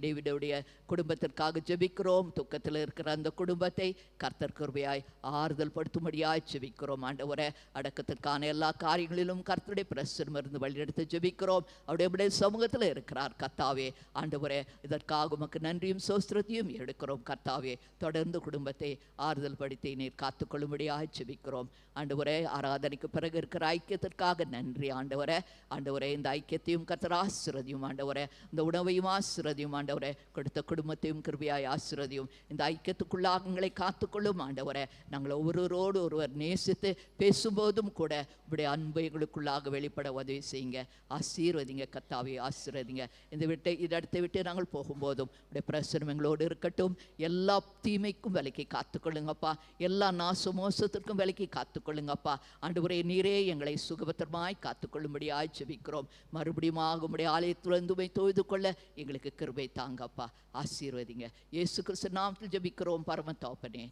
டேவிடுடைய குடும்பத்திற்காக ஜெபிக்கிறோம். துக்கத்தில் இருக்கிற அந்த குடும்பத்தை கர்த்தர் கிருபையாய் ஆறுதல் படுத்தும்படியாய் ஜெபிக்கிறோம் ஆண்டவரே. அடக்கத்திற்கான எல்லா காரியங்களிலும் கர்த்தருடைய பிரசன்னம் இருந்து வழிநடத்த ஜெபிக்கிறோம். அவருடைய சமூகத்தில் இருக்கிறார் கர்த்தாவே. ஆண்டவரே இதற்காக உமக்கு நன்றியும் சோஸ்திரத்தையும் எடுக்கிறோம் கர்த்தாவே. தொடர்ந்து குடும்பத்தை ஆறுதல் படுத்தி நீர் காத்துக்கொள்ளும்படியாக ஜெபிக்கிறோம் ஆண்டவரே. ஆராதனைக்கு பிறகு இருக்கிற ஐக்கியத்திற்காக நன்றி ஆண்டவரே. ஆண்டவரே இந்த ஐக்கியத்தையும் கர்த்தர் ஆசீர்வதியும் ஆண்டவரே. இந்த உணவையும் ஆசீர்வதியும் ஆண்டவரே. கொடுத்த குடும்பத்தையும் கிருபையாய் ஆசீர்வதியும். இந்த ஐக்கியத்துக்குள்ளாக எங்களை காத்துக்கொள்ளும் ஆண்டவரே. நாங்கள் ஒருவரோடு ஒருவர் நேசித்து பேசும்போதும் கூட உடைய அன்பு எங்களுக்குள்ளாக வெளிப்பட உதவி செய்யுங்க. ஆசீர்வதிங்க கத்தாவே. ஆசீர்வதிங்க. இந்த இடத்தை விட்டு நாங்கள் போகும்போதும் உடைய பிரசனம் எங்களோடு இருக்கட்டும். எல்லா தீமைக்கும் விலக்கி காத்துக்கொள்ளுங்கப்பா. எல்லா நாச மோசத்திற்கும் விலக்கி காத்துக்கொள்ளுங்கப்பா. ஆண்டவரே நீரே எங்களை சுகபத்திரமாய் காத்துக்கொள்ளும்படியாய் ஜெபிக்கிறோம். மறுபடியும் உம்முடைய ஆலயத்திலிருந்து தொழுது கொள்ள எங்களுக்கு கிருபை தாங்கப்பா. ஆசீர்வதிங்க. இயேசு கிறிஸ்து நாமத்தில் ஜெபிக்கிறோம் பரம தகப்பனே.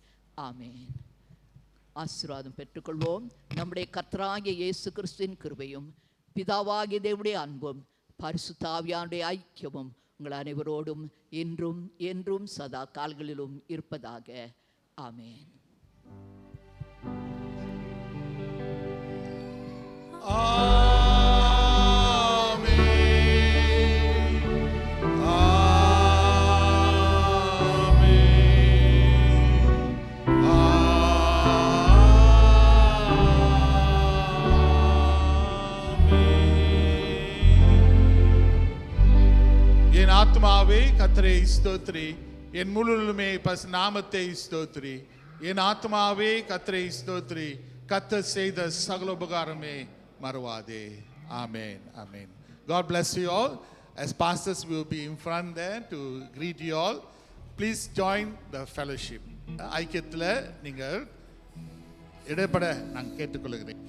ஆமென். ஆசீர்வாதம் பெற்றுக்கொள்வோம். நம்முடைய கர்த்தராகிய இயேசு கிறிஸ்துவின் கிருபையும் பிதாவாகிய தேவனுடைய அன்பும் பரிசுத்த ஆவியானுடைய ஐக்கியமும் உங்கள் அனைவரோடும் இன்றும் என்றும் சதா கால்களிலும் இருப்பதாக. ஆமென். என் ஆத்மாவே கர்த்தரை ஸ்தோத்திரி, என் முழுமே பஸ் நாமத்தை ஸ்தோத்திரி. என் ஆத்மாவே கர்த்தரை ஸ்தோத்திரி, கர்த்தர் செய்த சகல உபகாரமே மறவாதே. Amen. Amen. God bless you all. As pastors will be in front there to greet you all. Please join the fellowship. ஐக்கியத்தில் நீங்கள் இடைப்பட நான் கேட்டுக்கொள்கிறேன்.